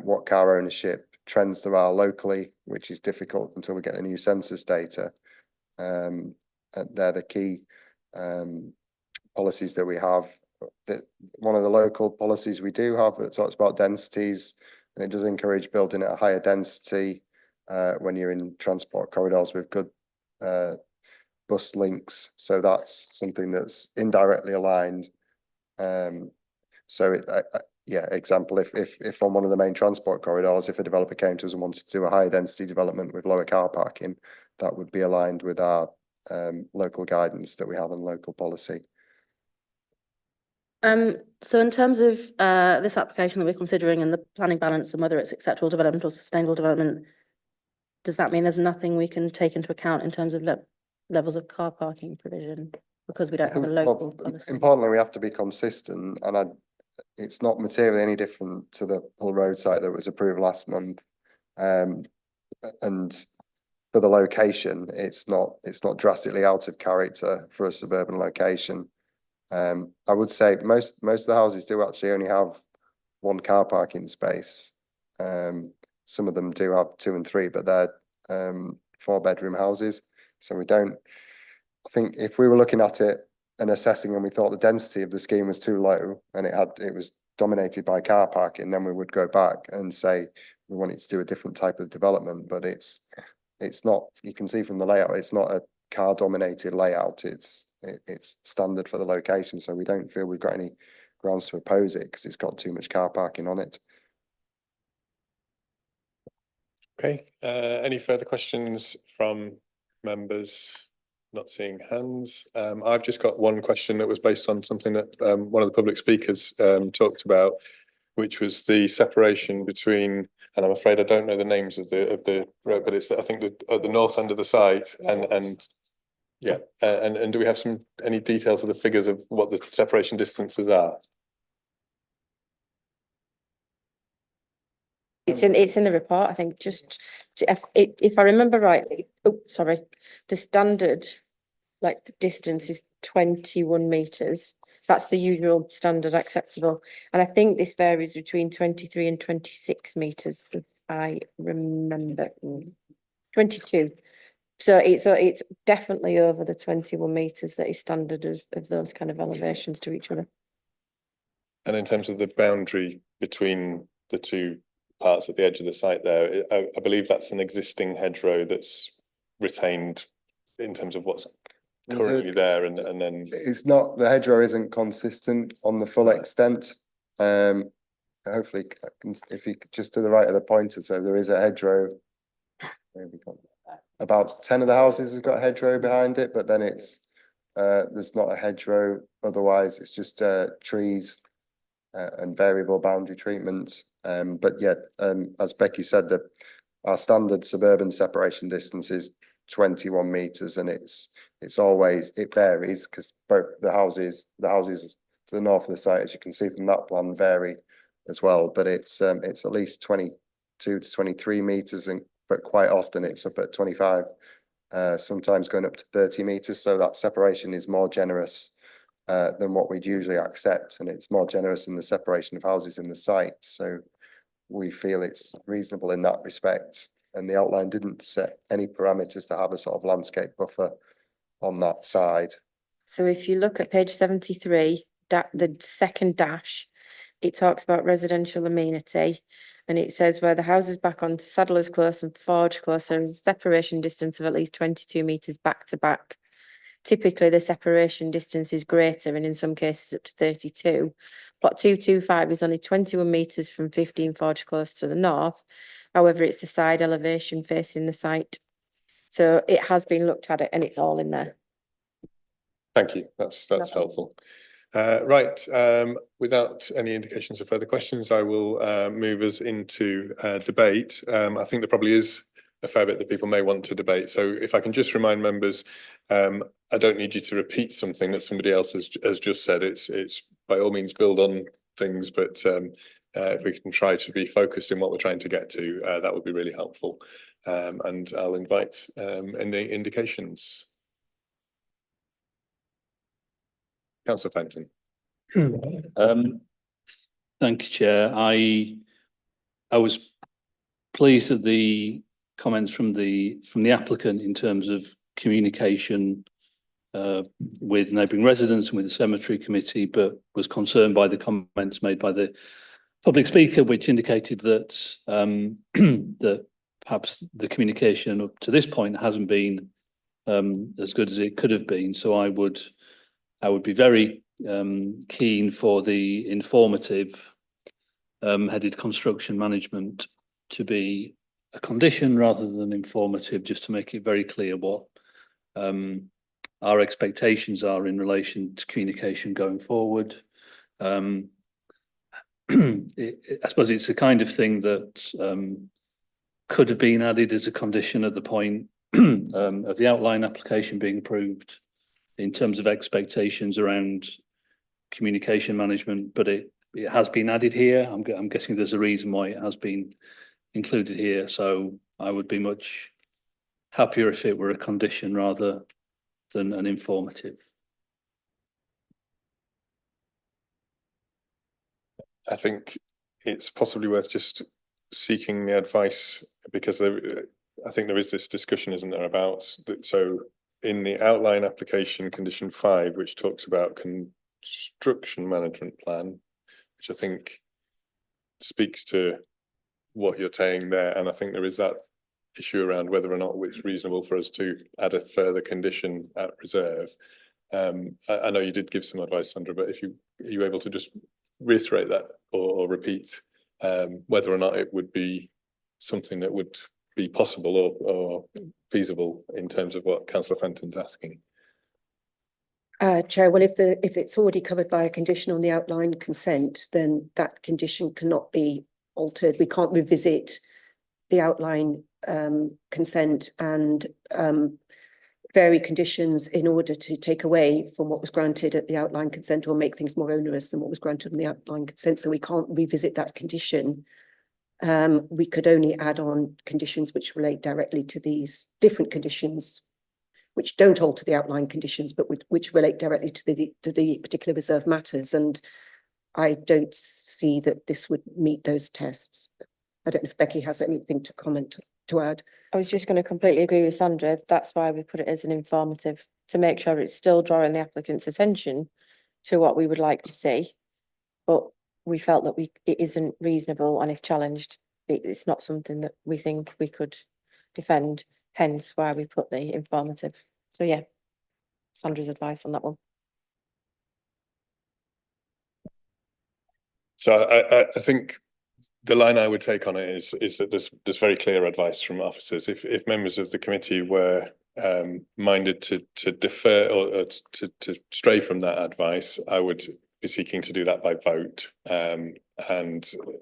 Speaker 13: what car ownership trends there are locally, which is difficult until we get the new census data. And they're the key policies that we have. That one of the local policies we do have that talks about densities, and it does encourage building at a higher density when you're in transport corridors with good bus links. So that's something that's indirectly aligned. So example, if on one of the main transport corridors, if a developer came to us and wanted to do a higher density development with lower car parking, that would be aligned with our local guidance that we have in local policy.
Speaker 2: So in terms of this application that we're considering and the planning balance and whether it's acceptable development or sustainable development, does that mean there's nothing we can take into account in terms of levels of car parking provision because we don't have a local policy?
Speaker 13: Importantly, we have to be consistent, and it's not materially any different to the Hull Road site that was approved last month. And for the location, it's not drastically out of character for a suburban location. I would say most of the houses do actually only have one car parking space. Some of them do have 2 and 3, but they're 4-bedroom houses. So we don't, I think if we were looking at it and assessing and we thought the density of the scheme was too low and it was dominated by car parking, then we would go back and say we wanted to do a different type of development. But it's not, you can see from the layout, it's not a car dominated layout. It's standard for the location. So we don't feel we've got any grounds to oppose it because it's got too much car parking on it.
Speaker 1: Okay, any further questions from members? Not seeing hands. I've just got one question that was based on something that one of the public speakers talked about, which was the separation between, and I'm afraid I don't know the names of the road, but it's, I think, at the north end of the site, and yeah, and do we have any details of the figures of what the separation distances are?
Speaker 3: It's in the report, I think, if I remember rightly, the standard distance is 21 meters. That's the usual standard acceptable. And I think this varies between 23 and 26 meters, if I remember. 22. So it's definitely over the 21 meters that is standard of those kind of elevations to each other.
Speaker 1: And in terms of the boundary between the two parts at the edge of the site there, I believe that's an existing hedgerow that's retained in terms of what's currently there, and then
Speaker 13: it's not, the hedgerow isn't consistent on the full extent. Hopefully, if you just to the right of the pointer, so there is a hedgerow. About 10 of the houses has got a hedgerow behind it, but then it's there's not a hedgerow. Otherwise, it's just trees and variable boundary treatment. But yeah, as Becky said, that our standard suburban separation distance is 21 meters, and it varies because both the houses to the north of the site, as you can see from that plan, vary as well. But it's at least 22 to 23 meters, but quite often it's up at 25, sometimes going up to 30 meters. So that separation is more generous than what we'd usually accept, and it's more generous in the separation of houses in the site. So we feel it's reasonable in that respect. And the outline didn't set any parameters to have a sort of landscape buffer on that side.
Speaker 3: So if you look at page 73, the second dash, it talks about residential amenity, and it says where the houses back onto Saddler's Close and Forge Close, there is a separation distance of at least 22 meters back to back. Typically, the separation distance is greater, and in some cases up to 32. Plot 225 is only 21 meters from 15 Forge Close to the north. However, it's the side elevation facing the site. So it has been looked at it, and it's all in there.
Speaker 1: Thank you. That's helpful. Right. Without any indications of further questions, I will move us into debate. I think there probably is a fair bit that people may want to debate. So if I can just remind members, I don't need you to repeat something that somebody else has just said. It's by all means build on things, but if we can try to be focused in what we're trying to get to, that would be really helpful. And I'll invite any indications. Councillor Fenton.
Speaker 12: Thank you, Chair. I was pleased at the comments from the applicant in terms of communication with neighbouring residents and with the cemetery committee, but was concerned by the comments made by the public speaker, which indicated that that perhaps the communication up to this point hasn't been as good as it could have been. So I would be very keen for the informative headed construction management to be a condition rather than informative, just to make it very clear what our expectations are in relation to communication going forward. I suppose it's the kind of thing that could have been added as a condition at the point of the outline application being approved in terms of expectations around communication management, but it has been added here. I'm guessing there's a reason why it has been included here. So I would be much happier if it were a condition rather than an informative.
Speaker 1: I think it's possibly worth just seeking the advice because I think there is this discussion, isn't there, about that. So in the outline application condition 5, which talks about construction management plan, which I think speaks to what you're saying there, and I think there is that issue around whether or not it's reasonable for us to add a further condition at reserve. I know you did give some advice, Sandra, but are you able to just reiterate that or repeat whether or not it would be something that would be possible or feasible in terms of what Councillor Fenton's asking?
Speaker 18: Chair, well, if it's already covered by a condition on the outline consent, then that condition cannot be altered. We can't revisit the outline consent and vary conditions in order to take away from what was granted at the outline consent or make things more onerous than what was granted on the outline consent. So we can't revisit that condition. We could only add on conditions which relate directly to these different conditions, which don't alter the outline conditions, but which relate directly to the particular reserve matters. And I don't see that this would meet those tests. I don't know if Becky has anything to comment to add.
Speaker 3: I was just going to completely agree with Sandra. That's why we put it as an informative, to make sure it's still drawing the applicant's attention to what we would like to see. But we felt that it isn't reasonable, and if challenged, it's not something that we think we could defend, hence why we put the informative. So yeah, Sandra's advice on that one.
Speaker 1: So I think the line I would take on it is that there's very clear advice from officers. If members of the committee were minded to defer or to stray from that advice, I would be seeking to do that by vote. And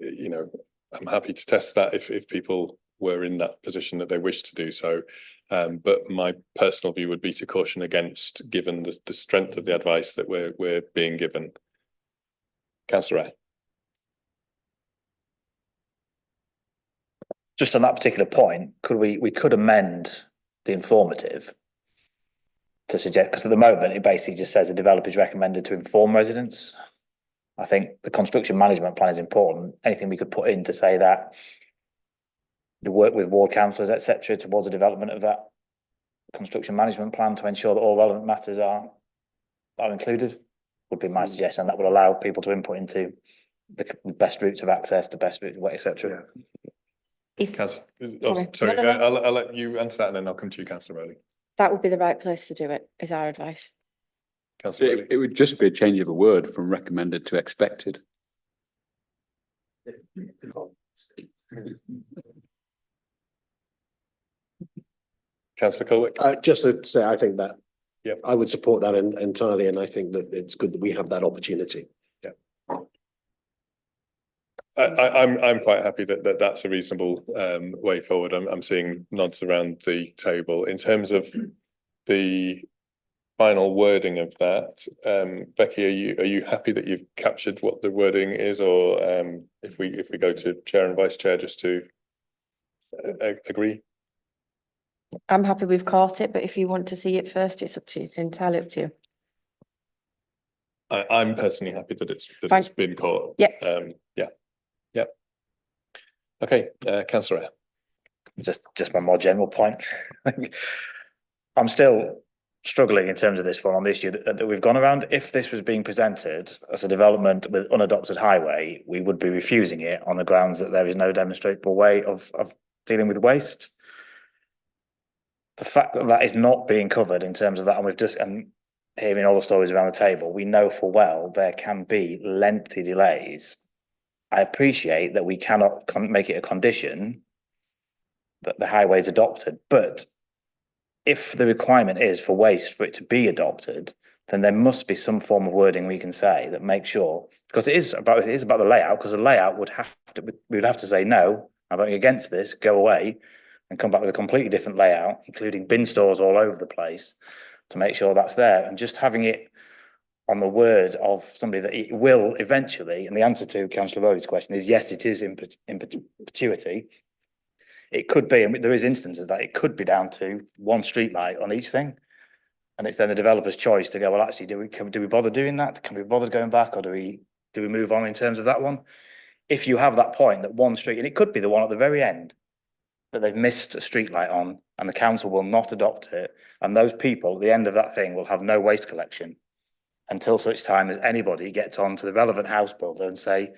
Speaker 1: you know, I'm happy to test that if people were in that position that they wish to do so. But my personal view would be to caution against, given the strength of the advice that we're being given. Councillor Ray.
Speaker 4: Just on that particular point, we could amend the informative to suggest, because at the moment it basically just says the developer is recommended to inform residents. I think the construction management plan is important. Anything we could put in to say that the work with ward councillors, etc., towards the development of that construction management plan to ensure that all relevant matters are included would be my suggestion. That would allow people to input into the best routes of access, the best route, etc.
Speaker 1: Sorry, I'll let you answer that and then I'll come to you, Councillor Rowley.
Speaker 3: That would be the right place to do it, is our advice.
Speaker 1: Councillor Rowley.
Speaker 7: It would just be a change of a word from recommended to expected.
Speaker 1: Councillor Colwick.
Speaker 17: Just to say, I think that
Speaker 1: Yep.
Speaker 17: I would support that entirely, and I think that it's good that we have that opportunity.
Speaker 1: Yeah. I'm quite happy that that's a reasonable way forward. I'm seeing nods around the table in terms of the final wording of that. Becky, are you happy that you've captured what the wording is, or if we go to chair and vice chair just to agree?
Speaker 3: I'm happy we've caught it, but if you want to see it first, it's up to you. It's entirely up to you.
Speaker 1: I'm personally happy that it's been caught.
Speaker 3: Yeah.
Speaker 1: Yeah. Okay, Councillor.
Speaker 4: Just my more general point. I'm still struggling in terms of this one on the issue that we've gone around. If this was being presented as a development with unadopted highway, we would be refusing it on the grounds that there is no demonstrable way of dealing with waste. The fact that that is not being covered in terms of that, and hearing all the stories around the table, we know full well there can be lengthy delays. I appreciate that we cannot make it a condition that the highway is adopted, but if the requirement is for waste for it to be adopted, then there must be some form of wording we can say that makes sure, because it is about the layout, because the layout we would have to say, no, I'm voting against this, go away, and come back with a completely different layout, including bin stores all over the place, to make sure that's there. And just having it on the word of somebody that it will eventually, and the answer to Councillor Rowley's question is yes, it is in perpetuity. It could be, and there is instances that it could be down to one street light on each thing. And it's then the developer's choice to go, well, actually, do we bother doing that? Can we bother going back, or do we do we move on in terms of that one? If you have that point that one street, and it could be the one at the very end, that they've missed a street light on and the council will not adopt it, and those people at the end of that thing will have no waste collection until such time as anybody gets on to the relevant house builder and say,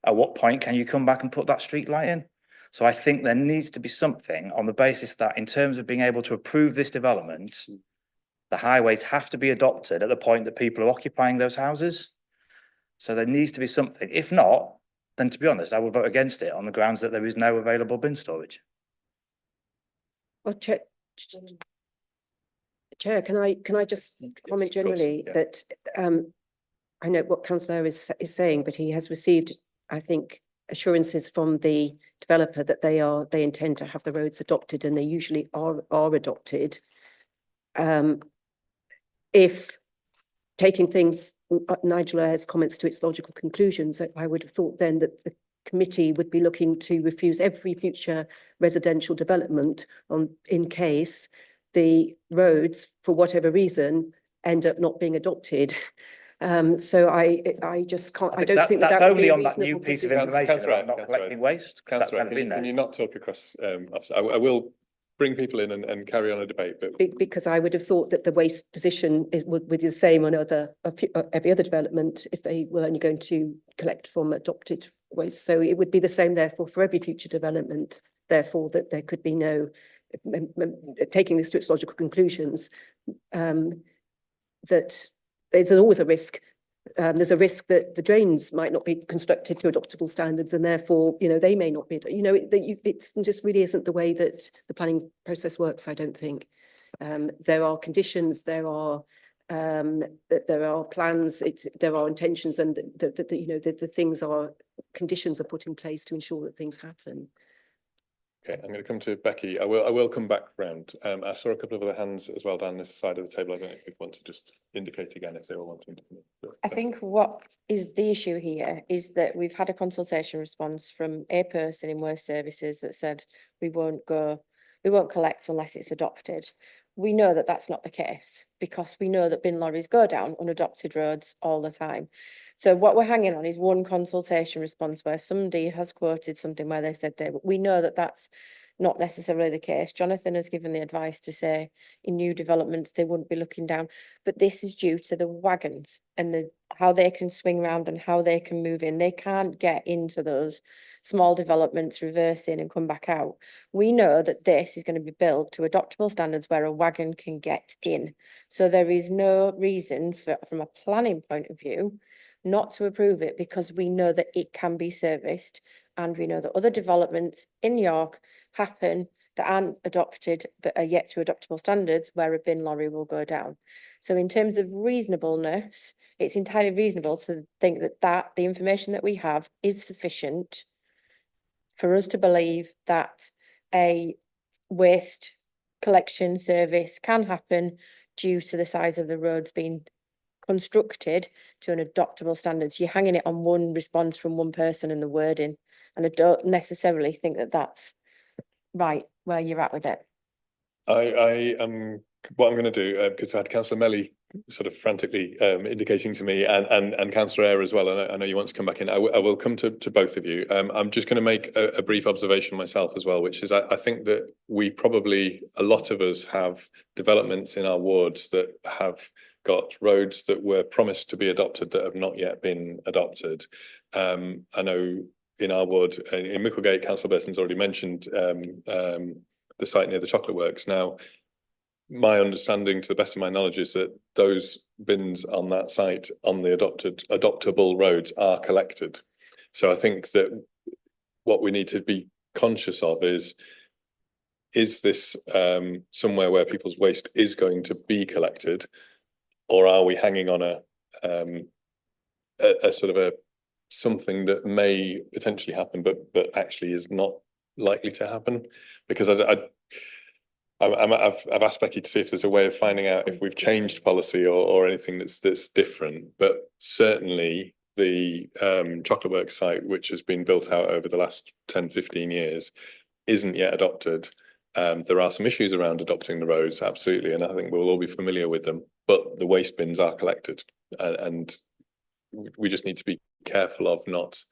Speaker 4: at what point can you come back and put that street light in? So I think there needs to be something on the basis that in terms of being able to approve this development, the highways have to be adopted at the point that people are occupying those houses. So there needs to be something. If not, then to be honest, I will vote against it on the grounds that there is no available bin storage.
Speaker 18: Well, Chair, can I just comment generally that I know what Councillor is saying, but he has received, I think, assurances from the developer that they intend to have the roads adopted, and they usually are adopted. If taking things, Nigel Ayres' comments to its logical conclusions, I would have thought then that the committee would be looking to refuse every future residential development in case the roads, for whatever reason, end up not being adopted. So I just can't, I don't think
Speaker 4: that's
Speaker 18: that would be
Speaker 4: only
Speaker 18: a
Speaker 4: on that new
Speaker 18: reasonable
Speaker 4: piece of
Speaker 18: position.
Speaker 4: information about not collecting waste. That's never been there.
Speaker 1: Can you not talk across, I will bring people in and carry on a debate, but.
Speaker 18: Because I would have thought that the waste position would be the same on every other development if they were only going to collect from adopted waste. So it would be the same therefore for every future development, therefore that there could be no, taking this to its logical conclusions, that there's always a risk. There's a risk that the drains might not be constructed to adoptable standards, and therefore, they may not be. It just really isn't the way that the planning process works. I don't think there are conditions, there are plans, there are intentions, and the things are conditions are put in place to ensure that things happen.
Speaker 1: Okay, I'm going to come to Becky. I will come back round. I saw a couple of other hands as well down this side of the table. I don't know if you want to just indicate again if they were wanting to.
Speaker 3: I think what is the issue here is that we've had a consultation response from a person in Worst Services that said we won't collect unless it's adopted. We know that that's not the case because we know that bin lorries go down unadopted roads all the time. So what we're hanging on is one consultation response where somebody has quoted something where they said we know that that's not necessarily the case. Jonathan has given the advice to say in new developments they wouldn't be looking down, but this is due to the wagons and how they can swing around and how they can move in. They can't get into those small developments, reverse in and come back out. We know that this is going to be built to adoptable standards where a wagon can get in. So there is no reason from a planning point of view not to approve it, because we know that it can be serviced, and we know that other developments in York happen that aren't adopted but are yet to adoptable standards where a bin lorry will go down. So in terms of reasonableness, it's entirely reasonable to think that the information that we have is sufficient for us to believe that a waste collection service can happen due to the size of the roads being constructed to an adoptable standards. You're hanging it on one response from one person in the wording, and I don't necessarily think that that's right where you're at with it.
Speaker 1: I am what I'm going to do, because I had Councillor Melly sort of frantically indicating to me and Councillor Eyre as well, and I know you want to come back in. I will come to both of you. I'm just going to make a brief observation myself as well, which is I think that we probably, a lot of us have developments in our wards that have got roads that were promised to be adopted that have not yet been adopted. I know in our ward, in Micklegate, Councillor Burton's already mentioned the site near the Chocolate Works. Now, my understanding, to the best of my knowledge, is that those bins on that site on the adoptable roads are collected. So I think that what we need to be conscious of is this somewhere where people's waste is going to be collected, or are we hanging on a sort of something that may potentially happen, but actually is not likely to happen? Because I've asked Becky to see if there's a way of finding out if we've changed policy or anything that's different. But certainly the Chocolate Works site, which has been built out over the last 10-15 years, isn't yet adopted. There are some issues around adopting the roads, absolutely, and I think we'll all be familiar with them. But the waste bins are collected, and we just need to be careful of not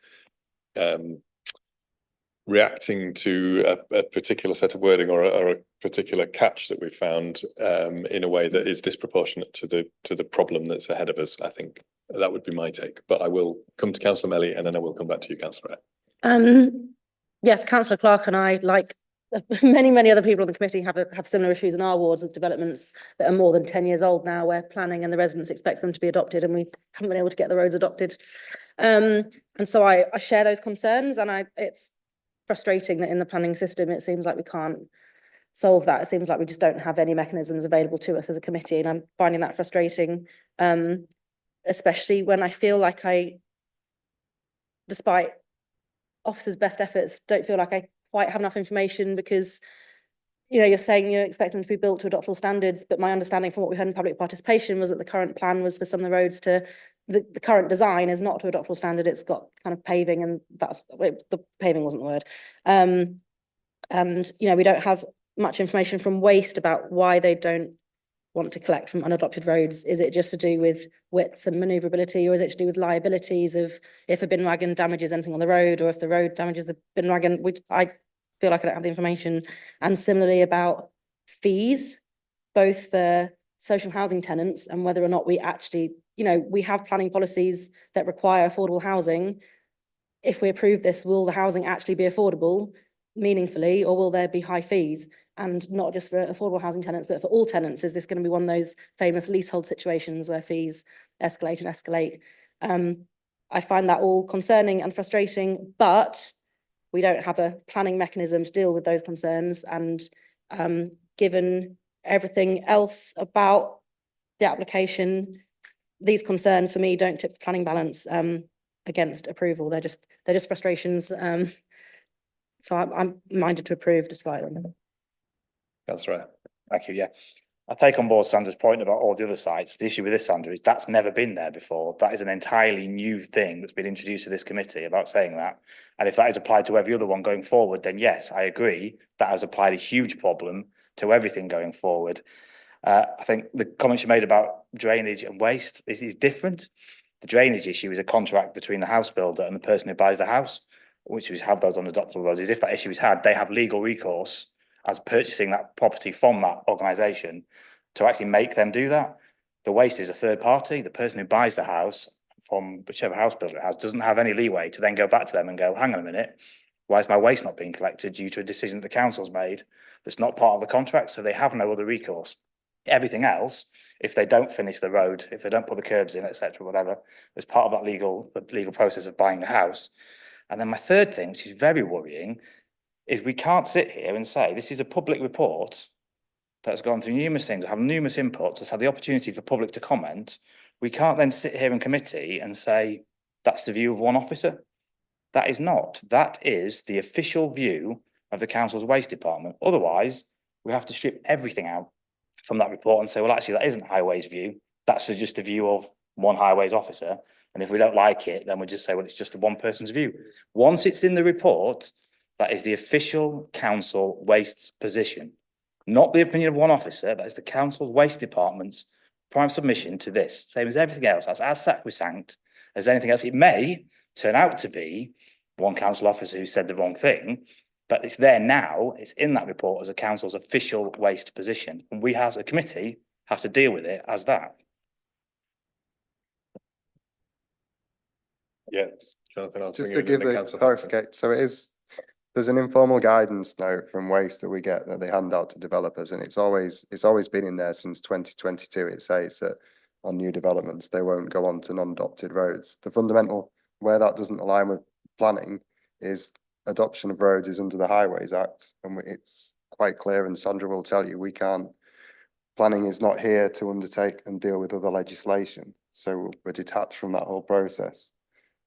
Speaker 1: reacting to a particular set of wording or a particular catch that we've found in a way that is disproportionate to the problem that's ahead of us. I think that would be my take, but I will come to Councillor Melly and then I will come back to you, Councillor Eyre.
Speaker 2: Yes, Councillor Clark and I, like many other people on the committee, have similar issues in our wards of developments that are more than 10 years old now, where planning and the residents expect them to be adopted, and we haven't been able to get the roads adopted. And so I share those concerns, and it's frustrating that in the planning system it seems like we can't solve that. It seems like we just don't have any mechanisms available to us as a committee, and I'm finding that frustrating, especially when I feel like despite officers' best efforts, don't feel like I quite have enough information, because you're saying you expect them to be built to adoptable standards, but my understanding from what we heard in public participation was that the current plan was for some of the roads the current design is not to adoptable standard. It's got kind of paving, and the paving wasn't the word. And we don't have much information from Waste about why they don't want to collect from unadopted roads. Is it just to do with widths and manoeuvrability, or is it to do with liabilities of if a bin wagon damages anything on the road, or if the road damages the bin wagon? I feel like I don't have the information. And similarly about fees, both for social housing tenants and whether or not we actually, we have planning policies that require affordable housing. If we approve this, will the housing actually be affordable meaningfully, or will there be high fees? And not just for affordable housing tenants, but for all tenants. Is this going to be one of those famous leasehold situations where fees escalate and escalate? I find that all concerning and frustrating, but we don't have a planning mechanism to deal with those concerns. And given everything else about the application, these concerns for me don't tip the planning balance against approval. They're just frustrations. So I'm minded to approve despite them.
Speaker 1: Councillor Eyre.
Speaker 4: Thank you. Yeah, I take on board Sandra's point about all the other sites. The issue with this, Sandra, is that's never been there before. That is an entirely new thing that's been introduced to this committee about saying that. And if that is applied to every other one going forward, then yes, I agree. That has applied a huge problem to everything going forward. I think the comments you made about drainage and waste is different. The drainage issue is a contract between the house builder and the person who buys the house, which we have those on adoptable roads. Is if that issue is had, they have legal recourse as purchasing that property from that organisation to actually make them do that. The waste is a third party. The person who buys the house from whichever house builder it has doesn't have any leeway to then go back to them and go, hang on a minute, why is my waste not being collected due to a decision that the council's made that's not part of the contract? So they have no other recourse. Everything else, if they don't finish the road, if they don't put the curbs in, etc., whatever, as part of that legal process of buying the house. And then my third thing, which is very worrying, is we can't sit here and say this is a public report that's gone through numerous things, have numerous inputs, has had the opportunity for public to comment. We can't then sit here in committee and say that's the view of one officer. That is not. That is the official view of the council's waste department. Otherwise, we have to strip everything out from that report and say, well, actually, that isn't Highways' view. That's just a view of one Highways officer. And if we don't like it, then we just say, well, it's just a one person's view. Once it's in the report, that is the official council waste position, not the opinion of one officer. That is the council waste department's prime submission to this, same as everything else. That's as sacrosanct as anything else. It may turn out to be one council officer who said the wrong thing, but it's there now. It's in that report as a council's official waste position. And we as a committee have to deal with it as that.
Speaker 1: Yeah, Jonathan, I'll
Speaker 13: Just
Speaker 1: bring
Speaker 13: to
Speaker 1: you in
Speaker 13: give
Speaker 1: the
Speaker 13: the
Speaker 1: council.
Speaker 13: clarification, so there's an informal guidance note from Waste that we get that they hand out to developers, and it's always been in there since 2022. It says that on new developments, they won't go on to non-adopted roads. The fundamental, where that doesn't align with planning, is adoption of roads is under the Highways Act, and it's quite clear, and Sandra will tell you, planning is not here to undertake and deal with other legislation. So we're detached from that whole process.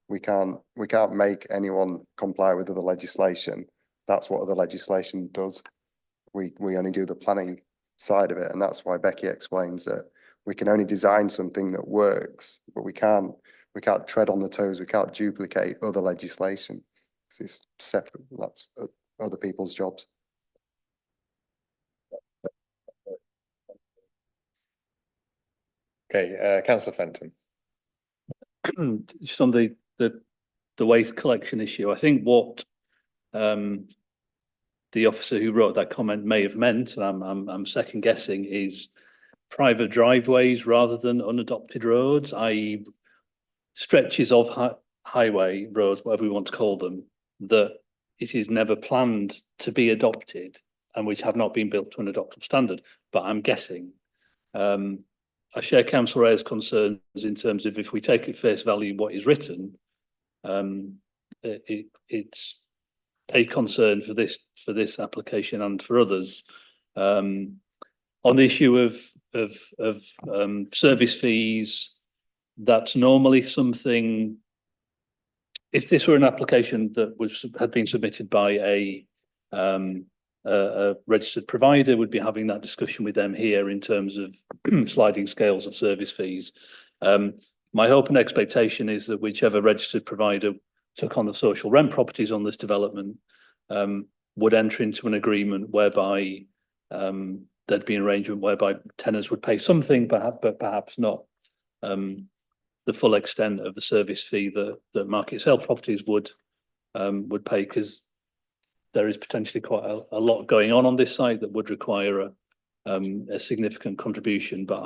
Speaker 13: We can't make anyone comply with other legislation. That's what other legislation does. We only do the planning side of it, and that's why Becky explains that we can only design something that works, but we can't tread on the toes. We can't duplicate other legislation. It's separate. That's other people's jobs.
Speaker 1: Okay, Councillor Fenton.
Speaker 12: Just on the the waste collection issue. I think what the officer who wrote that comment may have meant, and I'm second guessing, is private driveways rather than unadopted roads, i.e. stretches of highway roads, whatever we want to call them, that it is never planned to be adopted and which have not been built to an adoptable standard. But I'm guessing. I share Councillor Ayer's concerns in terms of if we take at face value what is written, it's a concern for this application and for others. On the issue of service fees, that's normally something. If this were an application that had been submitted by a registered provider, would be having that discussion with them here in terms of sliding scales of service fees. My hope and expectation is that whichever registered provider took on the social rent properties on this development would enter into an agreement whereby there'd be an arrangement whereby tenants would pay something, but perhaps not the full extent of the service fee that market sale properties would pay, because there is potentially quite a lot going on this site that would require a significant contribution. But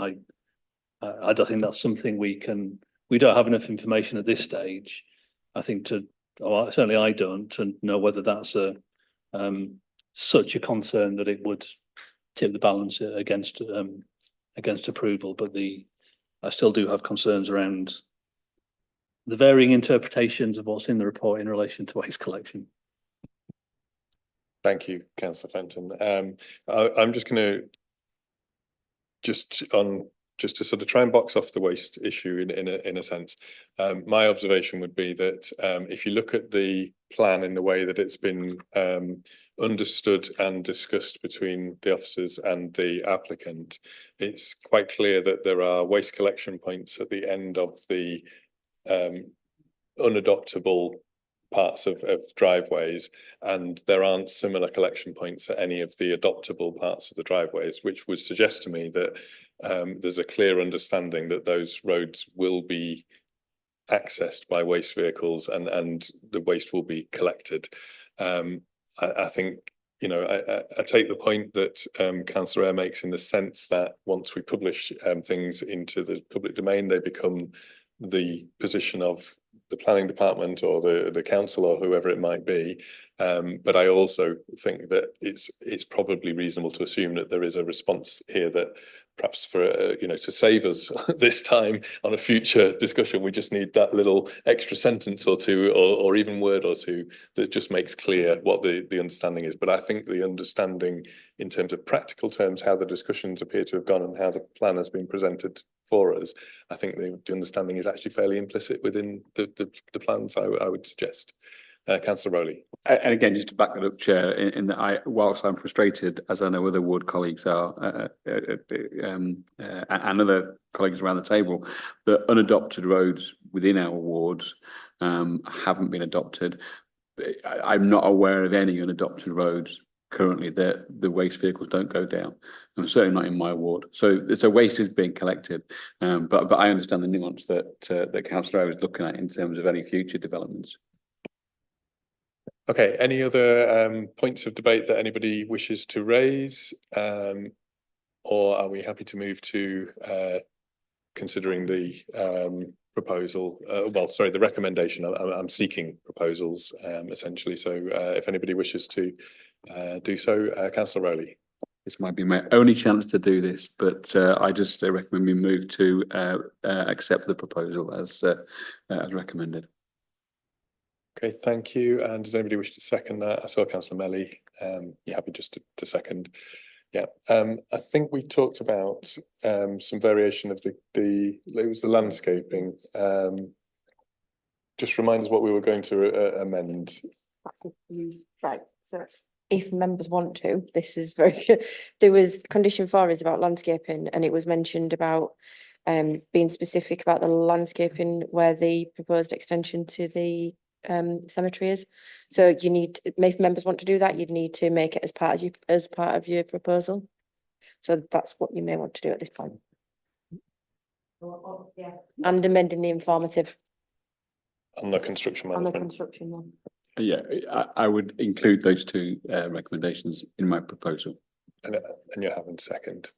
Speaker 12: I don't think that's something we don't have enough information at this stage, I think, certainly I don't, to know whether that's such a concern that it would tip the balance against approval. But I still do have concerns around the varying interpretations of what's in the report in relation to waste collection.
Speaker 1: Thank you, Councillor Fenton. I'm just going to to sort of try and box off the waste issue in a sense. My observation would be that if you look at the plan in the way that it's been understood and discussed between the officers and the applicant, it's quite clear that there are waste collection points at the end of the unadoptable parts of driveways, and there aren't similar collection points at any of the adoptable parts of the driveways, which would suggest to me that there's a clear understanding that those roads will be accessed by waste vehicles and the waste will be collected. I think, you know, I take the point that Councillor Ayer makes in the sense that once we publish things into the public domain, they become the position of the planning department or the council or whoever it might be. But I also think that it's probably reasonable to assume that there is a response here that perhaps for you know, to save us this time on a future discussion, we just need that little extra sentence or two, or even word or two that just makes clear what the understanding is. But I think the understanding in terms of practical terms, how the discussions appear to have gone and how the plan has been presented for us, I think the understanding is actually fairly implicit within the plans, I would suggest. Councillor Rowley.
Speaker 7: And again, just to back that up, Chair, in that whilst I'm frustrated, as I know other ward colleagues are, and other colleagues around the table, that unadopted roads within our wards haven't been adopted. I'm not aware of any unadopted roads currently that the waste vehicles don't go down. I'm certainly not in my ward. So waste is being collected, but I understand the nuance that Councillor Ayer was looking at in terms of any future developments.
Speaker 1: Okay, any other points of debate that anybody wishes to raise? Or are we happy to move to considering the proposal? Well, sorry, the recommendation. I'm seeking proposals essentially. So if anybody wishes to do so, Councillor Rowley.
Speaker 7: This might be my only chance to do this, but I just recommend we move to accept the proposal as recommended.
Speaker 1: Okay, thank you. And does anybody wish to second that? I saw Councillor Melly. You happy just to second? Yeah. I think we talked about some variation of it was the landscaping. Just remind us what we were going to amend.
Speaker 3: Right. So if members want to, this is very good. There was condition 4 is about landscaping, and it was mentioned about being specific about the landscaping where the proposed extension to the cemetery is. So you need, if members want to do that, you'd need to make it as part of your proposal. So that's what you may want to do at this point. Yeah. And amending the informative.
Speaker 1: On the construction
Speaker 3: on the
Speaker 1: management.
Speaker 3: construction one.
Speaker 7: Yeah, I would include those two recommendations in my proposal.
Speaker 1: And you're having second.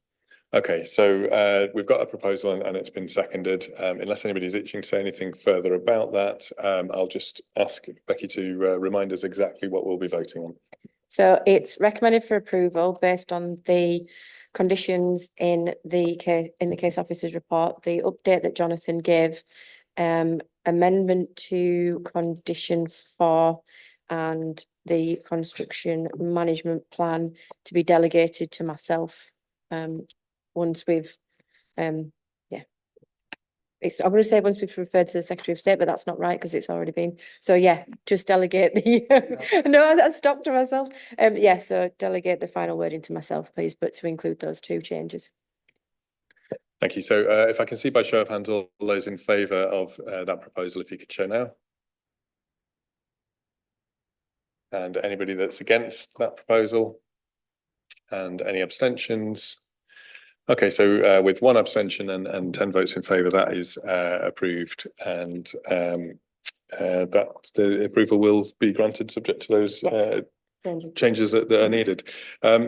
Speaker 1: Okay, so we've got a proposal and it's been seconded. Unless anybody's itching to say anything further about that, I'll just ask Becky to remind us exactly what we'll be voting on.
Speaker 3: So it's recommended for approval based on the conditions in the case officer's report, the update that Jonathan gave, amendment to condition 4 and the construction management plan to be delegated to myself. Once we've, I'm going to say once we've referred to the Secretary of State, but that's not right because it's already been. So yeah, just delegate the, no, I stopped myself. Yeah, so delegate the final wording to myself, please, but to include those two changes.
Speaker 1: Thank you. So if I can see by show of hands, all those in favour of that proposal, if you could show now. And anybody that's against that proposal? And any abstentions? Okay, so with 1 abstention and 10 votes in favour, that is approved, and that the approval will be granted subject to those changes that are needed.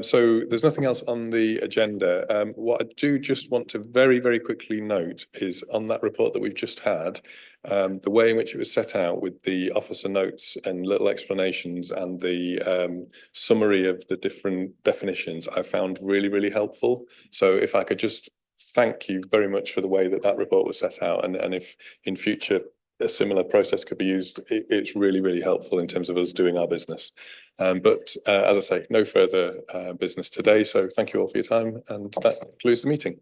Speaker 1: So there's nothing else on the agenda. What I do just want to very, very quickly note is on that report that we've just had, the way in which it was set out with the officer notes and little explanations and the summary of the different definitions, I found really, really helpful. So if I could just thank you very much for the way that that report was set out, and if in future a similar process could be used, it's really, really helpful in terms of us doing our business. But as I say, no further business today. So thank you all for your time, and that concludes the meeting.